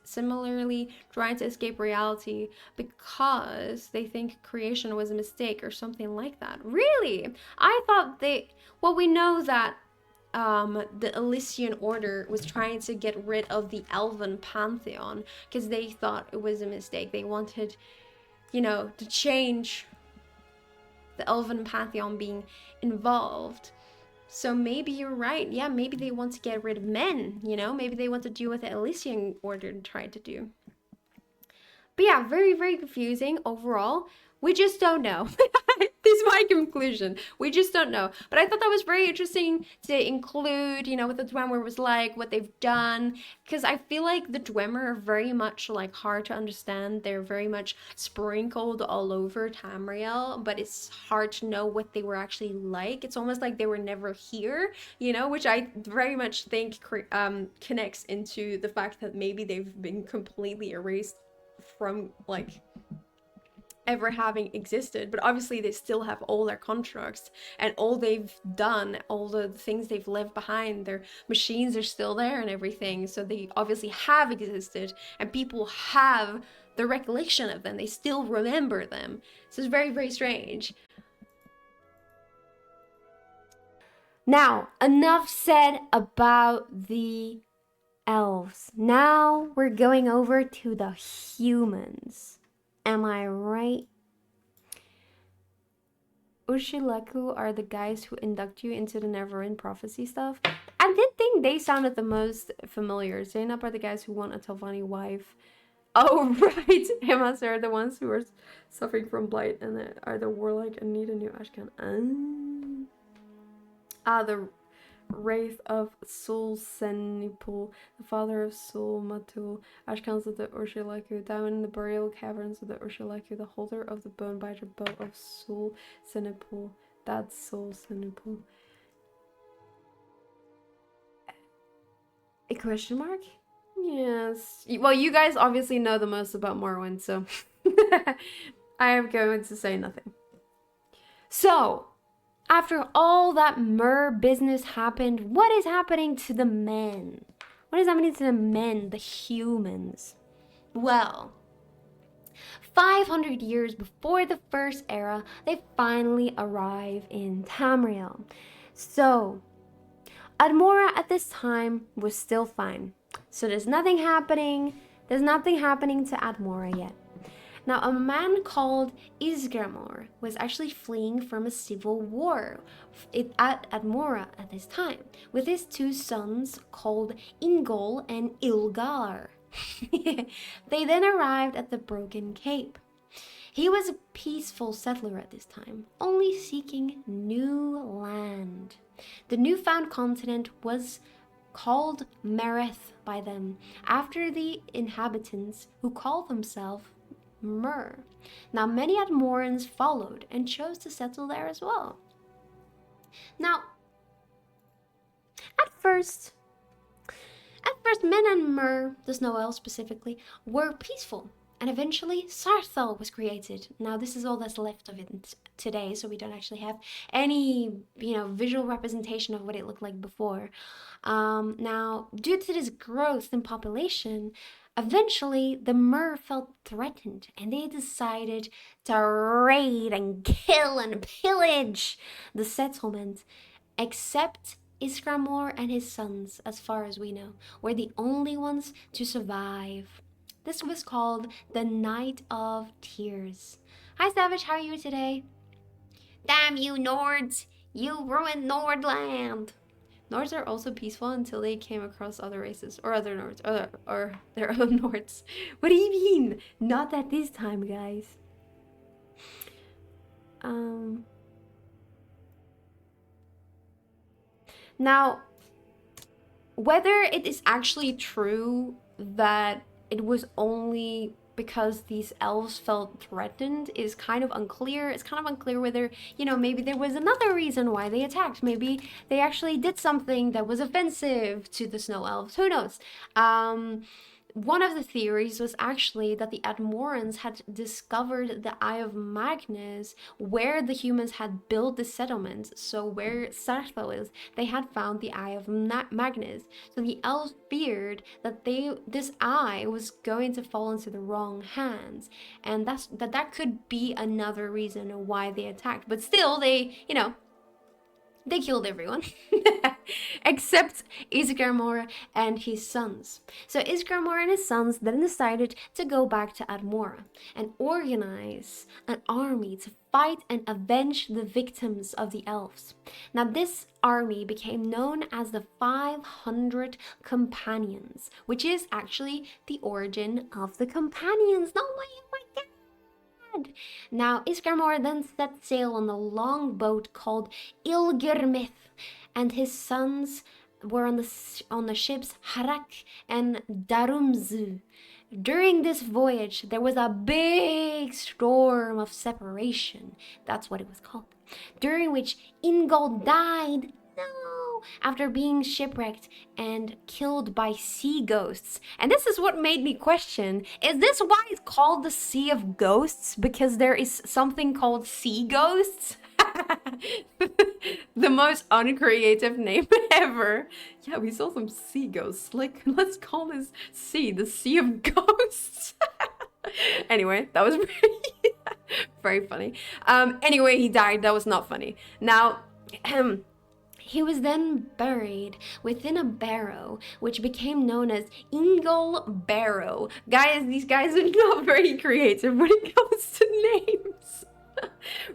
similarly trying to escape reality because they think creation was a mistake or something like that. Really? I thought they... Well, we know that the Elysian Order was trying to get rid of the Elven Pantheon because they thought it was a mistake. They wanted, to change the Elven Pantheon being involved. So maybe you're right. Yeah, maybe they want to get rid of men, Maybe they want to do what the Elysian Order tried to do. But yeah, very, very confusing overall. We just don't know. This is my conclusion. We just don't know. But I thought that was very interesting to include, what the Dwemer was like, what they've done. Because I feel like the Dwemer are very much like hard to understand. They're very much sprinkled all over Tamriel, but it's hard to know what they were actually like. It's almost like they were never here, which I very much think connects into the fact that maybe they've been completely erased from like ever having existed. But obviously they still have all their constructs and all they've done, all the things they've left behind. Their machines are still there and everything, so they obviously have existed and people have the recollection of them. They still remember them. So it's very, very strange. Now, enough said about the elves. Now we're going over to the humans. Am I right? Ushileku are the guys who induct you into the Neverend prophecy stuff. I did think they sounded the most familiar. Zainab are the guys who want a Telvanni wife. Oh, right. Hamas are the ones who are suffering from blight and are the warlike and need a new Ashkan. The Wraith of Sul Senipul, the father of Sul Matul, Ashkans of the Urshileku, down in the burial caverns of the Urshileku, the holder of the bone biter bow of Sul Senipul. That's Sul Senipul. A question mark? Yes. Well, you guys obviously know the most about Morrowind, so I am going to say nothing. So, after all that Mer business happened, what is happening to the men? What is happening to the men, the humans? Well, 500 years before the First Era, they finally arrive in Tamriel. So, Admora at this time was still fine. So there's nothing happening to Admora yet. Now, a man called Isgramor was actually fleeing from a civil war at Admora at this time, with his two sons called Ingol and Ilgar. They then arrived at the Broken Cape. He was a peaceful settler at this time, only seeking new land. The newfound continent was called Mereth by them, after the inhabitants who called themselves Mer. Now, many Admorans followed and chose to settle there as well. Now, at first, Men and Mer, the Snow Elves specifically, were peaceful, and eventually Sarthal was created. Now, this is all that's left of it today, so we don't actually have any, visual representation of what it looked like before. Now, due to this growth in population, eventually the Mer felt threatened, and they decided to raid and kill and pillage the settlement, except Isgramor and his sons, as far as we know, were the only ones to survive. This was called the Night of Tears. Hi Savage, how are you today? Damn you Nords! You ruined Nordland! Nords are also peaceful until they came across other races, or other Nords, or their own Nords. What do you mean? Not at this time, guys. Now, whether it is actually true that it was only because these elves felt threatened is kind of unclear. It's kind of unclear whether, maybe there was another reason why they attacked. Maybe they actually did something that was offensive to the snow elves. Who knows? One of the theories was actually that the Admorans had discovered the Eye of Magnus where the humans had built the settlement. So where Sarthal is, they had found the Eye of Magnus. So the elves feared that this eye was going to fall into the wrong hands, and that could be another reason why they attacked. But still, they killed everyone except Isgramor and his sons. So Isgramor and his sons then decided to go back to Admora and organize an army to fight and avenge the victims of the elves. Now this army became known as the 500 Companions, which is actually the origin of the Companions. No way, oh my god! Now, Isgramor then set sail on a long boat called Ilgirmith, and his sons were on the ships Harak and Darumzu. During this voyage, there was a big storm of separation. That's what it was called. During which Ingol died. No, after being shipwrecked and killed by sea ghosts. And this is what made me question, is this why it's called the Sea of Ghosts? Because there is something called sea ghosts? The most uncreative name ever. Yeah, we saw some sea ghosts. Like, let's call this sea the Sea of Ghosts. Anyway, that was very funny. Anyway, he died. That was not funny. Now, he was then buried within a barrow, which became known as Ingol Barrow. Guys, these guys are not very creative when it comes to names.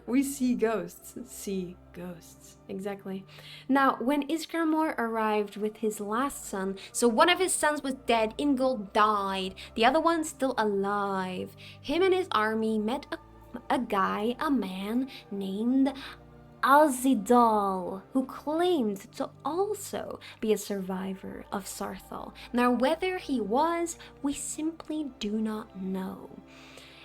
We see ghosts. See ghosts. Exactly. Now, when Isgramor arrived with his last son, so one of his sons was dead, Ingol died, the other one still alive. Him and his army met a man named Azidal, who claimed to also be a survivor of Sarthal. Now, whether he was, we simply do not know.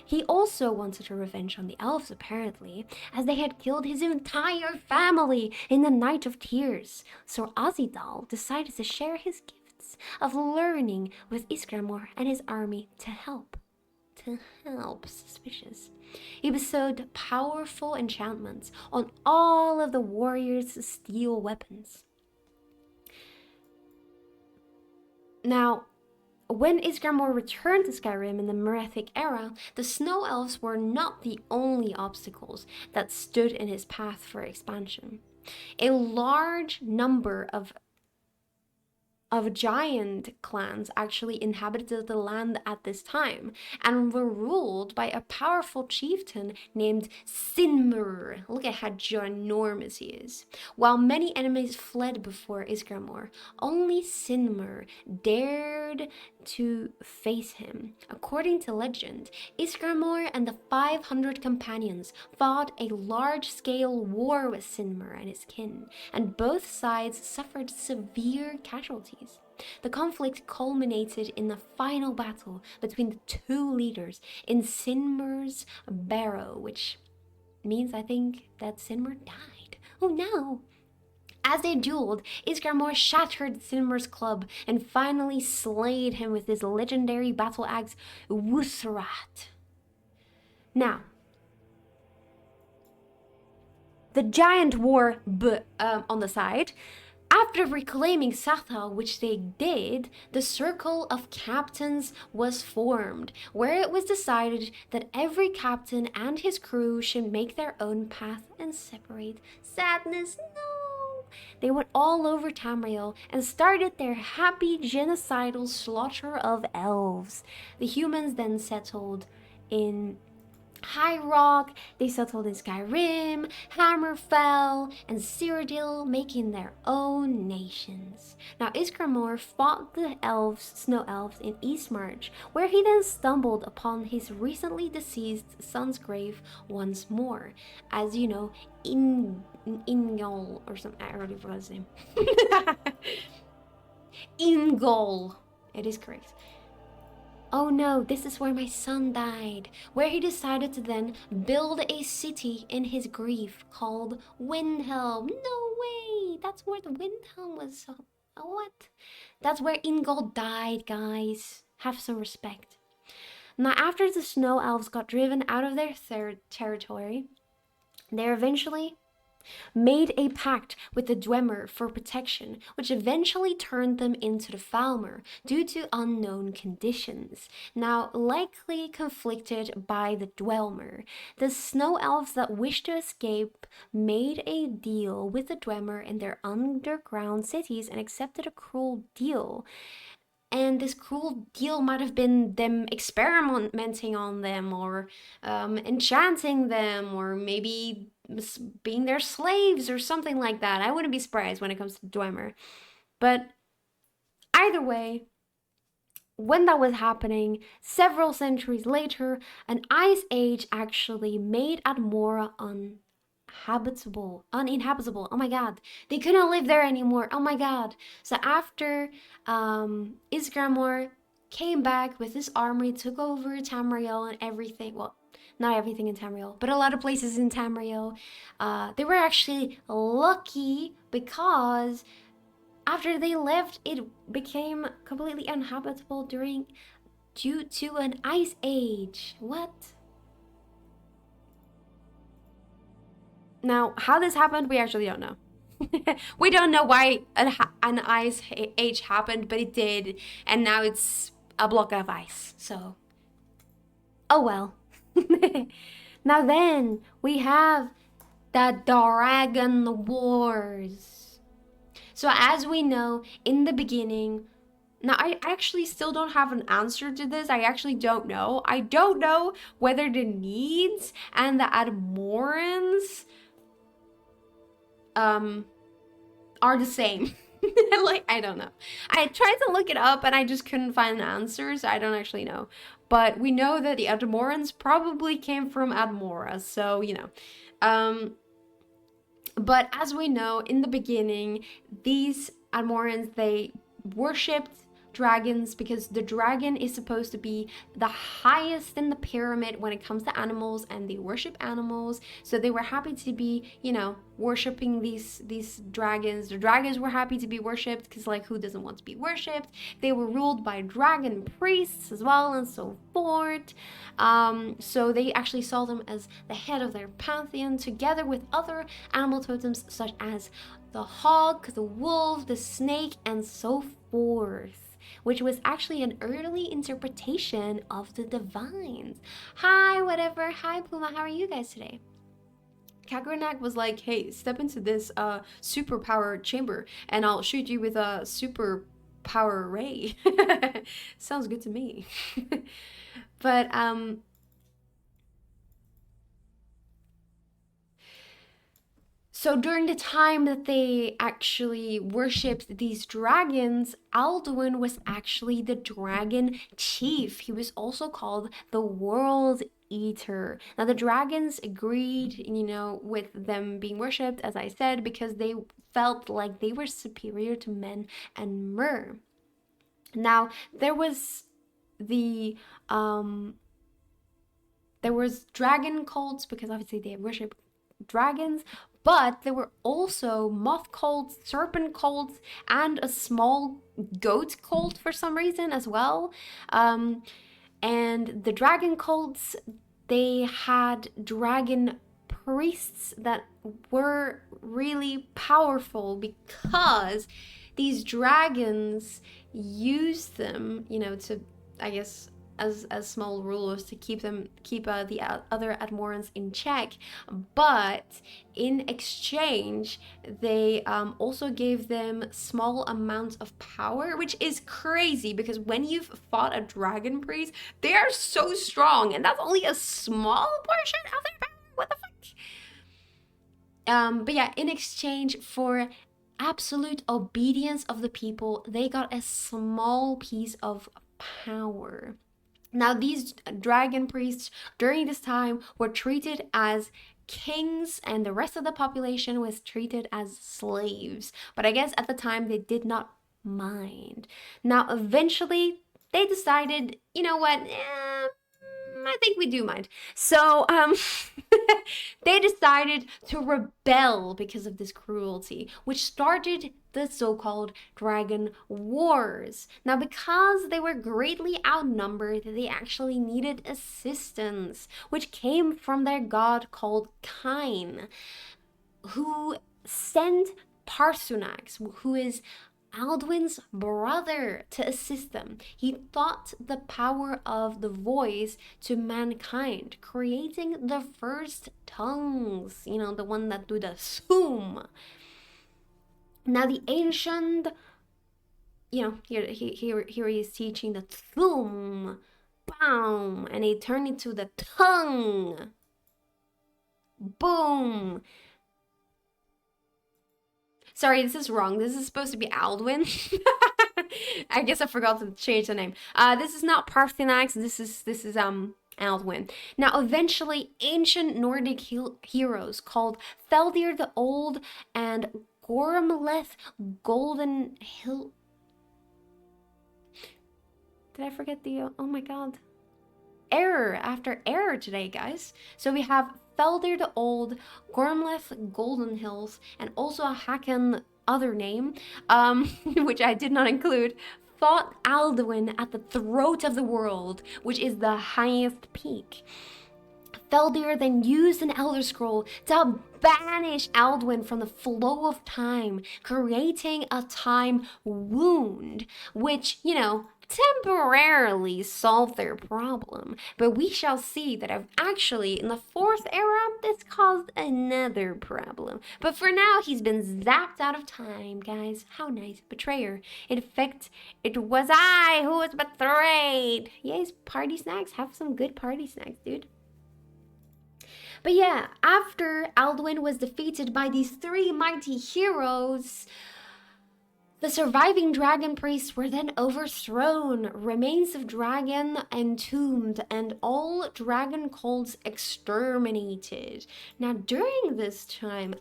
He also wanted a revenge on the elves, apparently, as they had killed his entire family in the Night of Tears. So Azidal decided to share his gifts of learning with Isgramor and his army to help. Suspicious. He bestowed powerful enchantments on all of the warriors' steel weapons. Now, when Isgramor returned to Skyrim in the Merethic era, the Snow Elves were not the only obstacles that stood in his path for expansion. A large number of of giant clans actually inhabited the land at this time and were ruled by a powerful chieftain named Sinmur. Look at how ginormous he is. While many enemies fled before Isgramor, only Sinmur dared to face him. According to legend, Isgramor and the 500 companions fought a large-scale war with Sinmur and his kin, and both sides suffered severe casualties. The conflict culminated in the final battle between the two leaders in Sinmur's barrow, which means, I think, that Sinmur died. Oh no! As they dueled, Isgramor shattered Sinmur's club and finally slayed him with his legendary battle axe, Wusarat. Now, the giant war on the side. After reclaiming Sathal, which they did, the Circle of Captains was formed, where it was decided that every captain and his crew should make their own path and separate. Sadness, no! They went all over Tamriel and started their happy genocidal slaughter of elves. The humans then settled in High Rock, they settled in Skyrim, Hammerfell, and Cyrodiil, making their own nations. Now, Isgramor fought the elves, snow elves, in Eastmarch, where he then stumbled upon his recently deceased son's grave once more. As you know, Ingol, or something, I already forgot his name. Ingol, it is correct. Oh no, this is where my son died, where he decided to then build a city in his grief called Windhelm. No way! That's where the Windhelm was. What? That's where Ingol died, guys. Have some respect. Now, after the Snow Elves got driven out of their territory, they eventually made a pact with the Dwemer for protection, which eventually turned them into the Falmer due to unknown conditions. Now, likely conflicted by the Dwemer, the Snow Elves that wished to escape made a deal with the Dwemer in their underground cities and accepted a cruel deal. And this cruel deal might have been them experimenting on them, or enchanting them, or maybe being their slaves or something like that. I wouldn't be surprised when it comes to Dwemer. But either way, when that was happening, several centuries later, an ice age actually made Admora uninhabitable. Oh my god, they couldn't live there anymore. Oh my god. So after Isgramor came back with his army, took over Tamriel and everything, well, not everything in Tamriel, but a lot of places in Tamriel, they were actually lucky because after they left, it became completely uninhabitable due to an ice age. What? Now, how this happened, we actually don't know. We don't know why an ice age happened, but it did, and now it's a block of ice, so oh well. Now then, we have the Dragon Wars. So as we know, in the beginning, now I actually still don't have an answer to this. I actually don't know. I don't know whether the Needs and the Admorans are the same. Like, I don't know. I tried to look it up and I just couldn't find answers. I don't actually know. But we know that the Admorans probably came from Admora, so, you know. But as we know, in the beginning, these Admorans, they worshipped dragons because the dragon is supposed to be the highest in the pyramid when it comes to animals, and they worship animals. So they were happy to be, you know, worshipping these dragons. The dragons were happy to be worshipped because, like, who doesn't want to be worshipped? They were ruled by dragon priests as well, and so forth. So they actually saw them as the head of their pantheon, together with other animal totems such as the hawk, the wolf, the snake, and so forth, which was actually an early interpretation of the divines. Hi, whatever. Hi, Puma. How are you guys today? Kagranak was like, hey, step into this superpowered chamber and I'll shoot you with a super power ray. Sounds good to me. But so during the time that they actually worshipped these dragons, Alduin was actually the dragon chief. He was also called the World Eater. Now the dragons agreed, with them being worshipped, as I said, because they felt like they were superior to men and Mer. Now there was the there was dragon cults because obviously they worship dragons, but there were also moth cults, serpent cults, and a small goat cult for some reason as well. And the dragon cults, they had dragon priests that were really powerful because these dragons used them, to, I guess, as small rulers to keep the other Admorans in check, but in exchange they also gave them small amounts of power, which is crazy because when you've fought a dragon priest, they are so strong, and that's only a small portion of their power. What the fuck? But yeah, in exchange for absolute obedience of the people, they got a small piece of power. Now, these dragon priests during this time were treated as kings, and the rest of the population was treated as slaves. But I guess at the time they did not mind. Now, eventually, they decided, you know what? I think we do mind. So they decided to rebel because of this cruelty, which started the so-called Dragon Wars. Now, because they were greatly outnumbered, they actually needed assistance, which came from their god called Kain, who sent Parsunax, who is Alduin's brother, to assist them. He taught the power of the voice to mankind, creating the first tongues, the one that do the zoom. Now the ancient, here he is teaching the thum, boom, and he turned into the tongue, boom. Sorry, this is wrong. This is supposed to be Alduin. I guess I forgot to change the name. This is not Parthenax. This is Alduin. Now, eventually, ancient Nordic heroes called Theldir the Old and Gormleth Golden Hill. Did I forget the? Oh my god! Error after error today, guys. So we have Theldir the Old, Gormleth Golden Hills, and also a Hakan other name, which I did not include, fought Alduin at the throat of the world, which is the highest peak. Theldir then used an Elder Scroll to banish Alduin from the flow of time, creating a time wound, which, temporarily solved their problem. But we shall see that actually, in the fourth era, this caused another problem. But for now, he's been zapped out of time, guys. How nice. Betrayer. In fact, it was I who was betrayed. Yes, party snacks. Have some good party snacks, dude. But yeah, after Alduin was defeated by these three mighty heroes, the surviving dragon priests were then overthrown, remains of dragon entombed, and all dragon cults exterminated. Now, during this time,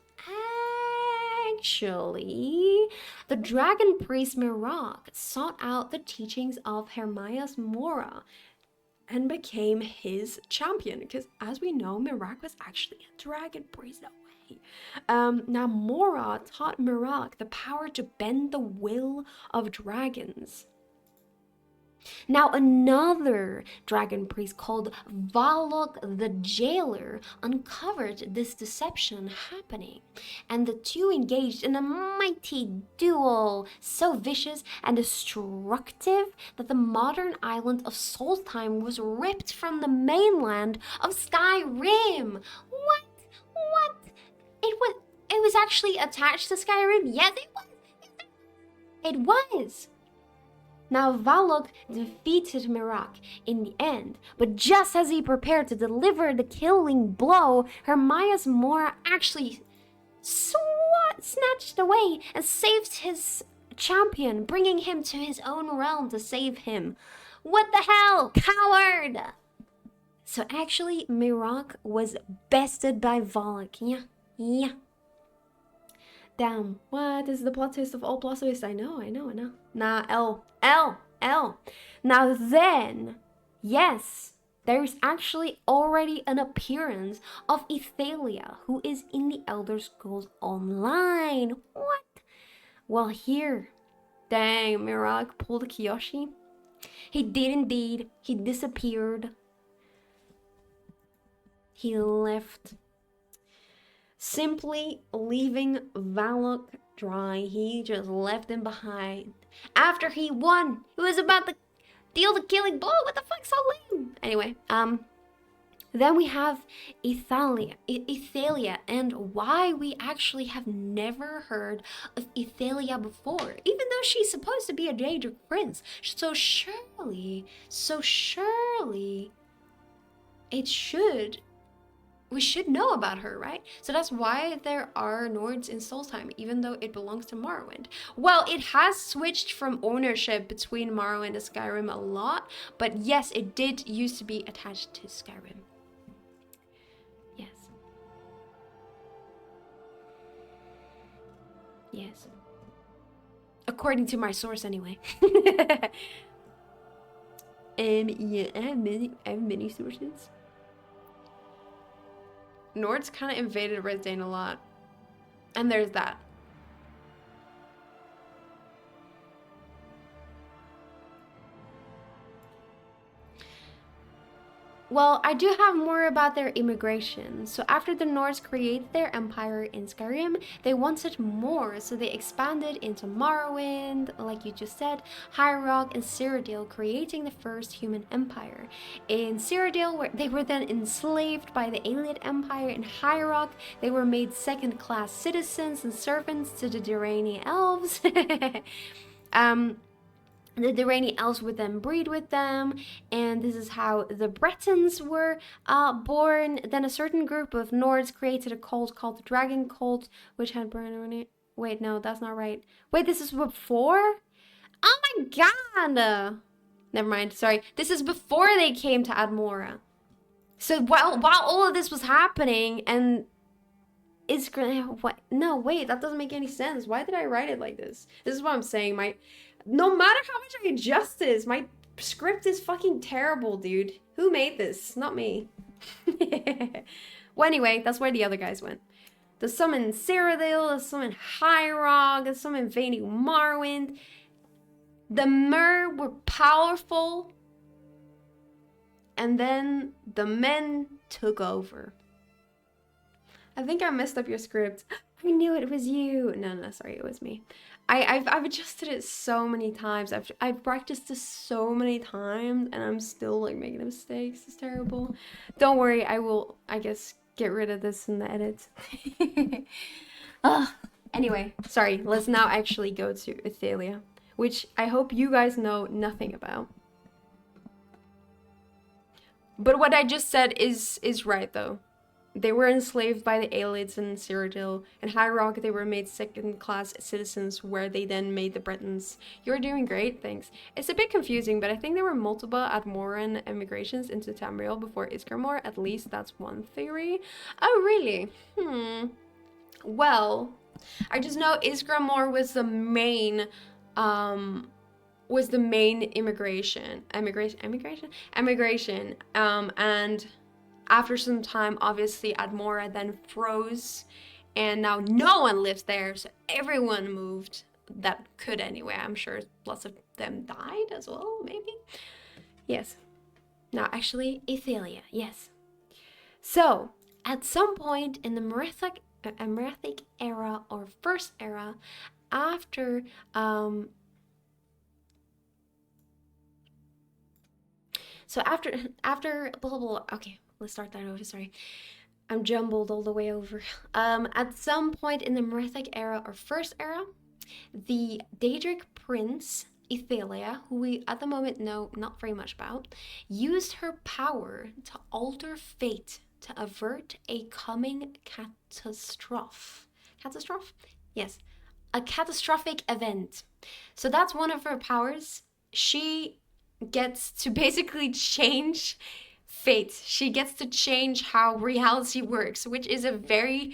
actually, the dragon priest Mirak sought out the teachings of Hermias Mora and became his champion, because as we know, Mirak was actually a dragon priest. Now Mora taught Mirak the power to bend the will of dragons. Now another dragon priest called Valok the Jailer uncovered this deception happening, and the two engaged in a mighty duel, so vicious and destructive that the modern island of Solstheim was ripped from the mainland of Skyrim. What? It was actually attached to Skyrim? Yes, it was. It was. Now Valok defeated Mirak in the end, but just as he prepared to deliver the killing blow, Hermias Mora actually snatched away and saved his champion, bringing him to his own realm to save him. What the hell, coward! So actually, Mirak was bested by Valak. Yeah. Damn, what is the plot twist of all plot twists? I know. Nah, L. Now then, yes, there is actually already an appearance of Ethelia, who is in the Elder Scrolls Online. What? Well, here, dang, Mirak pulled a Kiyoshi. He did indeed. He disappeared. He left. Simply leaving Valok dry. He just left him behind. After he won, he was about to deal the killing blow. What the fuck, so lame? Anyway, then we have Ethelia, and why we actually have never heard of Ethelia before, even though she's supposed to be a Daedric prince. So surely, we should know about her, right? So that's why there are Nords in Solstheim, even though it belongs to Morrowind. Well, it has switched from ownership between Morrowind and Skyrim a lot, but yes, it did used to be attached to Skyrim. Yes. According to my source, anyway. Yeah, I have many sources. Nords kind of invaded Resdane a lot. And there's that. Well, I do have more about their immigration. So after the Nords created their empire in Skyrim, they wanted more, so they expanded into Morrowind, like you just said, High Rock, and Cyrodiil, creating the first human empire. In Cyrodiil, they were then enslaved by the Ayleid Empire. In High Rock, they were made second-class citizens and servants to the Durrani elves. The Durrani elves would then breed with them, and this is how the Bretons were born. Then a certain group of Nords created a cult called the Dragon Cult, which had Wait, no, that's not right. Wait, this is before? Oh my god! Never mind, sorry. This is before they came to Admora. So while all of this was happening, and what? No, wait, that doesn't make any sense. Why did I write it like this? This is what I'm saying. No matter how much I adjust this, my script is fucking terrible, dude. Who made this? Not me. Well, anyway, that's where the other guys went. There's some in Cyrodiil, there's some in High Rock, there's some invading Morrowind. The Mer were powerful, and then the men took over. I think I messed up your script. I knew it was you. No, sorry, it was me. I've adjusted it so many times. I've practiced this so many times, and I'm still like making mistakes. It's terrible. Don't worry, I will, I guess, get rid of this in the edits. Anyway, sorry. Let's now actually go to Ethelia, which I hope you guys know nothing about. But what I just said is right though. They were enslaved by the Ayleids in Cyrodiil. In High Rock, they were made second-class citizens, where they then made the Bretons. You're doing great, thanks. It's a bit confusing, but I think there were multiple Admoran immigrations into Tamriel before Isgramor. At least that's one theory. Oh, really? Well, I just know Isgramor was the main, immigration, and after some time, obviously, Admora then froze, and now no one lives there, so everyone moved that could anyway. I'm sure lots of them died as well, maybe? Yes. No, actually, Ethelia, yes. So, at some point in the Merethic era, or First Era, after, so after blah, blah, blah, okay. Let's start that over, sorry. I'm jumbled all the way over. At some point in the Merethic era or First Era, the Daedric prince Ethelia, who we at the moment know not very much about, used her power to alter fate to avert a coming catastrophe. Catastrophe? Yes, a catastrophic event. So that's one of her powers. She gets to basically change fate. She gets to change how reality works, which is a very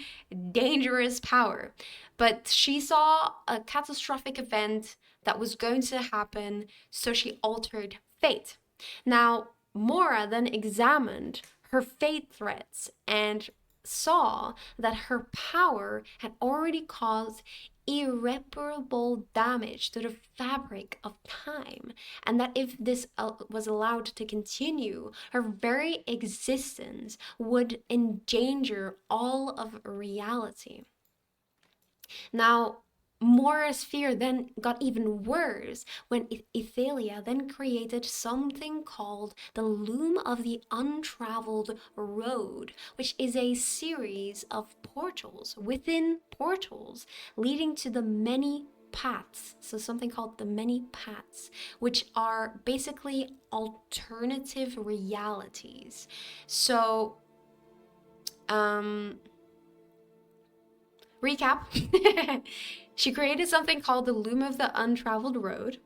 dangerous power. But she saw a catastrophic event that was going to happen, so she altered fate. Now, Mora then examined her fate threats and saw that her power had already caused irreparable damage to the fabric of time, and that if this was allowed to continue, her very existence would endanger all of reality. Now, Mora's fear then got even worse when Ethelia then created something called the Loom of the Untraveled Road, which is a series of portals within portals leading to the many paths. So something called the many paths, which are basically alternative realities. So, recap. She created something called the Loom of the Untraveled Road,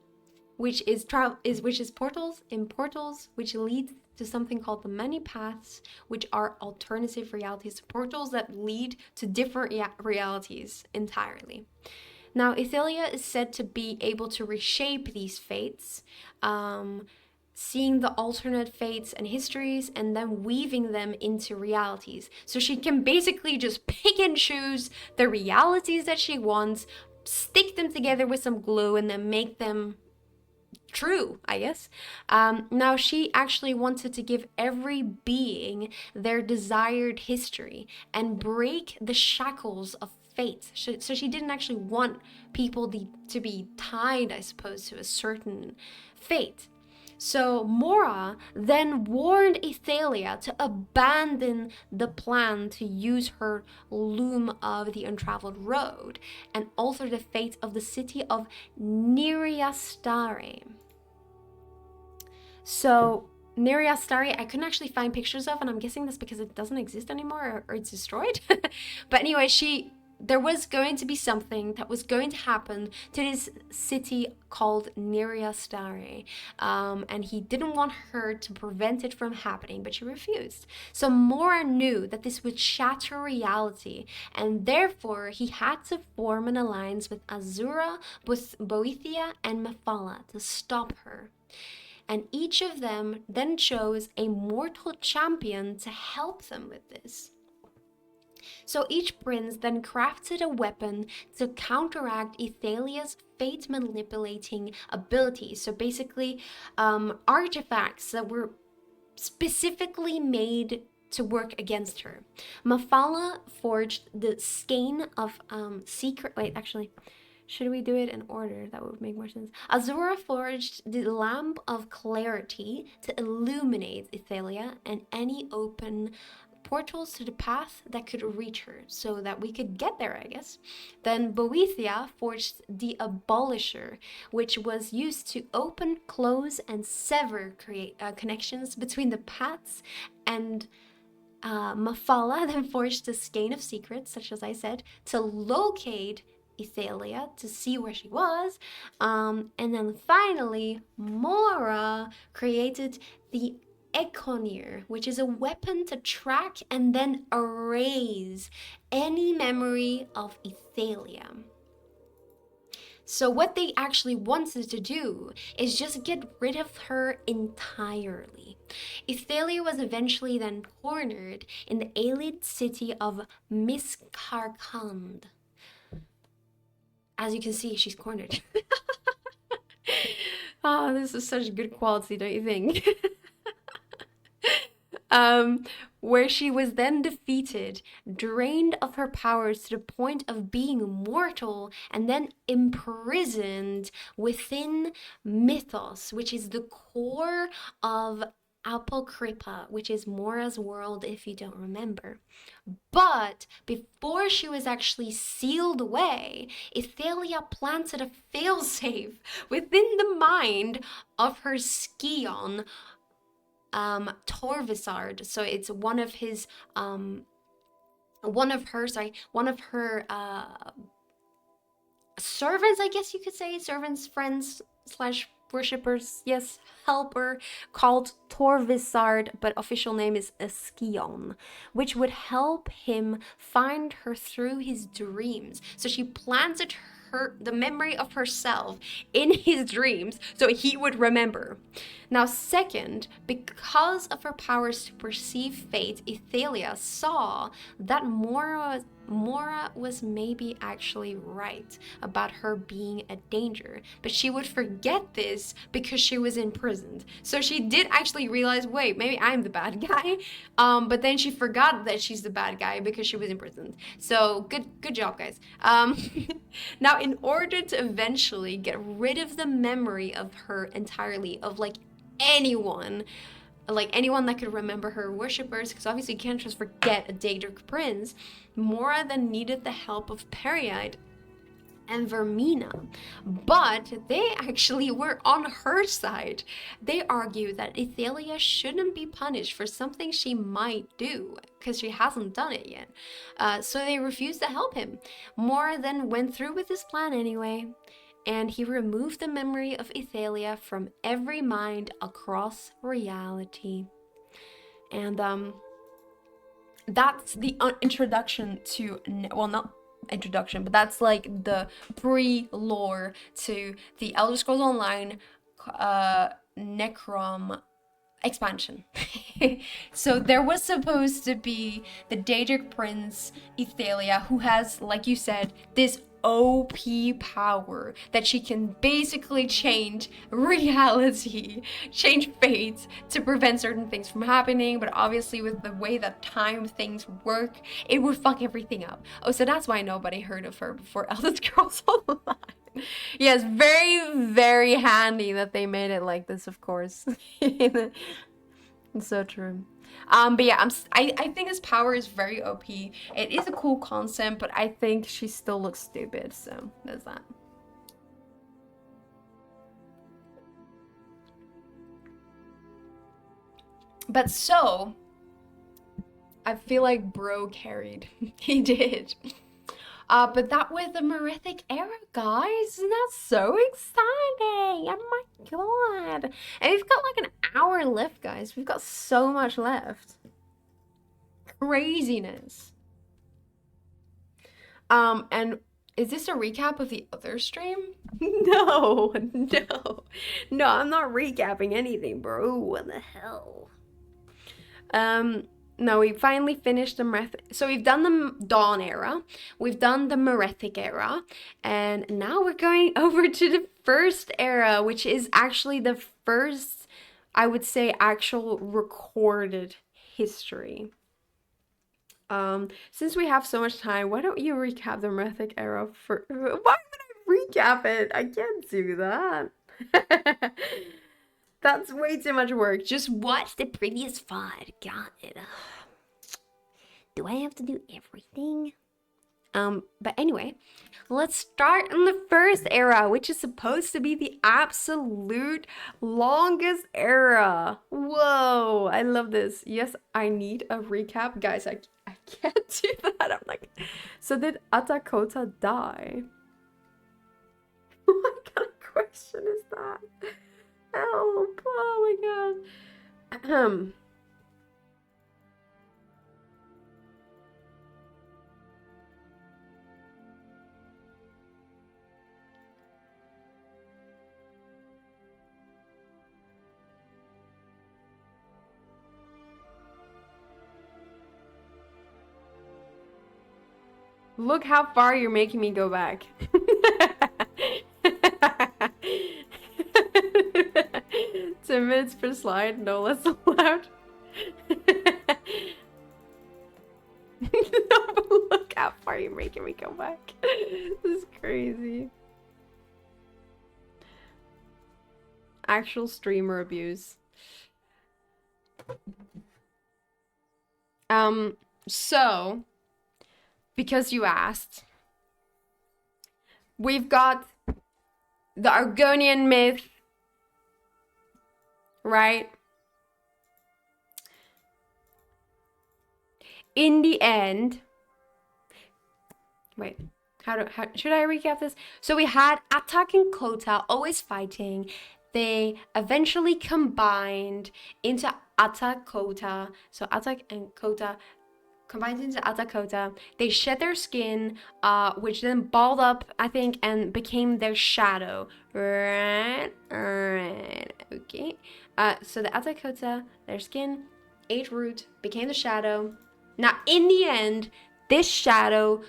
which is portals in portals, which lead to something called the many paths, which are alternative realities, portals that lead to different realities entirely. Now, Ethelia is said to be able to reshape these fates, seeing the alternate fates and histories and then weaving them into realities. So she can basically just pick and choose the realities that she wants, stick them together with some glue, and then make them true, I guess. Now, she actually wanted to give every being their desired history and break the shackles of fate. So she didn't actually want people to be tied, I suppose, to a certain fate. So Mora then warned Ethelia to abandon the plan to use her Loom of the Untraveled Road and alter the fate of the city of Neriastare. So Neriastare, I couldn't actually find pictures of, and I'm guessing that's because it doesn't exist anymore or it's destroyed. But anyway, there was going to be something that was going to happen to this city called Neriastare, and he didn't want her to prevent it from happening, but she refused. So Mora knew that this would shatter reality, and therefore he had to form an alliance with Azura, Boethia, and Mephala to stop her. And each of them then chose a mortal champion to help them with this. So each prince then crafted a weapon to counteract Ethelia's fate manipulating abilities. So basically, artifacts that were specifically made to work against her. Mephala forged the skein of secret. Wait, actually, should we do it in order? That would make more sense. Azura forged the lamp of clarity to illuminate Ethelia and any open portals to the path that could reach her so that we could get there, I guess. Then Boethia forged the Abolisher, which was used to open, close, and sever connections between the paths. And Mephala then forged the Skein of Secrets, such as I said, to locate Ethelia to see where she was. And then finally, Mora created the Econir, which is a weapon to track and then erase any memory of Ethelia. So what they actually wanted to do is just get rid of her entirely. Ethelia was eventually then cornered in the Aelid city of Miskarkand. As you can see, she's cornered. Oh, this is such good quality, don't you think? Where she was then defeated, drained of her powers to the point of being mortal, and then imprisoned within Mythos, which is the core of Apocrypha, which is Mora's world if you don't remember. But before she was actually sealed away, Ithelia planted a failsafe within the mind of her scion, Torvisard. So it's one of his one of her servants, I guess you could say, servants, friends slash worshippers, yes, helper, called Torvisard, but official name is Eskion, which would help him find her through his dreams. So she planted the memory of herself in his dreams so he would remember. Now, second, because of her powers to perceive fate, Ithelia saw that Mora was maybe actually right about her being a danger, but she would forget this because she was imprisoned. So she did actually realize, wait, maybe I'm the bad guy, but then she forgot that she's the bad guy because she was imprisoned. So good job, guys. Now, in order to eventually get rid of the memory of her entirely, of anyone that could remember her worshippers, because obviously you can't just forget a Daedric prince, Mora then needed the help of Pereite and Vermina. But they actually were on her side. They argue that Ithelia shouldn't be punished for something she might do, because she hasn't done it yet. So they refused to help him. Mora then went through with his plan anyway, and he removed the memory of Ithelia from every mind across reality. And that's the introduction to, well, not introduction, but that's like the pre-lore to the Elder Scrolls Online Necrom expansion. So there was supposed to be the Daedric prince Ithelia, who has, like you said, this OP power that she can basically change reality, change fate to prevent certain things from happening. But obviously with the way that time things work, it would fuck everything up. Oh, so that's why nobody heard of her before Elder Scrolls Online. Yes, very, very handy that they made it like this, of course. It's so true. But yeah, I think his power is very OP. It is a cool concept, but I think she still looks stupid, so there's that. But so, I feel like bro carried. He did. But that was the Merethic era, guys. Isn't that so exciting? Oh my god. And we've got like an hour left, guys. We've got so much left. Craziness. And is this a recap of the other stream? No, no. No, I'm not recapping anything, bro. What the hell? No, we finally finished the Merethic. So we've done the Dawn era, we've done the Merethic era, and now we're going over to the first era, which is actually the first, I would say, actual recorded history. Since we have so much time, why don't you recap the Merethic era for? Why would I recap it? I can't do that. That's way too much work. Just watch the previous VOD. Got it. Do I have to do everything? But anyway, let's start in the first era, which is supposed to be the absolute longest era. Whoa, I love this. Yes, I need a recap. Guys, I can't do that. I'm like, so did Atakota die? What kind of question is that? Help! Oh my god. Look how far you're making me go back. 10 minutes per slide, no less allowed. No, but look how far you're making me go back. This is crazy. Actual streamer abuse. So, because you asked, we've got the Argonian myth, right? In the end, wait, how should I recap this? So we had Atak and Kota always fighting. They eventually combined into Atak Kota. So Atak and Kota combined into Atak Kota. They shed their skin, which then balled up, I think, and became their shadow. Right? Okay. So the Atak Kota, their skin, ate root, became the shadow. Now, in the end, this shadow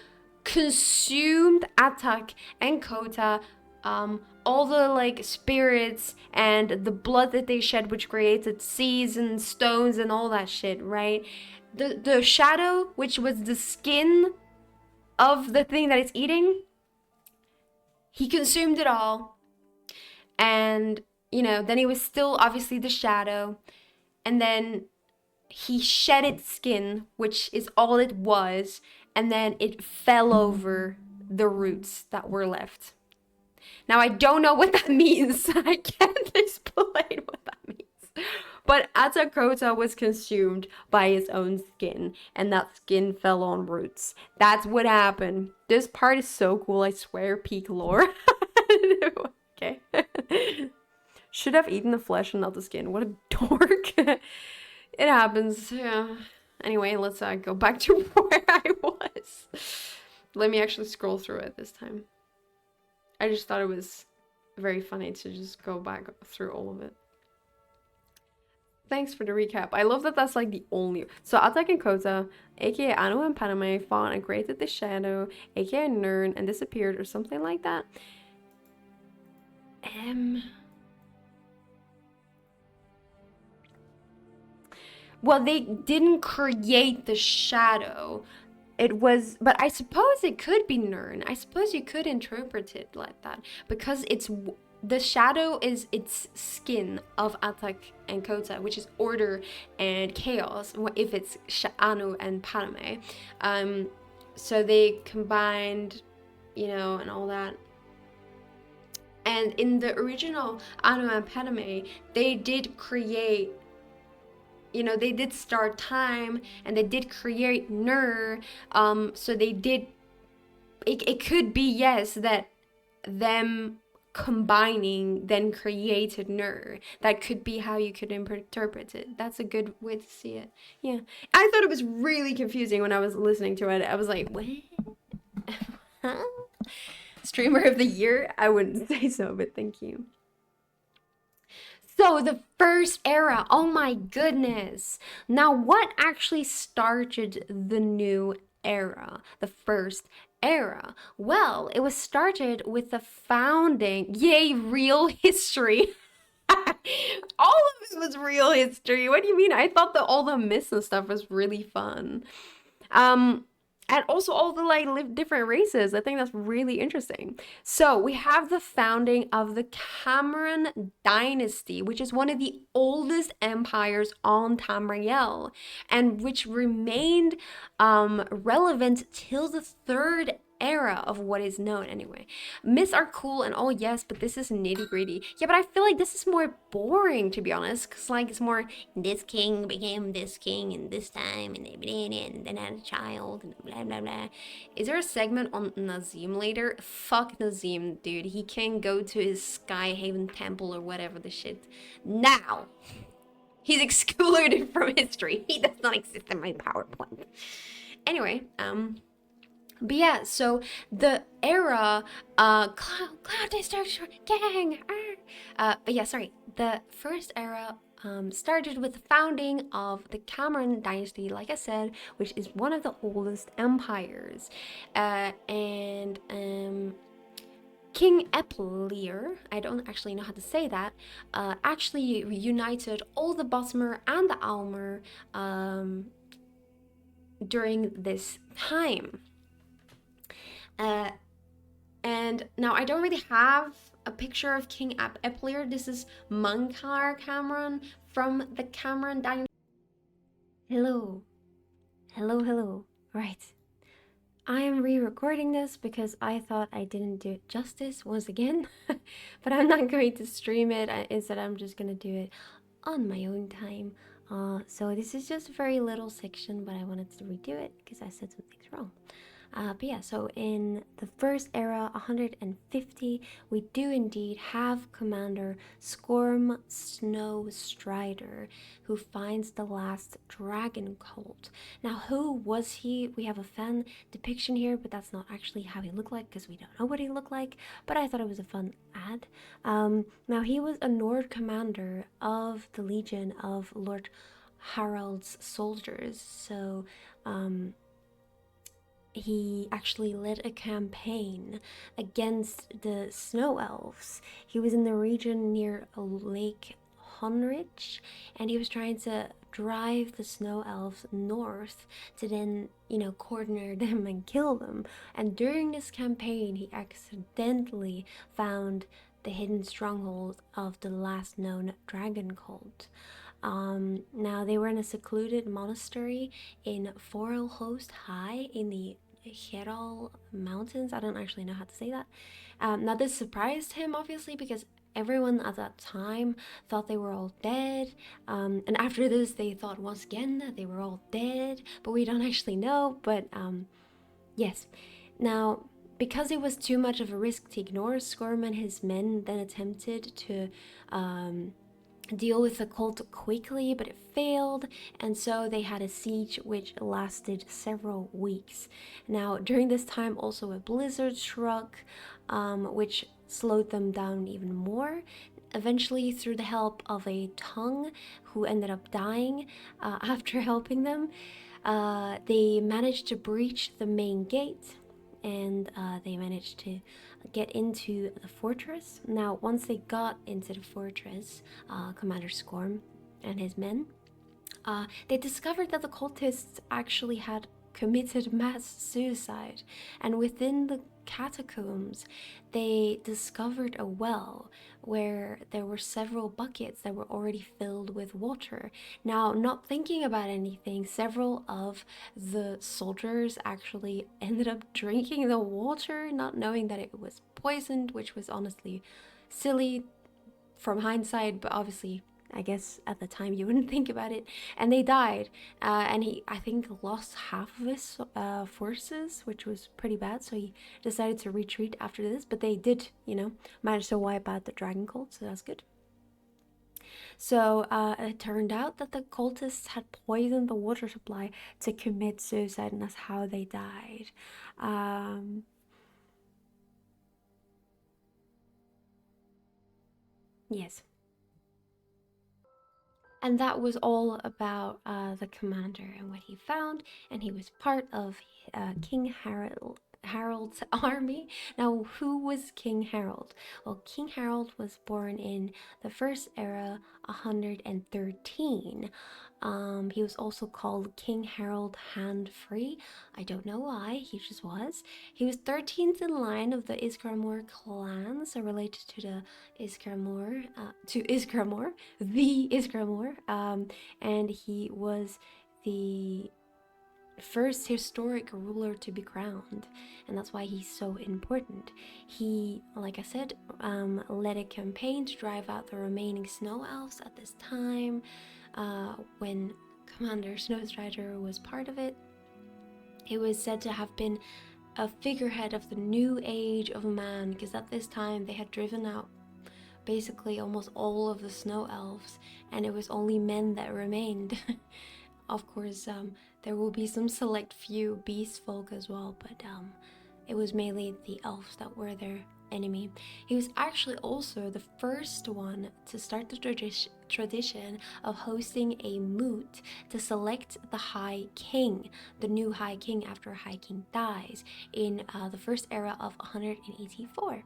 consumed Atak and Kota, all the like spirits and the blood that they shed, which created seas and stones and all that shit, right? The shadow, which was the skin of the thing that it's eating, he consumed it all. And, you know, then he was still obviously the shadow. And then he shed its skin, which is all it was, and then it fell over the roots that were left. Now, I don't know what that means. I can't explain what that means. But Atakota was consumed by his own skin, and that skin fell on roots. That's what happened. This part is so cool, I swear, peak lore. Okay. Should have eaten the flesh and not the skin. What a dork. It happens, yeah. Anyway, let's go back to where I was. Let me actually scroll through it this time. I just thought it was very funny to just go back through all of it. Thanks for the recap. I love that that's like the only... So Atak and Kota, aka Anu and Paname, fought and created the shadow, aka Nern, and disappeared or something like that. Well, they didn't create the shadow. It was, but I suppose it could be Nern. I suppose you could interpret it like that because it's the shadow is its skin of Atak and Kota, which is order and chaos. If it's Anu and Padme, so they combined, you know, and all that. And in the original Anu and Padme, they did create. You know, they did start time and they did create Nur. So they did. It could be, yes, that them combining then created Nur. That could be how you could interpret it. That's a good way to see it. Yeah. I thought it was really confusing when I was listening to it. I was like, what? Huh? Streamer of the year? I wouldn't say so, but thank you. So the first era, oh my goodness. Now what actually started the new era, the first era? Well, it was started with the founding, yay, real history. All of it was real history. What do you mean? I thought that all the myths and stuff was really fun. And also all the like different races. I think that's really interesting. So we have the founding of the Cameron dynasty, which is one of the oldest empires on Tamriel, and which remained relevant till the third era of what is known anyway. Myths are cool and all, yes, but this is nitty gritty. Yeah, but I feel like this is more boring, to be honest, because like it's more this king became this king in this time and then had a child and blah blah blah. Is there a segment on Nazim later? Fuck Nazim, dude. He can go to his Skyhaven temple or whatever the shit now. He's excluded from history. He does not exist in my PowerPoint. Anyway, but yeah, so the era, Cloud Destruction Gang, but yeah, sorry, the first era started with the founding of the Cameron dynasty, like I said, which is one of the oldest empires, and King Eplir, I don't actually know how to say that, actually united all the Bosmer and the Almer during this time. And now I don't really have a picture of King Eplir. This is Munkar Cameron from the Cameron dynasty. Hello. Hello, hello. Right. I am re-recording this because I thought I didn't do it justice once again. But I'm not going to stream it. Instead, I'm just gonna do it on my own time. So this is just a very little section, but I wanted to redo it because I said some things wrong. But yeah, so in the first era, 150, we do indeed have Commander Scorm Snow Strider, who finds the last dragon cult. Now, who was he? We have a fan depiction here, but that's not actually how he looked like because we don't know what he looked like. But I thought it was a fun ad. Now, he was a Nord commander of the Legion of Lord Harald's soldiers. So, he actually led a campaign against the snow elves. He was in the region near Lake Honrich, and he was trying to drive the snow elves north to then, corner them and kill them. And during this campaign, he accidentally found the hidden stronghold of the last known dragon cult. Now they were in a secluded monastery in Forelhost High in the Heral Mountains. I don't actually know how to say that. Now this surprised him obviously because everyone at that time thought they were all dead. And after this, they thought once again that they were all dead, but we don't actually know. But yes, now because it was too much of a risk to ignore, Scorm and his men then attempted to deal with the cult quickly, but it failed, and so they had a siege which lasted several weeks. Now, during this time, also a blizzard struck, which slowed them down even more. Eventually, through the help of a tongue who ended up dying after helping them, they managed to breach the main gate and they managed to get into the fortress. Now, once they got into the fortress, Commander Scorm and his men, they discovered that the cultists actually had committed mass suicide, and within the catacombs, they discovered a well where there were several buckets that were already filled with water. Now, not thinking about anything, several of the soldiers actually ended up drinking the water, not knowing that it was poisoned, which was honestly silly from hindsight, but obviously I guess at the time you wouldn't think about it. And they died. And he, I think, lost half of his forces, which was pretty bad. So he decided to retreat after this. But they did, manage to wipe out the dragon cult. So that's good. So it turned out that the cultists had poisoned the water supply to commit suicide. And that's how they died. Yes. And that was all about the commander and what he found, and he was part of King Harold's army. Now, who was King Harold? Well, King Harold was born in the first era, 113. He was also called King Harold Hand-Free. I don't know why, he just was. He was 13th in line of the Isgramor clan, so related to the Isgramor, the Isgramor, and he was the first historic ruler to be crowned, and that's why he's so important. He, like I said, led a campaign to drive out the remaining snow elves at this time, when Commander Snowstrider was part of it. He was said to have been a figurehead of the new age of man, because at this time they had driven out basically almost all of the snow elves, and it was only men that remained. Of course, there will be some select few beast folk as well, but it was mainly the elves that were their enemy. He was actually also the first one to start the tradition of hosting a moot to select the High King, the new High King after High King dies, in the first era of 184.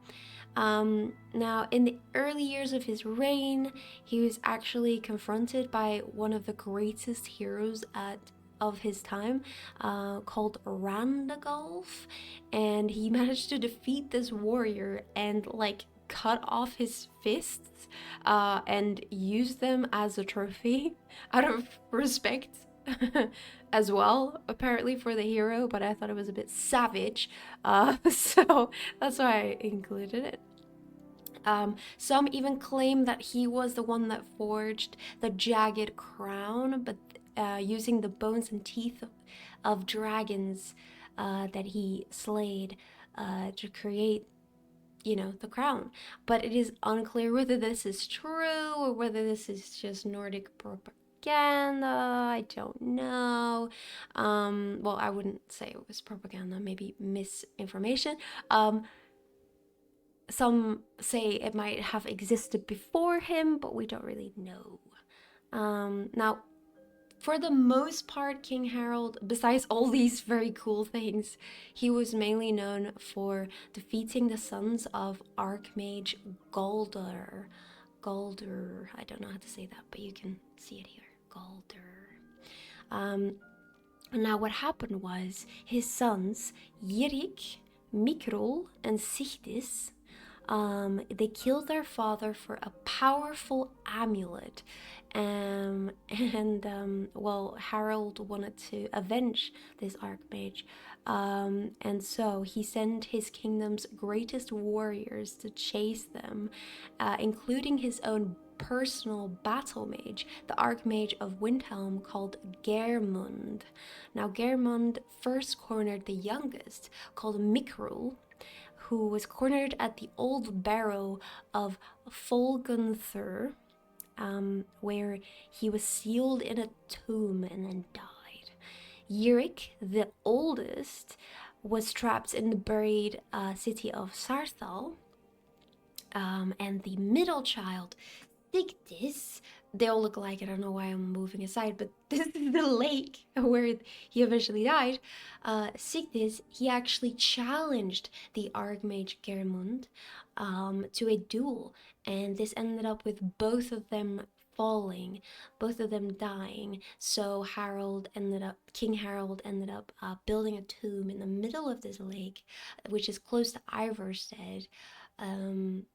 Now, in the early years of his reign, he was actually confronted by one of the greatest heroes of his time, called Randagulf, and he managed to defeat this warrior and cut off his fists and use them as a trophy out of respect as well, apparently, for the hero, but I thought it was a bit savage, so that's why I included it. Some even claim that he was the one that forged the jagged crown, but using the bones and teeth of dragons that he slayed to create, the crown. But it is unclear whether this is true or whether this is just Nordic propaganda. I don't know. Well, I wouldn't say it was propaganda, maybe misinformation. Some say it might have existed before him, but we don't really know. Now, for the most part, King Harold, besides all these very cool things, he was mainly known for defeating the sons of Archmage Galdr. Galdr, I don't know how to say that, but you can see it here. Galdr. Now, what happened was his sons, Yirik, Mikrol, and Sigdis, they killed their father for a powerful amulet. Well, Harold wanted to avenge this archmage. And so he sent his kingdom's greatest warriors to chase them, including his own personal battle mage, the archmage of Windhelm called Geirmund. Now, Geirmund first cornered the youngest, called Mikrul, who was cornered at the old barrow of Folgunthur, where he was sealed in a tomb and then died. Yirik, the oldest, was trapped in the buried city of Sarthal, and the middle child, Sigdis, they all look alike. I don't know why I'm moving aside, but this is the lake where he eventually died. Sigdis, he actually challenged the Archmage Geirmund to a duel, and this ended up with both of them falling, both of them dying. So King Harold ended up building a tomb in the middle of this lake, which is close to Ivarstead,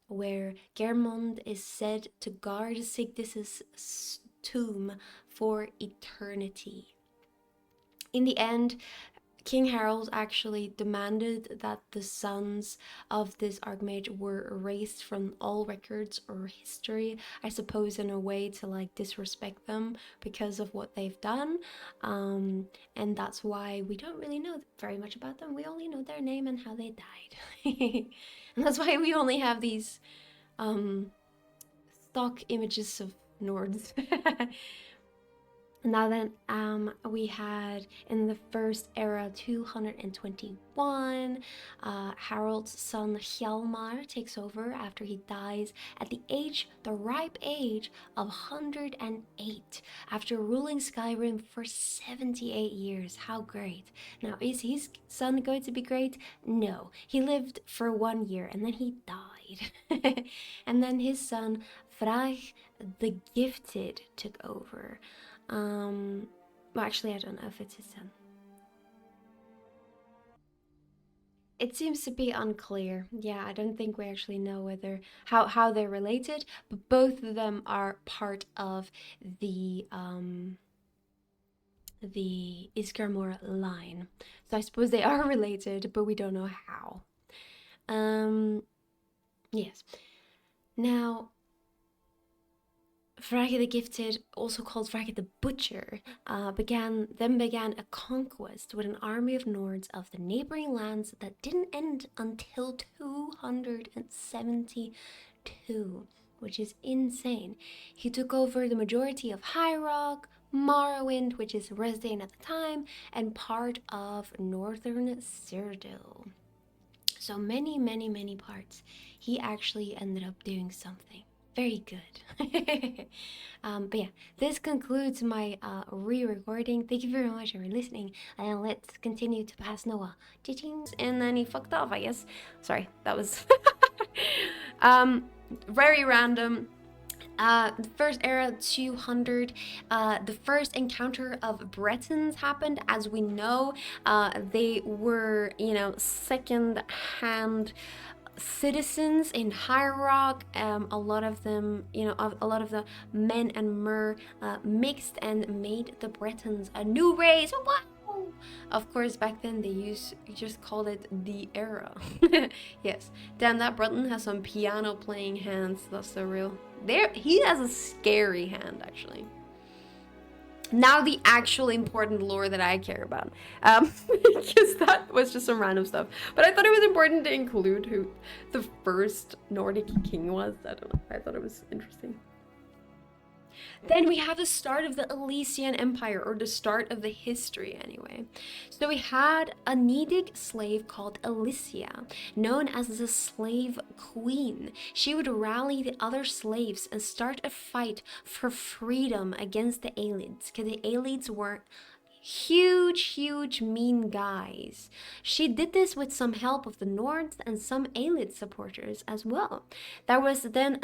where Geirmund is said to guard Sigdis's tomb for eternity. In the end, King Harold actually demanded that the sons of this archmage were erased from all records or history, I suppose in a way to disrespect them because of what they've done. And that's why we don't really know very much about them. We only know their name and how they died. And that's why we only have these stock images of Nords. Now then, we had in the first era 221, Harold's son Hjalmar takes over after he dies at the ripe age of 108, after ruling Skyrim for 78 years. How great. Now, is his son going to be great? No. He lived for 1 year and then he died. And then his son, Frach the Gifted, took over. Well, actually, I don't know if it's his son. It seems to be unclear. Yeah, I don't think we actually know how they're related, but both of them are part of the Iskarmore line. So I suppose they are related, but we don't know how. Yes. Now, Frake the Gifted, also called Frake the Butcher, began a conquest with an army of Nords of the neighboring lands that didn't end until 272, which is insane. He took over the majority of High Rock, Morrowind, which is Resdayn at the time, and part of northern Cyrodiil. So many, many, many parts. He actually ended up doing something very good. But yeah, this concludes my re-recording. Thank you very much for listening, and let's continue to pass Noah. And then he fucked off, I guess. Sorry, that was very random. The first era 200, the first encounter of Bretons happened. As we know, they were, second-hand citizens in High Rock, a lot of them, a lot of the men and mer mixed and made the Bretons a new race. Wow! Of course, back then you just called it the era. Yes. Damn, that Breton has some piano playing hands. That's so real. He has a scary hand, actually. Now the actual important lore that I care about, because that was just some random stuff. But I thought it was important to include who the first Nordic king was. I don't know. I thought it was interesting. Then we have the start of the Elysian Empire, or the start of the history anyway. So we had a Nedic slave called Elysia, known as the Slave Queen. She would rally the other slaves and start a fight for freedom against the Aelids, because the Aelids were huge mean guys. She did this with some help of the Nords and some Aelid supporters as well. There was then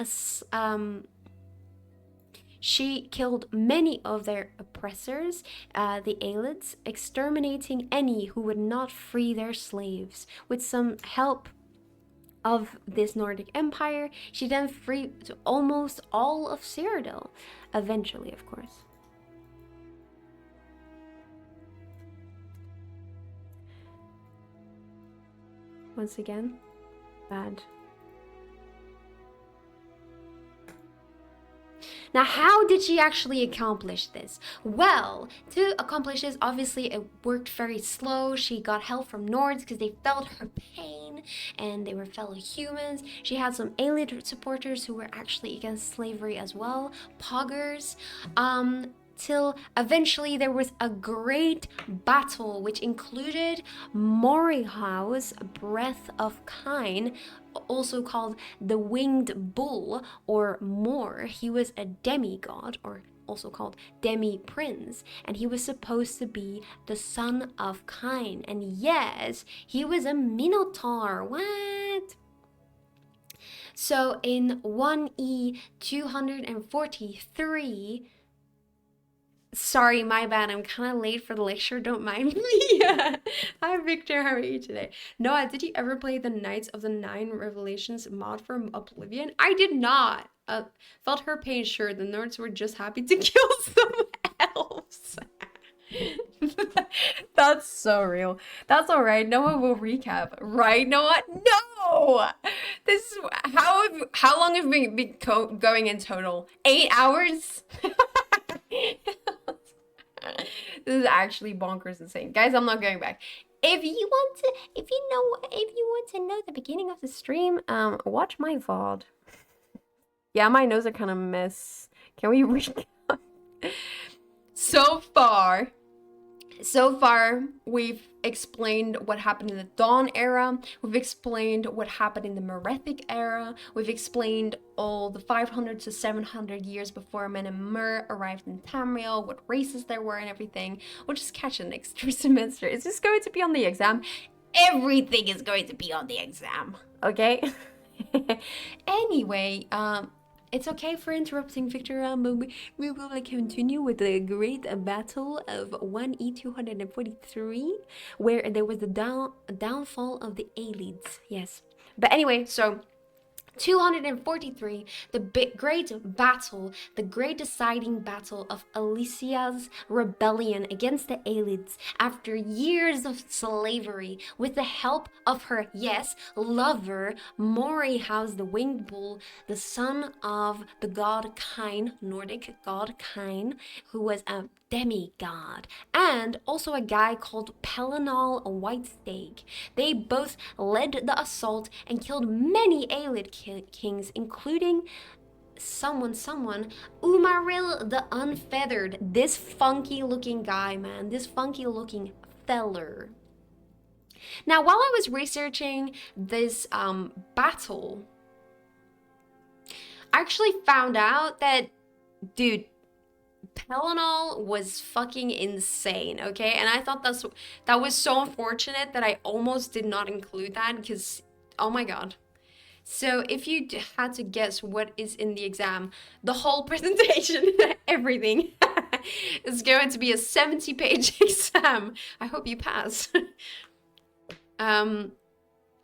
she killed many of their oppressors, the Aelids, exterminating any who would not free their slaves. With some help of this Nordic empire, she then freed almost all of Cyrodiil, eventually, of course. Once again, bad. Now, how did she actually accomplish this? Well, to accomplish this, obviously it worked very slow. She got help from Nords because they felt her pain and they were fellow humans. She had some Aelid supporters who were actually against slavery as well, poggers. Till eventually there was a great battle which included Morihau's Breath of Kine, also called the Winged Bull or Mor. He was a demigod, or also called demi-prince, and he was supposed to be the son of Kine. And yes, he was a minotaur. What? So in 1E 243, sorry, my bad. I'm kind of late for the lecture. Don't mind me. Hi, Victor. How are you today? Noah, did you ever play the Knights of the Nine Revelations mod from Oblivion? I did not. Felt her pain. Sure, the Nords were just happy to kill some elves. That's so real. That's all right. Noah will recap. Right, Noah? No! This is how long have we been going in total? 8 hours? This is actually bonkers insane. Guys, I'm not going back. If you want to know the beginning of the stream, watch my VOD. Yeah, my nose are kind of mess. Can we recap? So far, we've explained what happened in the Dawn era, we've explained what happened in the Merethic era, we've explained all the 500 to 700 years before Men and Mer arrived in Tamriel, what races there were and everything. We'll just catch it next semester. Is this going to be on the exam? Everything is going to be on the exam, okay? Anyway, it's okay for interrupting, Victor, but we will continue with the great battle of 1E 243, where there was the downfall of the Aelids. Yes. But anyway, so 243, the great battle, the great deciding battle of Elysia's rebellion against the Aelids after years of slavery, with the help of her, yes, lover, Morihau's the Winged Bull, the son of the god Kine, Nordic god Kine, who was a demigod, and also a guy called Pelinal Whitestake. They both led the assault and killed many Aelid kings, including someone, Umaril the Unfeathered. This funky looking guy, man. This funky looking feller. Now, while I was researching this battle, I actually found out that, dude, Pelinal was fucking insane, okay? And I thought that was so unfortunate that I almost did not include that, because, oh my god. So if you had to guess what is in the exam, the whole presentation, everything, is going to be a 70-page exam. I hope you pass.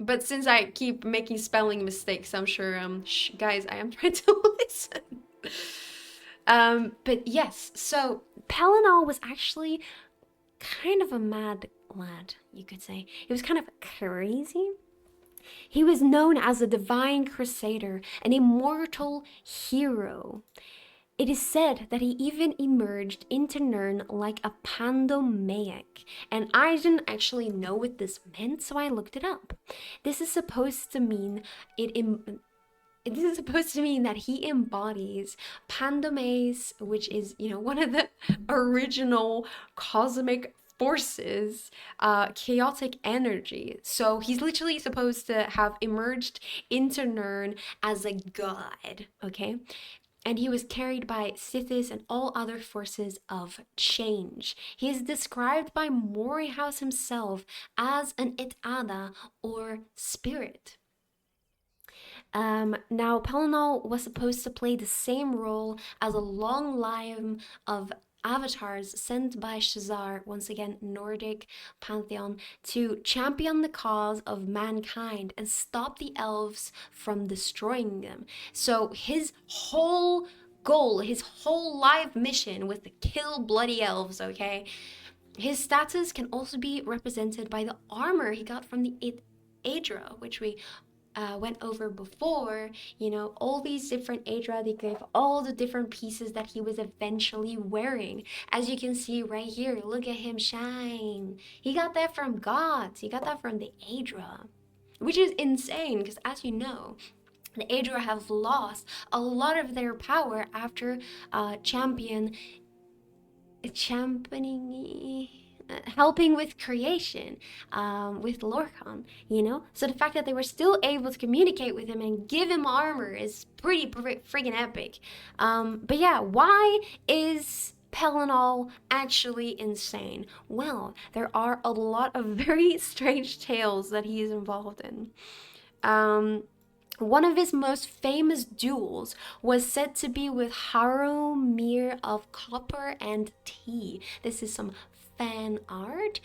But since I keep making spelling mistakes, I'm sure, guys, I am trying to listen. But yes, so Pellinol was actually kind of a mad lad, you could say. He was kind of crazy. He was known as a divine crusader, an immortal hero. It is said that he even emerged into Nirn like a pandomaic, and I didn't actually know what this meant, so I looked it up. This is supposed to mean this is supposed to mean that he embodies Pandomes, which is, one of the original cosmic forces, chaotic energy. So he's literally supposed to have emerged into Nirn as a god, okay? And he was carried by Sithis and all other forces of change. He is described by Morihaus himself as an Etada, or spirit. Now, Pellinol was supposed to play the same role as a long line of avatars sent by Shazar, once again Nordic pantheon, to champion the cause of mankind and stop the elves from destroying them. So his whole goal, his whole life mission was to kill bloody elves, okay? His status can also be represented by the armor he got from the Aedra, which we went over before. All these different Aedra, they gave all the different pieces that he was eventually wearing. As you can see right here, look at him shine. He got that from gods. He got that from the Aedra, which is insane because, as you know, the Aedra have lost a lot of their power after championing, helping with creation, with Lorcan, So the fact that they were still able to communicate with him and give him armor is pretty friggin' epic. But yeah, why is Pellinol actually insane? Well, there are a lot of very strange tales that he is involved in. One of his most famous duels was said to be with Haromir of Copper and Tea. This is some fan art.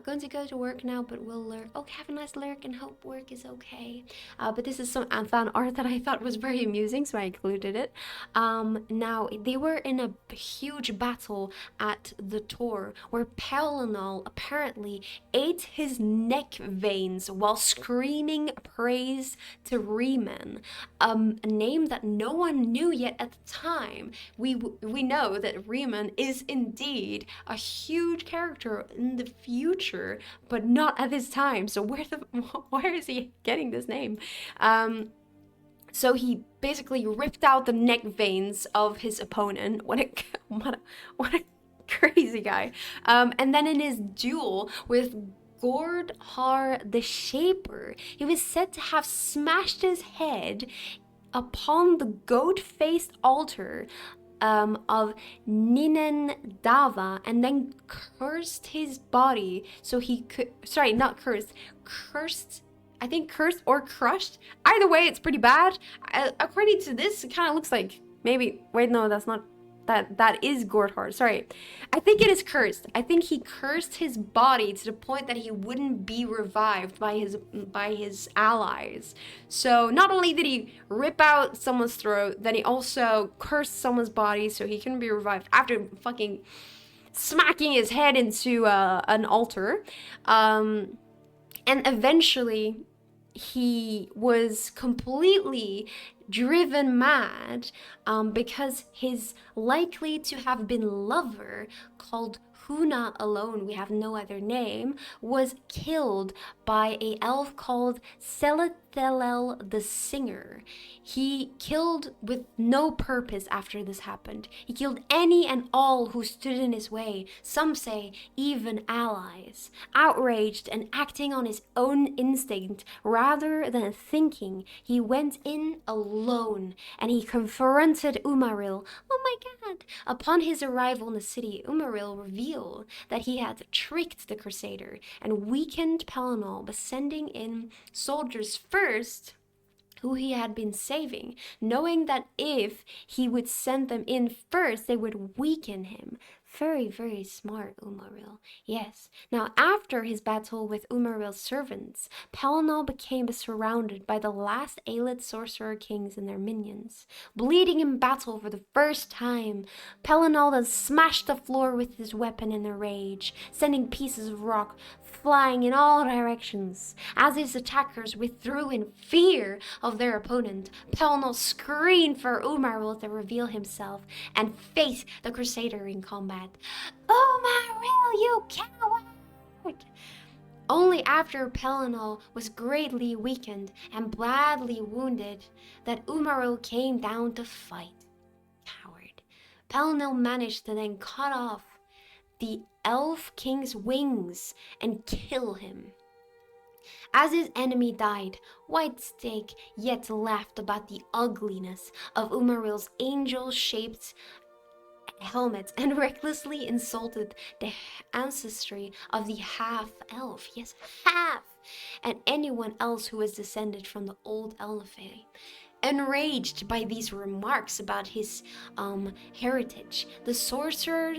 Going to go to work now, but we'll lurk. Oh, have a nice lurk and hope work is okay. But this is some fan art that I thought was very amusing, so I included it. Now, they were in a huge battle at the Tor, where Pellinol apparently ate his neck veins while screaming praise to Riemann, a name that no one knew yet at the time. We know that Riemann is indeed a huge character in the future, but not at this time. So why is he getting this name? So he basically ripped out the neck veins of his opponent. What a crazy guy. And then in his duel with Gordhar the Shaper, he was said to have smashed his head upon the goat-faced altar of Ninendava, and then cursed his body so he could. Sorry, not cursed. Cursed. I think cursed or crushed. Either way, it's pretty bad. According to this, it kind of looks like maybe. Wait, no, that's not. That is Gordhard. Sorry, I think it is cursed. I think he cursed his body to the point that he wouldn't be revived by his allies. So not only did he rip out someone's throat, then he also cursed someone's body so he couldn't be revived after fucking smacking his head into an altar. And eventually, he was completely driven mad because his likely to have been lover, called Huna alone, we have no other name, was killed by a elf called Selethelel the Singer. He killed with no purpose after this happened. He killed any and all who stood in his way, some say even allies. Outraged and acting on his own instinct rather than thinking, he went in alone and he confronted Umaril. Oh my god! Upon his arrival in the city, Umaril revealed that he had tricked the Crusader and weakened Pellinol by sending in soldiers first who he had been saving, knowing that if he would send them in first, they would weaken him. Very, very smart, Umaril. Yes. Now, after his battle with Umaril's servants, Pelennor became surrounded by the last Aelid sorcerer kings and their minions. Bleeding in battle for the first time, Pelennor then smashed the floor with his weapon in a rage, sending pieces of rock flying in all directions. As his attackers withdrew in fear of their opponent, Pelennor screamed for Umaril to reveal himself and face the Crusader in combat. Umaril, you coward! Only after Pelennor was greatly weakened and badly wounded that Umaril came down to fight. Coward. Pelennor managed to then cut off the Elf King's wings and kill him. As his enemy died, Whitestake yet laughed about the ugliness of Umaril's angel-shaped helmet and recklessly insulted the ancestry of the half-elf, yes, half, and anyone else who was descended from the old Elfay. Enraged by these remarks about his heritage, the sorcerer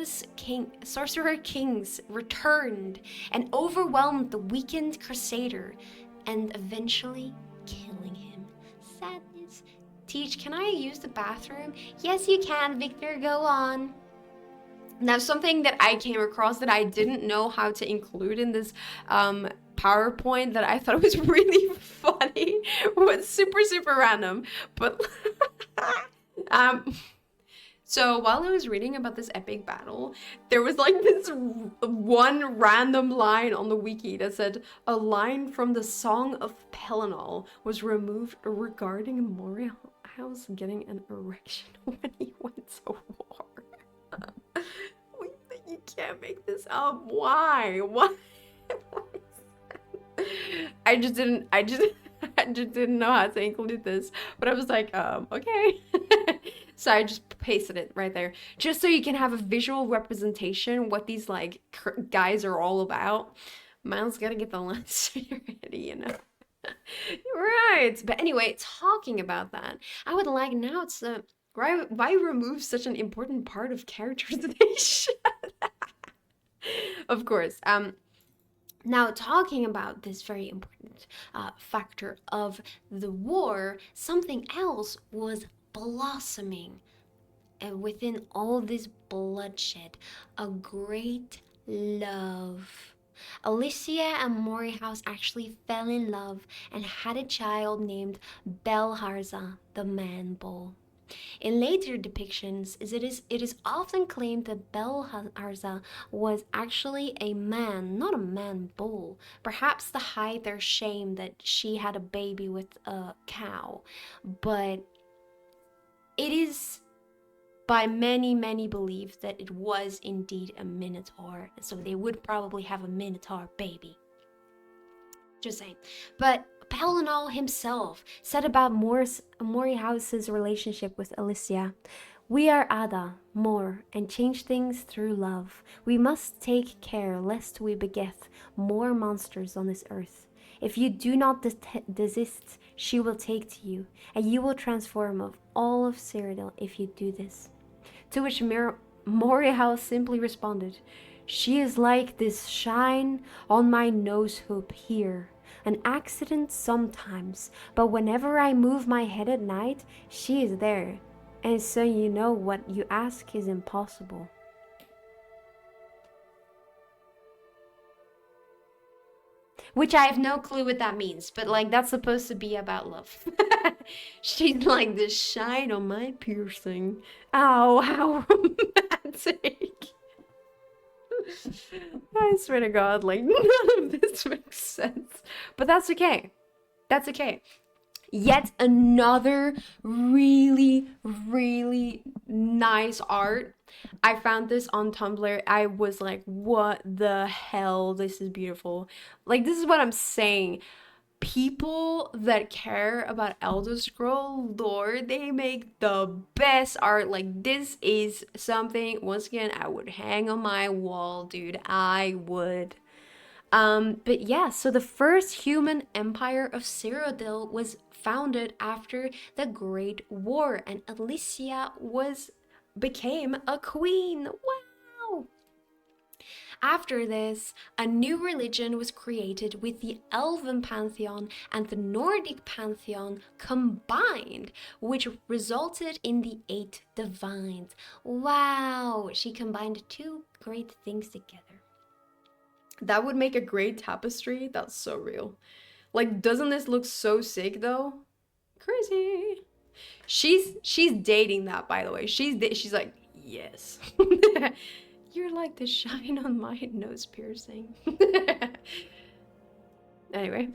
kings returned and overwhelmed the weakened crusader, and eventually killing him. Sadness. Teach, can I use the bathroom? Yes, you can, Victor. Go on. Now, something that I came across that I didn't know how to include in this PowerPoint that I thought was really funny was super, super random. But so while I was reading about this epic battle, there was like this one random line on the wiki that said a line from the Song of Pelennor was removed regarding Morehouse getting an erection when he went to war. You can't make this up. Why? Why? I just didn't know how to include this, but I was like, okay. So I just pasted it right there, just so you can have a visual representation what these like guys are all about. Miles gotta get the lens ready, you know. Right. But anyway, talking about that, I would like now to why remove such an important part of characterization? Of course. Now, talking about this very important factor of the war, something else was blossoming within all this bloodshed. A great love. Alicia and Morehouse actually fell in love and had a child named Belharza, the man bull. In later depictions, it is often claimed that Belharza was actually a man, not a man bull, perhaps to hide their shame that she had a baby with a cow. But it is by many, many believed that it was indeed a minotaur, so they would probably have a minotaur baby. Just saying. But Pelennor himself said about Morihouse's relationship with Alicia, "We are Ada, more, and change things through love. We must take care lest we beget more monsters on this earth. If you do not desist, she will take to you, and you will transform of all of Cyrodiil if you do this." To which Morihouse simply responded, "She is like this shine on my nose hoop here. An accident sometimes, but whenever I move my head at night, she is there. And so you know what you ask is impossible." Which I have no clue what that means, but like that's supposed to be about love. She's like the shine on my piercing. Ow, how romantic. I swear to God, like none of this makes sense. But that's okay. That's okay. Yet another really, really nice art. I found this on Tumblr. I was like, what the hell? This is beautiful. Like, this is what I'm saying. People that care about Elder Scroll lore, they make the best art. Like, this is something, once again, I would hang on my wall, dude. I would. But yeah, so the first human empire of Cyrodiil was founded after the Great War, and Alicia became a queen. Wow! After this, a new religion was created with the Elven pantheon and the Nordic pantheon combined, which resulted in the 8 divines. Wow, she combined two great things together. That would make a great tapestry. That's so real. Like, doesn't this look so sick though? Crazy. She's dating that, by the way. She's like, yes. You're like the shine on my nose piercing. Anyway.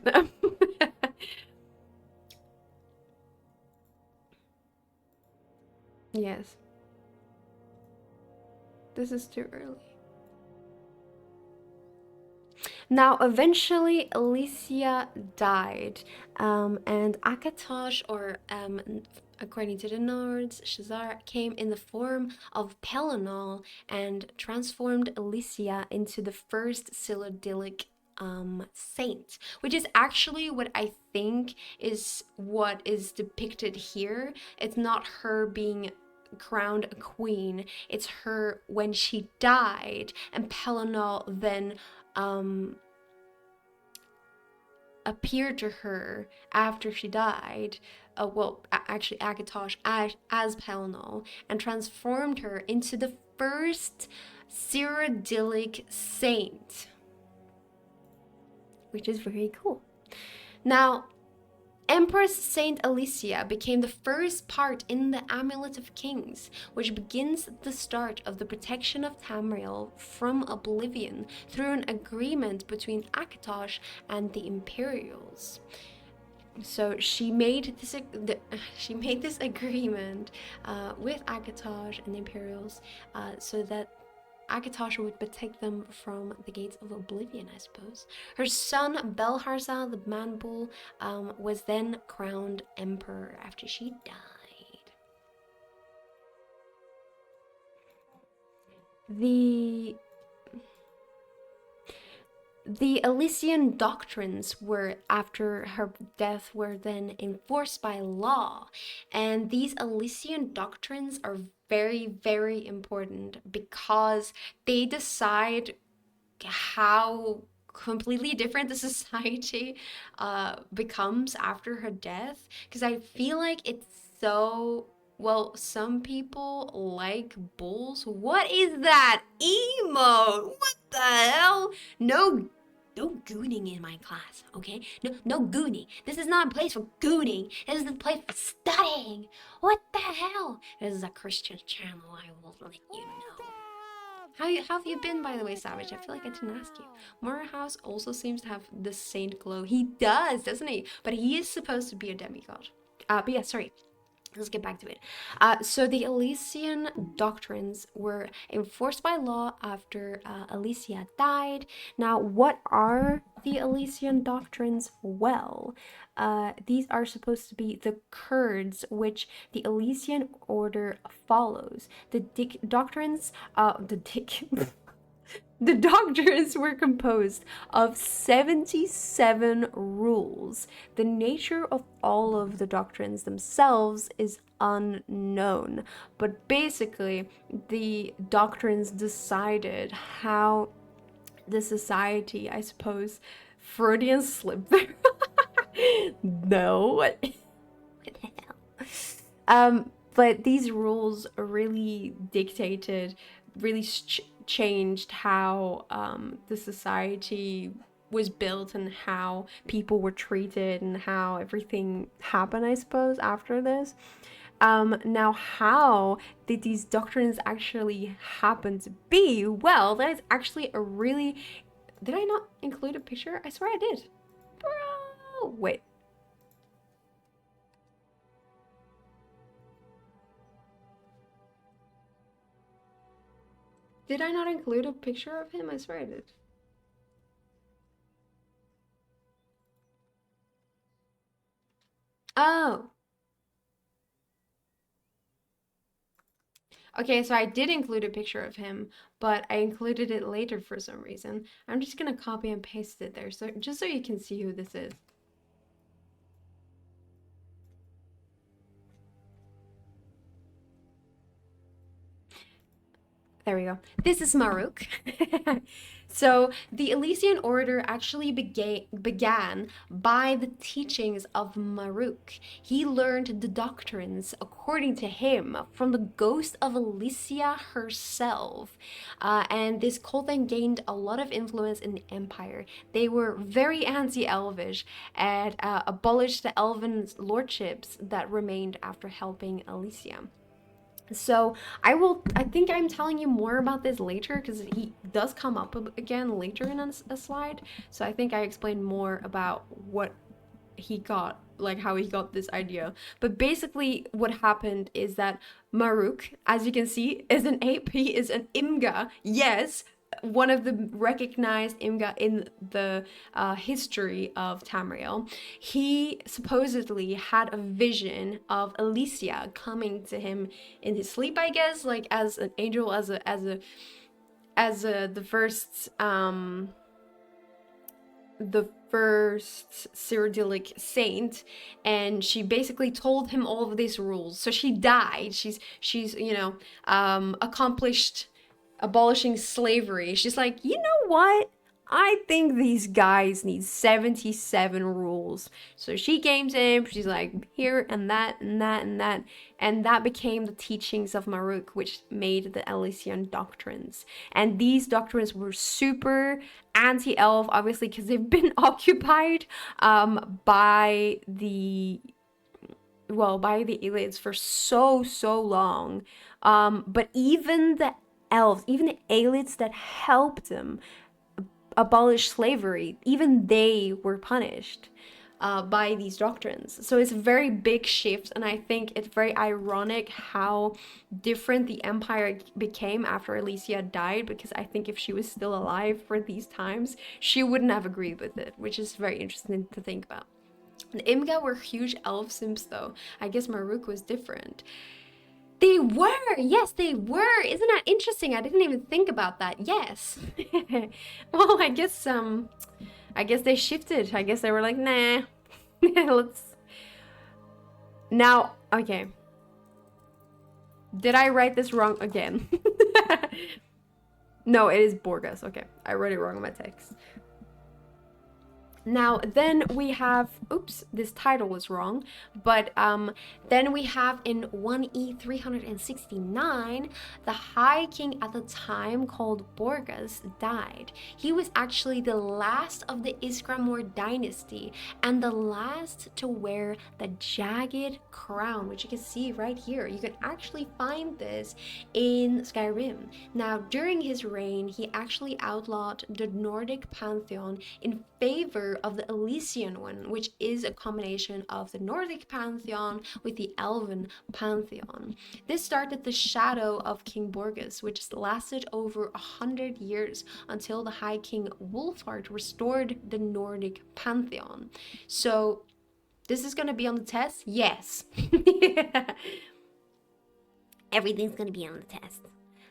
Yes. This is too early. Now, eventually, Alicia died, and Akatosh, or according to the Nords, Shazar, came in the form of Pelennor and transformed Alicia into the first Cylodilic saint, which is actually what I think is what is depicted here. It's not her being crowned a queen, it's her when she died, and Pelennor then appeared to her after she died, actually Akatosh as Pelennor, and transformed her into the first Cyrodiilic saint, which is very cool. Now, Empress Saint Alicia became the first part in the Amulet of Kings, which begins the start of the protection of Tamriel from oblivion through an agreement between Akatosh and the Imperials. So she made this agreement with Akatosh and the Imperials so that Akatosh would protect them from the gates of oblivion, I suppose. Her son, Belharza, the man bull, was then crowned emperor after she died. The Elysian doctrines were, after her death, were then enforced by law. And these Elysian doctrines are very, very important because they decide how completely different the society becomes after her death. Because I feel like it's so... Well, some people like bulls. What is that emote? What the hell? No gooning in my class, okay? No gooning. This is not a place for gooning. This is a place for studying. What the hell? This is a Christian channel, I will let you know. How have you been, by the way, Savage? I feel like I didn't ask you. Morehouse also seems to have the saint glow. He does, doesn't he? But he is supposed to be a demigod. But yeah, sorry. Let's get back to it. So the Elysian doctrines were enforced by law after Alicia died. Now, what are the Elysian doctrines? Well, these are supposed to be the Kurds, which the Elysian order follows. The doctrines, The doctrines were composed of 77 rules. The nature of all of the doctrines themselves is unknown, but basically, the doctrines decided how the society, I suppose, Freudian slip there. No, what the hell? But these rules really dictated, really changed how the society was built and how people were treated and how everything happened, I suppose, after this. Now, how did these doctrines actually happen to be? Well, that is actually a really... Did I not include a picture? I swear I did. Bro, wait. Did I not include a picture of him? I swear I did. Oh. Okay, so I did include a picture of him, but I included it later for some reason. I'm just gonna copy and paste it there, so just so you can see who this is. There we go. This is Maruk. So the Elysian Order actually began by the teachings of Maruk. He learned the doctrines, according to him, from the ghost of Elysia herself. And this cult then gained a lot of influence in the Empire. They were very anti-elvish and abolished the elven lordships that remained after helping Elysia. So I think I'm telling you more about this later because he does come up again later in a slide. So I think I explained more about what he got, like how he got this idea. But basically what happened is that Maruk, as you can see, is an ape. He is an Imga. Yes, one of the recognized Imga in the history of Tamriel. He supposedly had a vision of Elysia coming to him in his sleep, I guess, like as an angel, as the first Cyrodiilic saint, and she basically told him all of these rules. So she died. She's accomplished abolishing slavery. She's like, you know what? I think these guys need 77 rules. So she came to him, she's like, here and that and that and that. And that became the teachings of Maruk, which made the Elysian doctrines. And these doctrines were super anti-elf, obviously, because they've been occupied by the elites for so long. But even the elves, even the elites that helped them abolish slavery, even they were punished by these doctrines. So it's a very big shift, and I think it's very ironic how different the empire became after Elysia died, because I think if she was still alive for these times, she wouldn't have agreed with it, which is very interesting to think about. The Imga were huge elf simps though. I guess Maruk was different. They were! Yes, they were! Isn't that interesting? I didn't even think about that. Yes. Well, I guess they shifted. I guess they were like, nah. Let's... Now, okay. Did I write this wrong again? No, it is Borgas. Okay, I wrote it wrong on my text. Now, then we have, oops, this title was wrong, but then we have in 1E369, the High King at the time called Borgas died. He was actually the last of the Iskramor dynasty and the last to wear the jagged crown, which you can see right here. You can actually find this in Skyrim. Now, during his reign, he actually outlawed the Nordic pantheon in favor of the Elysian one, which is a combination of the Nordic pantheon with the Elven pantheon. This started the shadow of King Borgas, which lasted over 100 years until the High King Wulfhart restored the Nordic pantheon. So this is going to be on the test? Yes. Everything's going to be on the test.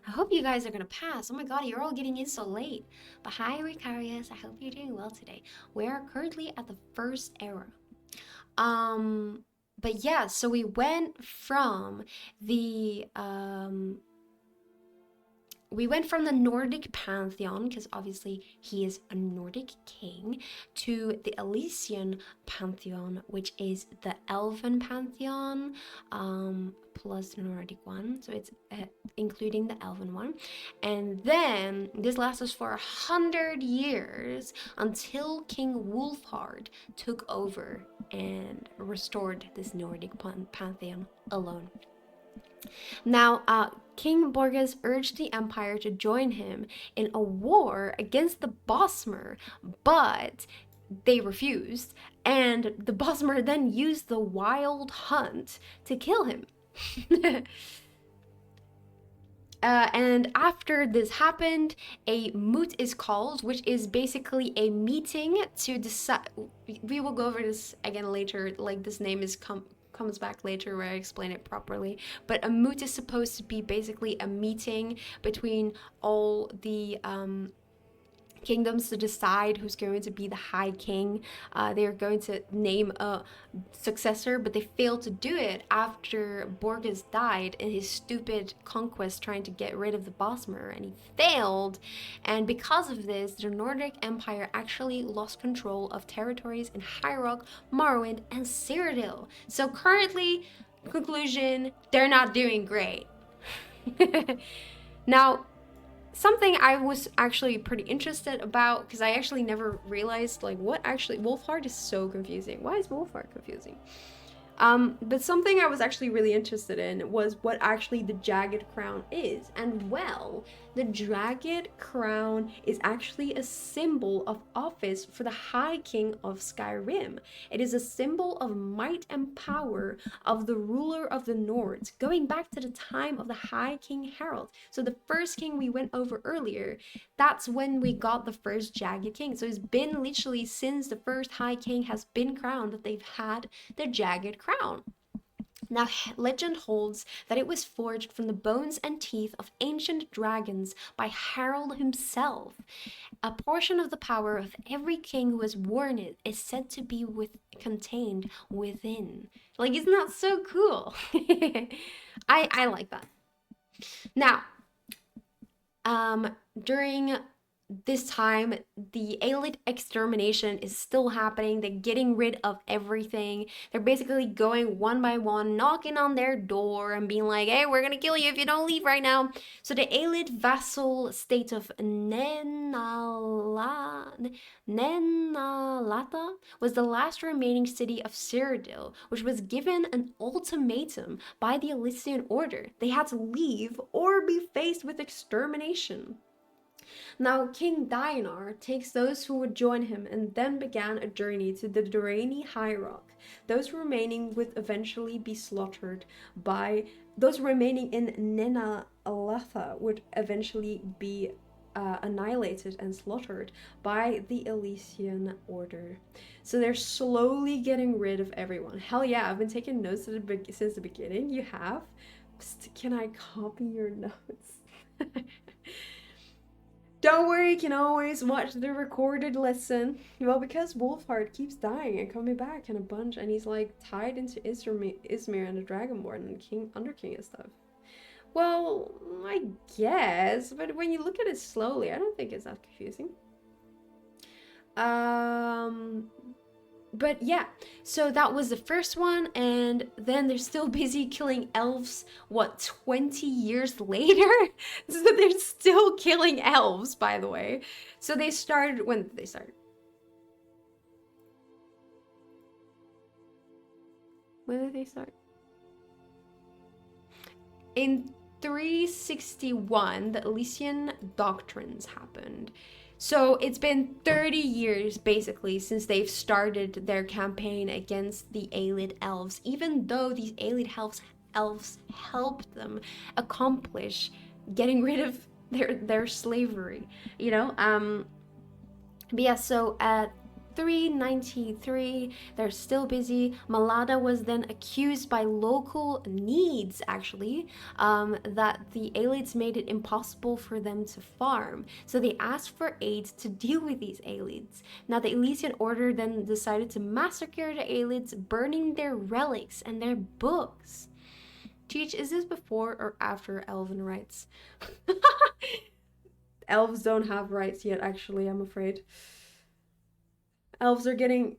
I hope you guys are gonna pass. Oh my god, you're all getting in so late. But hi, Ricarius. I hope you're doing well today. We are currently at the first era. But yeah, so we went from the Nordic pantheon, because obviously he is a Nordic king, to the Elysian pantheon, which is the Elven pantheon, plus the Nordic one. So it's including the Elven one. And then this lasts us for 100 years until King Wulfhart took over and restored this Nordic pantheon alone. Now, King Borgas urged the Empire to join him in a war against the Bosmer, but they refused, and the Bosmer then used the Wild Hunt to kill him. And after this happened, a moot is called, which is basically a meeting to decide. We will go over this again later, like this name is comes back later where I explain it properly. But a moot is supposed to be basically a meeting between all the kingdoms to decide who's going to be the High King. They're going to name a successor, but they failed to do it after Borges died in his stupid conquest trying to get rid of the Bosmer, and he failed. And because of this, the Nordic Empire actually lost control of territories in High Rock, Morrowind, and Cyrodiil. So currently, conclusion, they're not doing great. Now, something I was actually pretty interested about, because I actually never realized, like, what actually, Wolfheart is so confusing. Why is Wolfheart confusing? But something I was actually really interested in was what actually the Jagged Crown is. And well, the Jagged Crown is actually a symbol of office for the High King of Skyrim. It is a symbol of might and power of the ruler of the Nords, going back to the time of the High King Harald. So the first king we went over earlier, that's when we got the first Jagged King. So it's been literally since the first High King has been crowned that they've had the Jagged Crown. Now, legend holds that it was forged from the bones and teeth of ancient dragons by Harald himself. A portion of the power of every king who has worn it is said to be contained within. Like, isn't that so cool? I like that. Now, during this time, the Aelid extermination is still happening. They're getting rid of everything. They're basically going one by one, knocking on their door and being like, hey, we're gonna kill you if you don't leave right now. So the Aelid vassal state of Nenalata was the last remaining city of Cyrodiil, which was given an ultimatum by the Elysian Order. They had to leave or be faced with extermination. Now, King Dinar takes those who would join him and then began a journey to the Durrani High Rock. Those remaining would eventually be slaughtered by... Those remaining in Nenalatha would eventually be annihilated and slaughtered by the Elysian Order. So they're slowly getting rid of everyone. Hell yeah, I've been taking notes since the beginning. You have? Can I copy your notes? Don't worry, you can always watch the recorded lesson. Well, because Wolfheart keeps dying and coming back in a bunch, and he's like tied into Izmir and the Dragonborn and Underking and stuff. Well, I guess, but when you look at it slowly, I don't think it's that confusing. But yeah, so that was the first one, and then they're still busy killing elves, what, 20 years later? So they're still killing elves, by the way. So they started, when did they start? When did they start? In 361, the Elysian Doctrines happened. So it's been 30 years, basically, since they've started their campaign against the Aelid elves, even though these Aelid elves helped them accomplish getting rid of their slavery, you know? But yeah, so at 393, they're still busy. Malada was then accused by local needs, actually, that the Aelids made it impossible for them to farm. So they asked for aid to deal with these Aelids. Now, the Elysian Order then decided to massacre the Aelids, burning their relics and their books. Teach, is this before or after Elven rights? Elves don't have rights yet, actually, I'm afraid. Elves are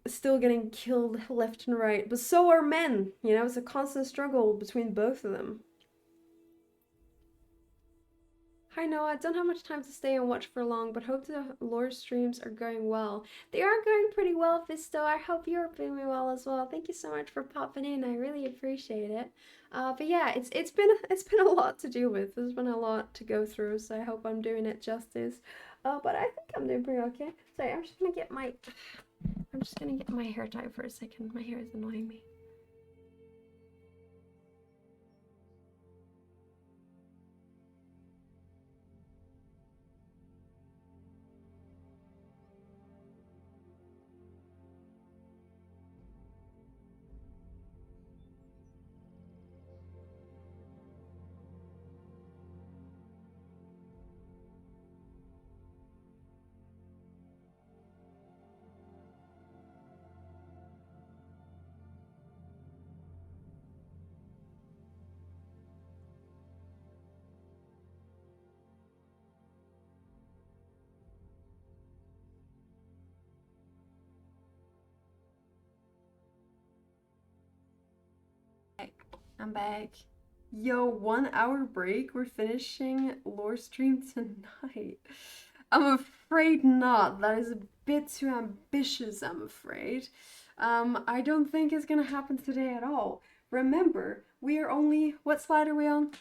still getting killed left and right, but so are men. You know, it's a constant struggle between both of them. Hi Noah, I don't have much time to stay and watch for long, but hope the lore streams are going well. They are going pretty well, Fisto. I hope you're doing well as well. Thank you so much for popping in. I really appreciate it. But yeah, it's been a lot to deal with. There's been a lot to go through, so I hope I'm doing it justice. But I think I'm doing pretty okay. Sorry, I'm just gonna get my hair tied for a second. My hair is annoying me. I'm back. Yo, 1 hour break. We're finishing lore stream tonight. I'm afraid not. That is a bit too ambitious, I'm afraid. I don't think it's gonna happen today at all. Remember, we are only, what slide are we on?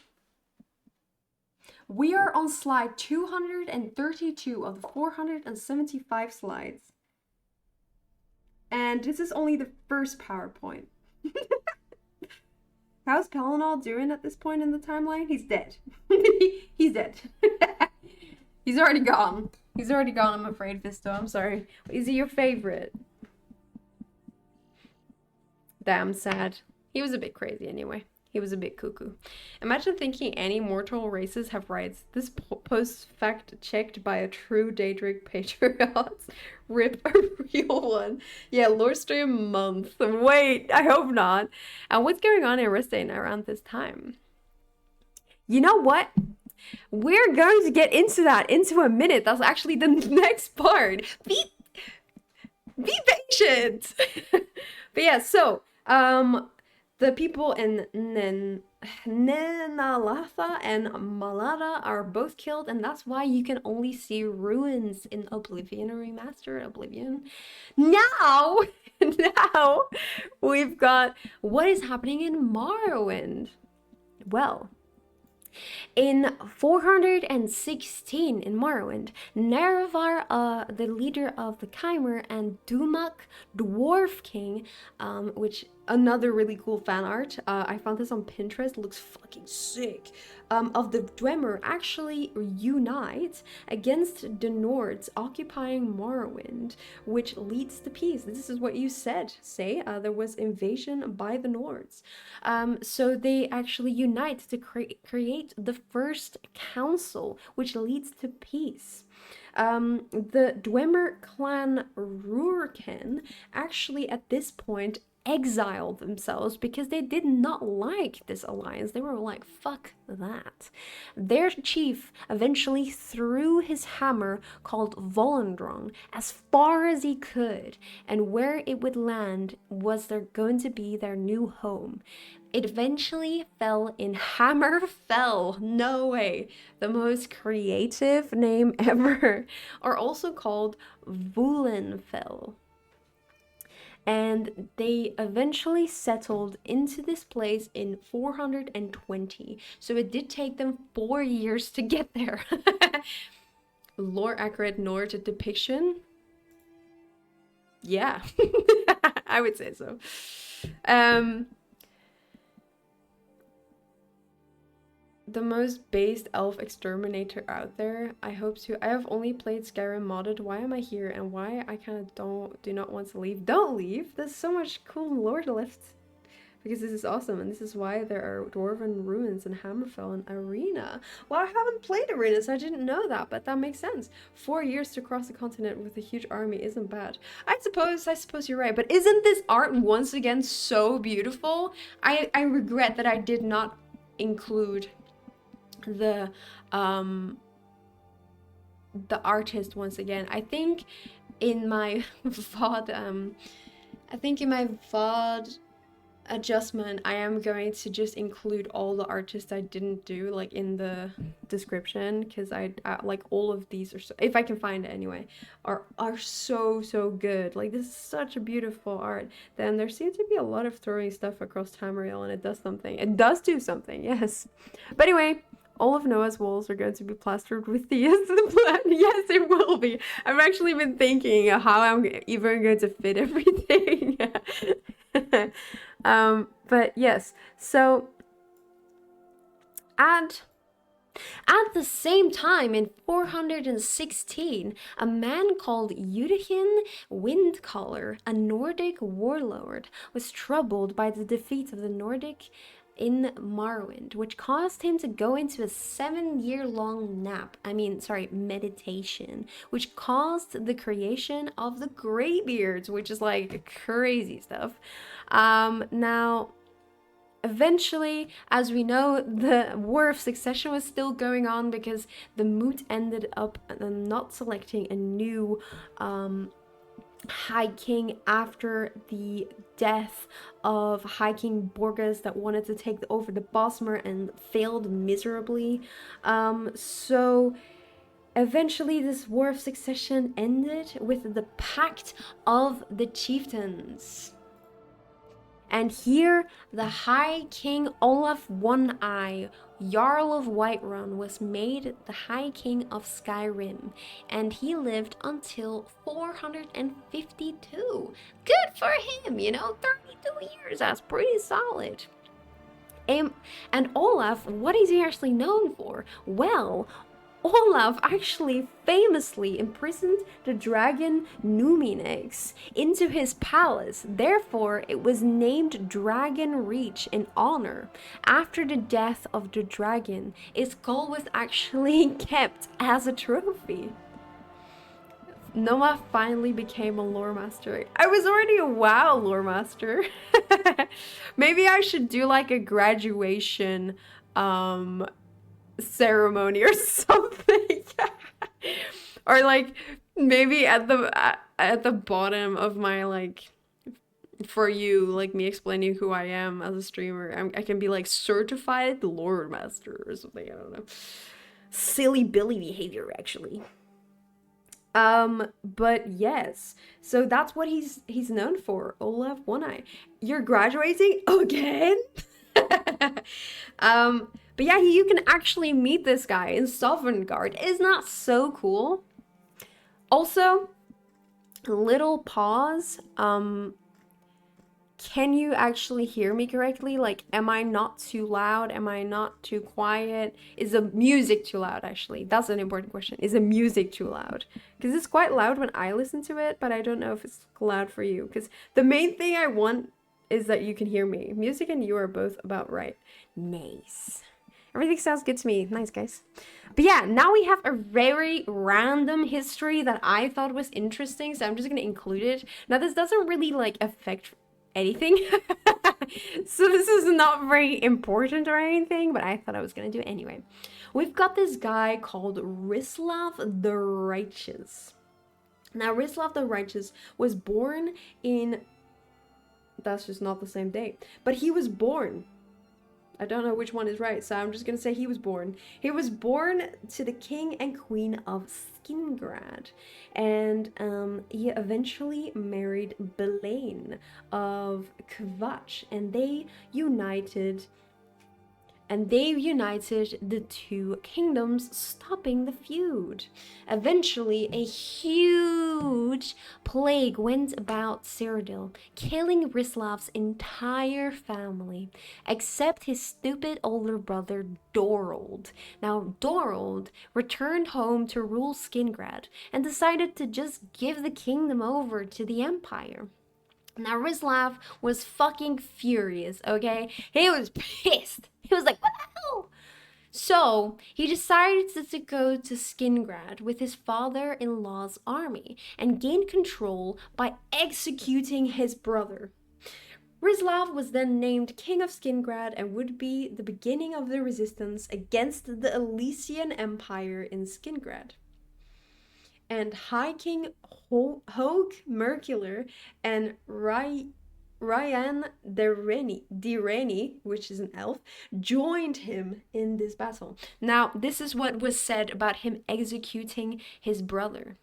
We are on slide 232 of the 475 slides. And this is only the first PowerPoint. How's Palinol doing at this point in the timeline? He's dead. He's dead. He's already gone. He's already gone, I'm afraid, Visto. I'm sorry. Is he your favorite? Damn sad. He was a bit crazy anyway. He was a bit cuckoo. Imagine thinking any mortal races have rights. This post fact checked by a true Daedric patriot. Rip a real one. Yeah, lore stream month. Wait, I hope not. And what's going on in Restain around this time? You know what? We're going to get into that into a minute. That's actually the next part. Be patient. But yeah, so the people in Nenalatha and Malada are both killed, and that's why you can only see ruins in Oblivion or Remastered Oblivion. Now we've got what is happening in Morrowind. Well, in 416 in Morrowind, Nerevar, the leader of the Chimer, and Dumak, Dwarf King, which another really cool fan art. I found this on Pinterest. Looks fucking sick. Of the Dwemer actually unite against the Nords occupying Morrowind, which leads to peace. This is what you said. There was invasion by the Nords. So they actually unite to create the first council, which leads to peace. The Dwemer clan Rurken actually at this point exiled themselves because they did not like this alliance. They were like, fuck that. Their chief eventually threw his hammer called Volendrong as far as he could, and where it would land was going to be their new home. It eventually fell in Hammerfell. No way. The most creative name ever. Or also called Vulenfell. And they eventually settled into this place in 420. So it did take them 4 years to get there. Lore accurate Nord depiction? Yeah, I would say so. The most based elf exterminator out there. I hope to. I have only played Skyrim modded. Why am I here and why I kind of do not want to leave? Don't leave. There's so much cool lore left. Because this is awesome, and this is why there are dwarven ruins in Hammerfell and Arena. Well, I haven't played Arena, so I didn't know that, but that makes sense. 4 years to cross the continent with a huge army isn't bad. I suppose you're right, but isn't this art once again so beautiful? I regret that I did not include the artist once again. I think in my VOD adjustment I am going to just include all the artists I didn't do like in the description, because I like all of these are so, if I can find it anyway, are so good. Like, this is such a beautiful art. Then there seems to be a lot of throwing stuff across Tamriel, and it does do something, yes. But anyway, all of Noah's walls are going to be plastered with Thea's plan. Yes, it will be. I've actually been thinking how I'm even going to fit everything. But yes, so at the same time, in 416, a man called Yudhin Windcaller, a Nordic warlord, was troubled by the defeat of the Nordic in Morrowind, which caused him to go into a 7-year-long meditation, which caused the creation of the Greybeards, which is like crazy stuff. Now, eventually, as we know, the War of Succession was still going on because the moot ended up not selecting a new High King after the death of High King Borges that wanted to take over the Bosmer and failed miserably. So eventually this war of succession ended with the Pact of the Chieftains. And here, the High King Olaf One Eye, Jarl of Whiterun, was made the High King of Skyrim, and he lived until 452. Good for him, 32 years, that's pretty solid. And Olaf, what is he actually known for? Well, Olaf actually famously imprisoned the dragon Numinex into his palace. Therefore, it was named Dragon Reach in honor. After the death of the dragon, its skull was actually kept as a trophy. Noma finally became a lore master. I was already a WoW lore master. Maybe I should do like a graduation ceremony or something. Or like maybe at the bottom of my like for you, like me explaining who I am as a streamer, I can be like certified lore master or something. I don't know. Silly Billy behavior, actually. But yes, so that's what he's known for, Olaf One Eye. You're graduating again? But yeah, you can actually meet this guy in Sovngarde. Isn't that so cool? Also, little pause. Can you actually hear me correctly? Like, am I not too loud? Am I not too quiet? Is the music too loud, actually? That's an important question. Is the music too loud? Because it's quite loud when I listen to it, but I don't know if it's loud for you. Because the main thing I want is that you can hear me. Music and you are both about right. Nice. Everything sounds good to me. Nice, guys. But yeah, now we have a very random history that I thought was interesting, so I'm just gonna include it. Now, this doesn't really, like, affect anything. So this is not very important or anything, but I thought I was gonna do it anyway. We've got this guy called Rislav the Righteous. Now, Rislav the Righteous was born in... That's just not the same day. But he was born... I don't know which one is right, so I'm just gonna say he was born. He was born to the king and queen of Skingrad, and he eventually married Belaine of Kvatch, and they united the two kingdoms, stopping the feud. Eventually, a huge plague went about Cyrodiil, killing Rislav's entire family, except his stupid older brother Dorold. Now, Dorold returned home to rule Skingrad and decided to just give the kingdom over to the Empire. Now, Rislav was fucking furious, okay? He was pissed. He was like, what the hell? So, he decided to go to Skingrad with his father-in-law's army and gain control by executing his brother. Rislav was then named King of Skingrad and would be the beginning of the resistance against the Elysian Empire in Skingrad. And High King Hogue Mercular and Ryan Direni, which is an elf, joined him in this battle. Now, this is what was said about him executing his brother.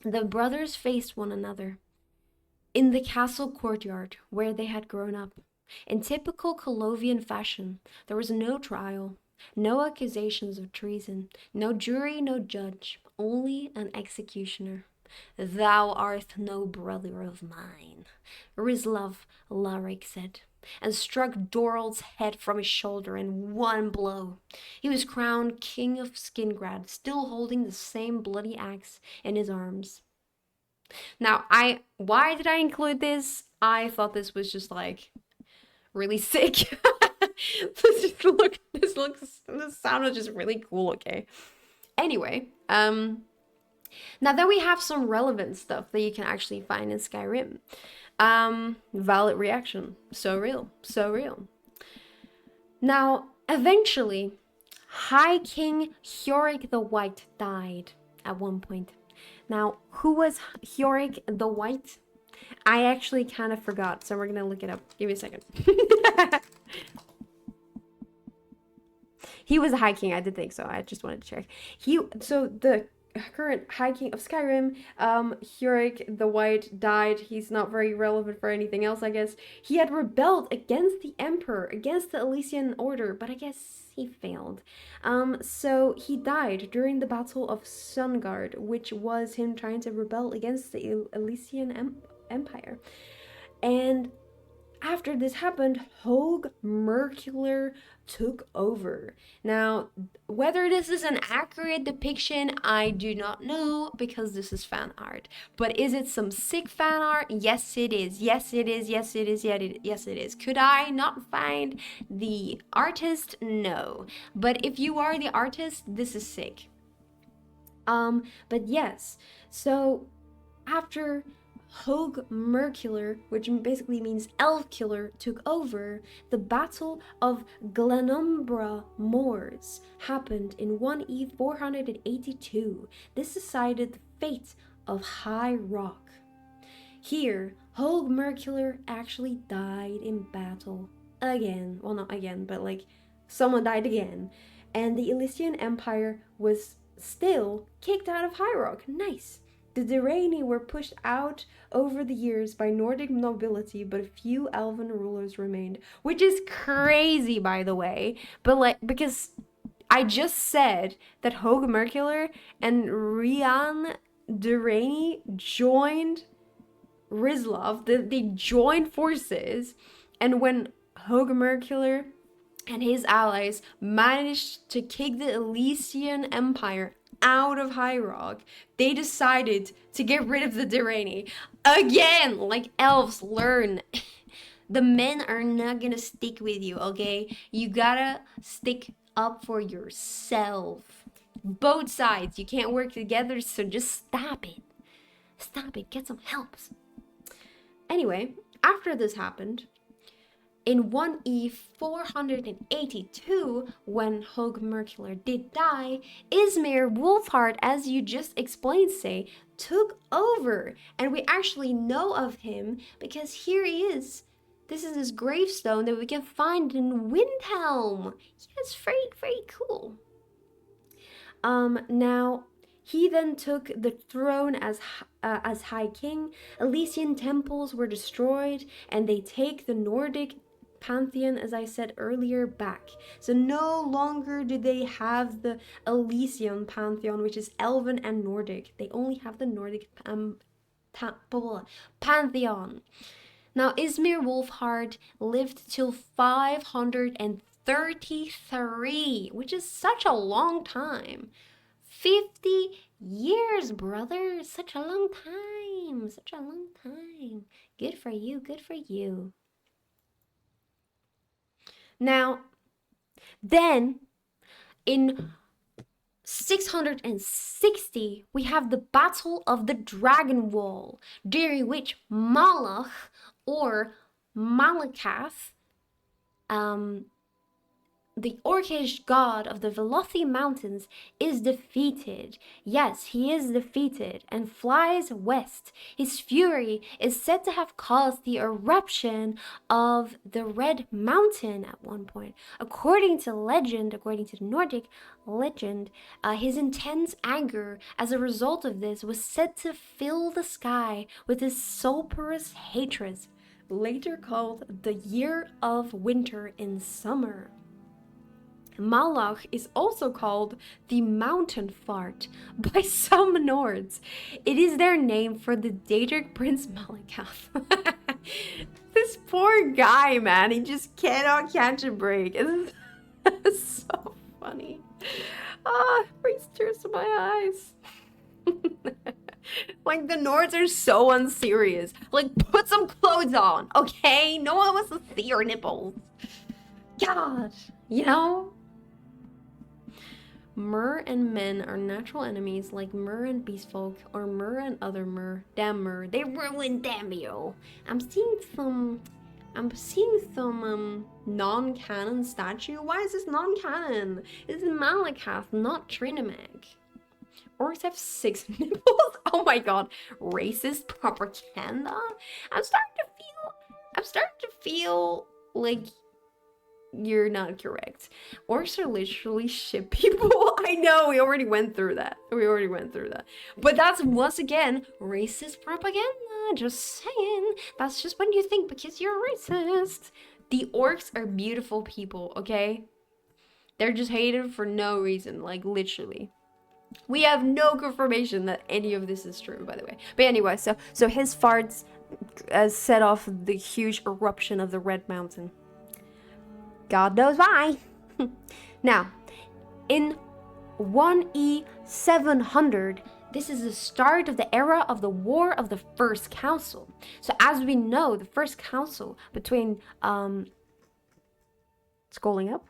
The brothers faced one another in the castle courtyard where they had grown up. In typical Colovian fashion, there was no trial, no accusations of treason, no jury, no judge, only an executioner. Thou art no brother of mine, Rislav Larik said, and struck Dorold's head from his shoulder in one blow. He was crowned King of Skingrad, still holding the same bloody axe in his arms. Now, why did I include this? I thought this was just like really sick. This sound was just really cool, okay? Anyway, now then we have some relevant stuff that you can actually find in Skyrim. Valid reaction. So real. So real. Now, eventually, High King Hiorik the White died at one point. Now, who was Hiorik the White? I actually kind of forgot, so we're gonna look it up. Give me a second. He was a High King, I did think so. I just wanted to check. So the current High King of Skyrim, Hiorik the White, died. He's not very relevant for anything else, I guess. He had rebelled against the Emperor, against the Elysian Order, but I guess he failed. So he died during the Battle of Sungard, which was him trying to rebel against the Elysian Empire. And after this happened, Hogue Mercular took over. Now, whether this is an accurate depiction, I do not know because this is fan art. But is it some sick fan art? Yes, it is. Yes, it is. Yes, it is. Yes, it is. Could I not find the artist? No. But if you are the artist, this is sick. But yes. So after Hogue Mercular, which basically means elf killer, took over, the Battle of Glenumbra Moors happened in 1E 482. This decided the fate of High Rock. Here, Hogue Mercular actually died in battle again. Well, not again, but like someone died again. And the Elysian Empire was still kicked out of High Rock. Nice. The Dirani were pushed out over the years by Nordic nobility, but a few elven rulers remained, which is crazy, by the way. But like, because I just said that Hogue Mercular and Rian Dirani joined Rizlov. They joined forces, and when Hogue Mercular and his allies managed to kick the Elysian Empire out of High Rock, they decided to get rid of the Dirani. Again, like elves, learn. The men are not gonna stick with you, okay? You gotta stick up for yourself. Both sides. You can't work together, so just stop it. Stop it. Get some help. Anyway, after this happened, in 1E 482, when Hogue Mercular did die, Ismir Wolfheart, as you just explained, say, took over. And we actually know of him because here he is. This is his gravestone that we can find in Windhelm. It's very, very cool. Now, he then took the throne as High King. Elysian temples were destroyed, and they take the Nordic pantheon, as I said earlier, back. So no longer do they have the Elysian pantheon, which is Elven and Nordic. They only have the Nordic pantheon. Now, Ismir Wolfheart lived till 533, which is such a long time. 50 years, brother. Such a long time. Such a long time. Good for you. Good for you. Now, then, in 660, we have the Battle of the Dragon Wall, during which Malach, or Malakath, the Orcish god of the Velothi Mountains, is defeated. Yes, he is defeated and flies west. His fury is said to have caused the eruption of the Red Mountain at one point. According to legend, according to the Nordic legend, his intense anger as a result of this was said to fill the sky with his sulphurous hatred, later called the Year of Winter in Summer. Malach is also called the Mountain Fart by some Nords. It is their name for the Daedric Prince Malakath. This poor guy, man, he just cannot catch a break. It's so funny. Brings tears to my eyes. Like, the Nords are so unserious. Like, put some clothes on, okay? No one wants to see your nipples. God, you know? Mer and men are natural enemies like Mer and Beastfolk, or Mer and other Mer. Damn Mer, they ruined Tamriel. I'm seeing some non-canon statue. Why is this non-canon? This is Malakath, not Trinimag. Orcs have 6 nipples. Oh my god, racist propaganda. I'm starting to feel like you're not correct. Orcs are literally shit people. I know, we already went through that. But that's once again racist propaganda. Just saying. That's just what you think because you're racist. The orcs are beautiful people, okay? They're just hated for no reason, like literally. We have no confirmation that any of this is true, by the way. But anyway, so his farts set off the huge eruption of the Red Mountain. God knows why. Now, in 1E 700, this is the start of the era of the War of the First Council. So as we know, the First Council between scrolling up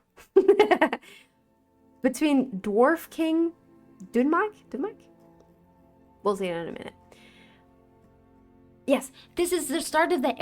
between Dwarf King Dunmak? We'll see it in a minute. Yes, this is the start of the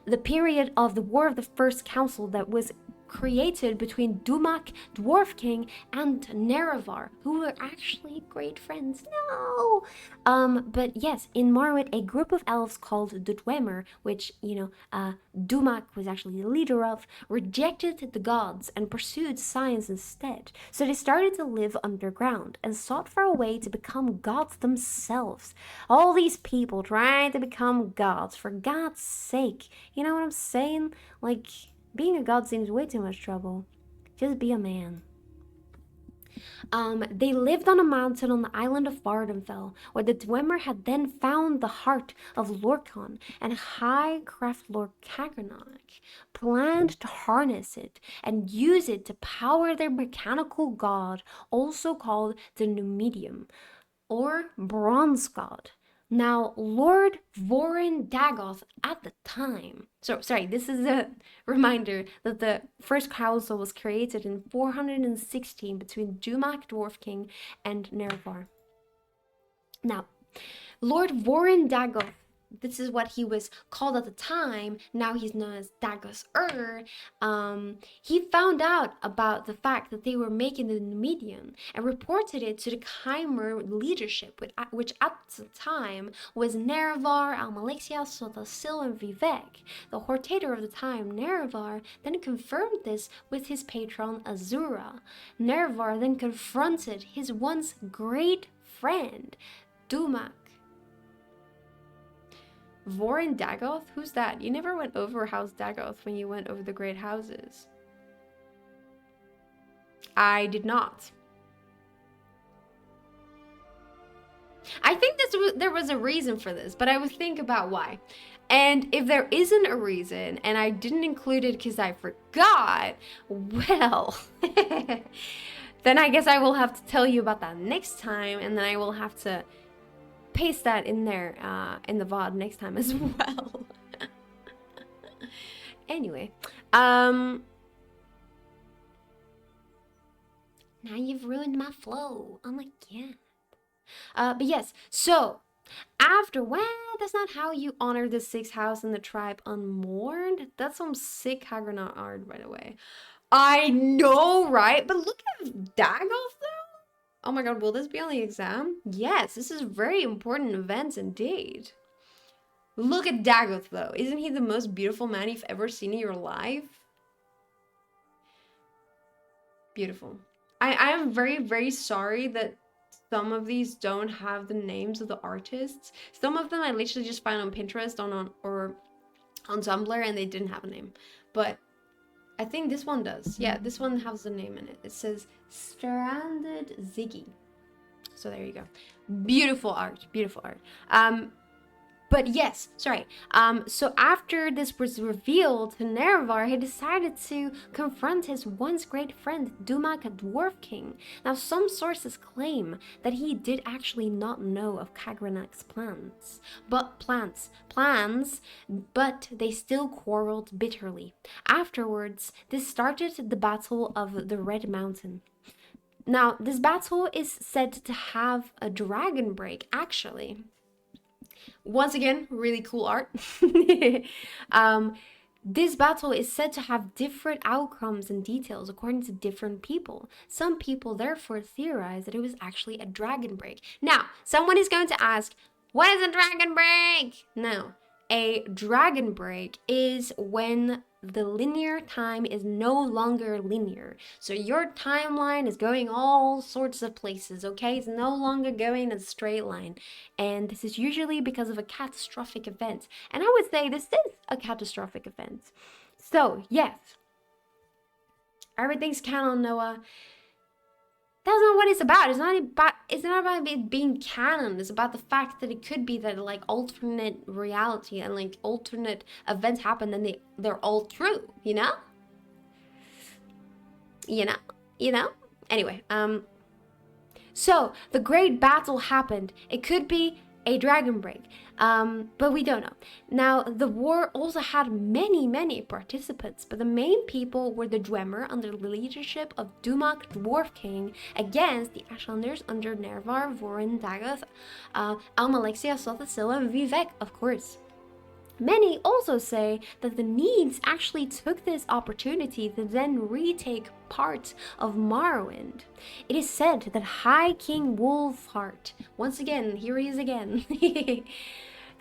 the period of the War of the First Council that was created between Dumak, Dwarf King, and Nerevar, who were actually great friends. No! But yes, in Morrowind, a group of elves called the Dwemer, which, Dumak was actually the leader of, rejected the gods and pursued science instead. So they started to live underground and sought for a way to become gods themselves. All these people trying to become gods, for God's sake. You know what I'm saying? Like, being a god seems way too much trouble. Just be a man. They lived on a mountain on the island of Vardenfell, where the Dwemer had then found the heart of Lorkhan, and High Craft Lord Kagranok planned to harness it and use it to power their mechanical god, also called the Numidium, or Bronze God. Now, Lord Vorin Dagoth at the time, this is a reminder that the first council was created in 416 between Dumak, Dwarf King, and Nerevar. Now, Lord Vorin Dagoth, this is what he was called at the time, now he's known as Dagos he found out about the fact that they were making the Numidian and reported it to the Chimer leadership, which at the time was Nerevar, Almalexia, Sotasil, and Vivek. The Hortator of the time, Nerevar, then confirmed this with his patron Azura. Nerevar then confronted his once great friend, Dumak. Vorin Dagoth? Who's that? You never went over House Dagoth when you went over the Great Houses. I did not. I think there was a reason for this, but I would think about why. And if there isn't a reason, and I didn't include it because I forgot, well, then I guess I will have to tell you about that next time, and then I will have to paste that in there in the VOD next time as well. Anyway, now you've ruined my flow. Oh my god. But yes, so after, well, that's not how you honor the sixth house in the tribe unmourned. That's some sick Haggernot art, by the way. I know, right? But look at Dagoth though. Oh my god, will this be on the exam? Yes, this is very important events indeed. Look at Dagoth though. Isn't he the most beautiful man you've ever seen in your life? Beautiful. I am very, very sorry that some of these don't have the names of the artists. Some of them I literally just found on Pinterest or on Tumblr and they didn't have a name. But I think this one does. Yeah, this one has a name in it. It says Stranded Ziggy. So there you go. Beautiful art. Beautiful art. But yes, sorry. So after this was revealed to Nerevar, he decided to confront his once great friend, Dumak, a Dwarf King. Now, some sources claim that he did actually not know of Kagranak's plans, but they still quarreled bitterly. Afterwards, this started the Battle of the Red Mountain. Now, this battle is said to have a dragon break, actually. Once again, really cool art. This battle is said to have different outcomes and details according to different people. Some people therefore theorize that it was actually a dragon break. Now, someone is going to ask, what is a dragon break? No, a dragon break is when the linear time is no longer linear. So your timeline is going all sorts of places, okay? It's no longer going in a straight line. And this is usually because of a catastrophic event. And I would say this is a catastrophic event. So, yes, everything's canon, Noah. That's not what it's about. It's not about it being canon. It's about the fact that it could be that like alternate reality and like alternate events happen and they're all true, you know? You know? Anyway, so the great battle happened. It could be a dragon break, but we don't know. Now, the war also had many participants, but the main people were the Dwemer under the leadership of Dumak, Dwarf King, against the Ashlanders under Nervar, Vorin, Dagoth, Almalexia, Sothasil, and Vivek, of course. Many also say that the Needs actually took this opportunity to then retake part of Morrowind. It is said that High King Wolfheart, once again, here he is again,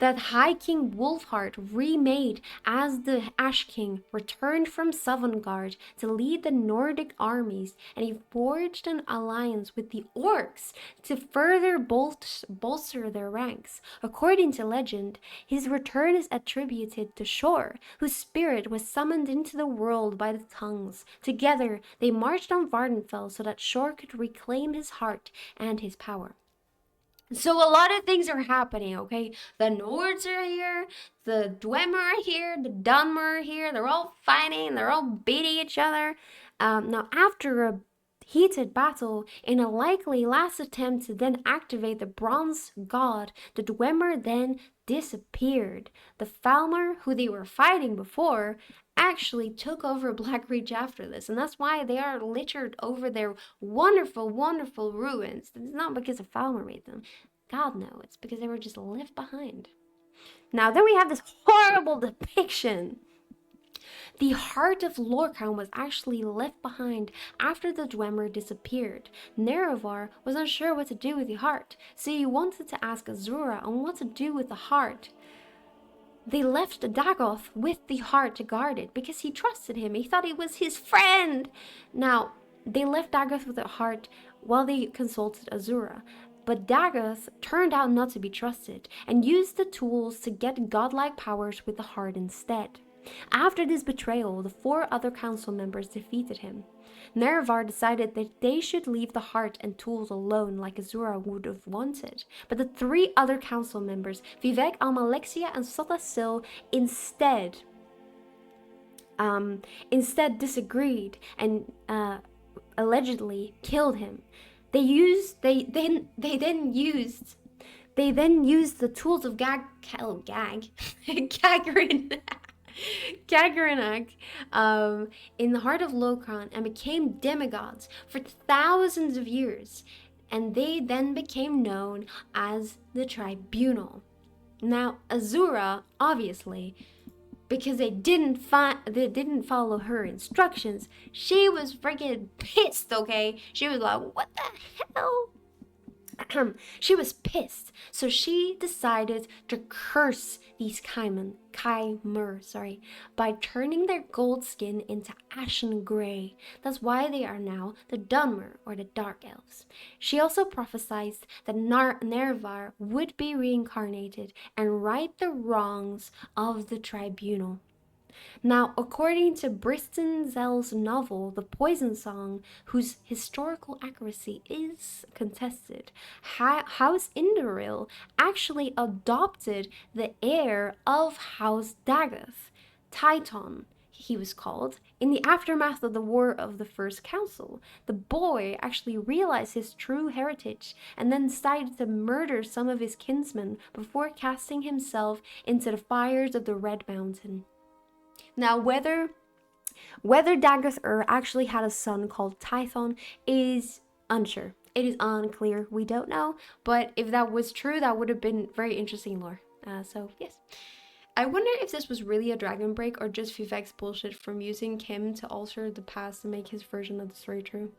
that High King Wolfheart, remade as the Ash King, returned from Sovngarde to lead the Nordic armies, and he forged an alliance with the Orcs to further bolster their ranks. According to legend, his return is attributed to Shor, whose spirit was summoned into the world by the tongues. Together, they marched on Vardenfell so that Shor could reclaim his heart and his power. So a lot of things are happening, okay? The Nords are here, the Dwemer are here, the Dunmer are here. They're all fighting, they're all beating each other. Now, after a heated battle, in a likely last attempt to then activate the Bronze God, the Dwemer then disappeared. The Falmer, who they were fighting before, actually took over Blackreach after this, and that's why they are littered over their wonderful ruins. It's not because of Falmer made them. God, no, it's because they were just left behind. Now, then we have this horrible depiction. The heart of Lorcan was actually left behind after the Dwemer disappeared. Nerevar was unsure what to do with the heart, so he wanted to ask Azura on what to do with the heart. They left Dagoth with the heart to guard it because he trusted him. He thought he was his friend. Now, they left Dagoth with the heart while they consulted Azura. But Dagoth turned out not to be trusted and used the tools to get godlike powers with the heart instead. After this betrayal, the 4 other council members defeated him. Nerevar decided that they should leave the heart and tools alone like Azura would have wanted. But the 3 other council members, Vivek, Almalexia, and Sothasil, instead disagreed and allegedly killed him. They then used the tools of Gagaranak in the heart of Lorcan and became demigods for thousands of years, and they then became known as the Tribunal. Now, Azura, obviously, because they didn't follow her instructions, she was freaking pissed, okay? She was like, what the hell? She was pissed, so she decided to curse these Kaimer, by turning their gold skin into ashen gray. That's why they are now the Dunmer, or the Dark Elves. She also prophesied that Nervar would be reincarnated and right the wrongs of the Tribunal. Now, according to Briston Zell's novel, The Poison Song, whose historical accuracy is contested, House Indoril actually adopted the heir of House Dagoth, Titon, he was called, in the aftermath of the War of the First Council. The boy actually realized his true heritage and then decided to murder some of his kinsmen before casting himself into the fires of the Red Mountain. Now, whether Dagoth actually had a son called Tython is unsure. It is unclear. We don't know. But if that was true, that would have been very interesting lore. So, yes. I wonder if this was really a dragon break or just Vivek's bullshit from using Kim to alter the past to make his version of the story true.